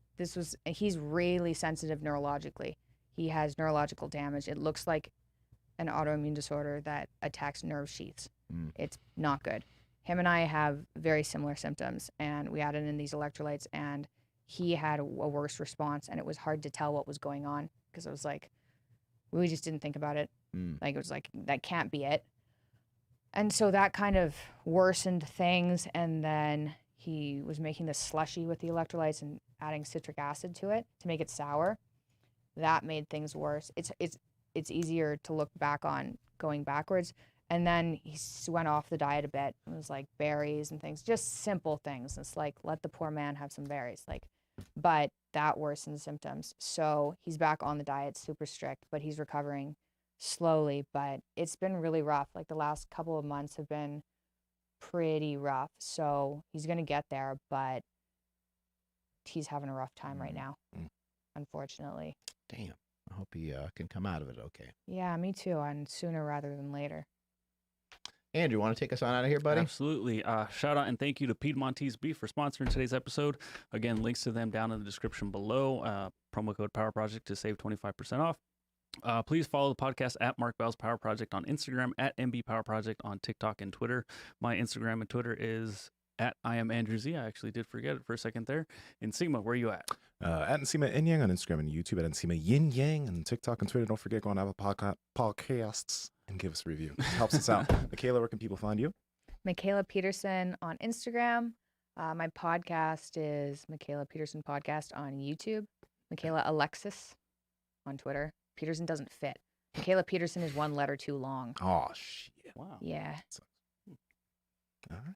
He's really sensitive neurologically. He has neurological damage. It looks like an autoimmune disorder that attacks nerve sheaths. It's not good. Him and I have very similar symptoms, and we added in these electrolytes, and he had a worse response, and it was hard to tell what was going on because it was like, we just didn't think about it. Like, it was like, that can't be it. And so that kind of worsened things, and then he was making this slushy with the electrolytes and adding citric acid to it to make it sour. That made things worse. It's easier to look back on going backwards. And then he went off the diet a bit. It was like berries and things, just simple things. It's like, let the poor man have some berries. Like, but that worsened symptoms. So he's back on the diet, super strict, but he's recovering slowly. But it's been really rough. Like, the last couple of months have been pretty rough. So he's going to get there, but he's having a rough time right now, unfortunately. Damn. I hope he can come out of it okay. Yeah, me too. And sooner rather than later. Andrew, want to take us on out of here, buddy? Absolutely. Shout out and thank you to Piedmontese Beef for sponsoring today's episode. Again, links to them down in the description below. Promo code Power Project to save 25% off. Please follow the podcast at Mark Bell's Power Project on Instagram, at MB Power Project on TikTok and Twitter. My Instagram and Twitter is at I am Andrew Z. I actually did forget it for a second there. Nsima, where are you at? At Nsima Inyang on Instagram and YouTube, at Nsima Yin Yang on TikTok and Twitter. Don't forget, go on Apple Podcasts and give us a review. It helps us out. Mikhaila, where can people find you? Mikhaila Peterson on Instagram. My podcast is Mikhaila Peterson Podcast on YouTube. Mikhaila Alexis on Twitter. Peterson doesn't fit. Mikhaila Peterson is one letter too long. Oh, shit. Wow. Yeah. All right.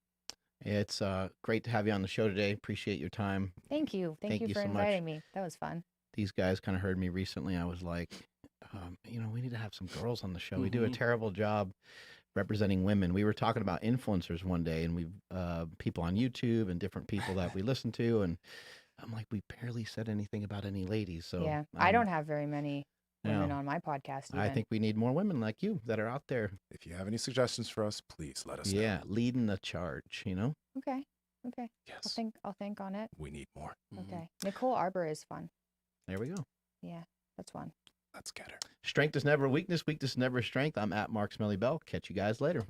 It's great to have you on the show today. Appreciate your time. Thank you. Thank you for so much. inviting me. That was fun. These guys kind of heard me recently. I was like, we need to have some girls on the show. We do a terrible job representing women. We were talking about influencers one day, and we've people on YouTube and different people that we listen to, and I'm like, we barely said anything about any ladies. So yeah, I don't have very many women on my podcast. Even. I think we need more women like you that are out there. If you have any suggestions for us, please let us know. Yeah, leading the charge, Okay. Yes. I'll think on it. We need more. Okay. Nicole Arbor is fun. There we go. Yeah, that's fun. Let's get her. Strength is never weakness. Weakness is never strength. I'm at Mark Smelly Bell. Catch you guys later.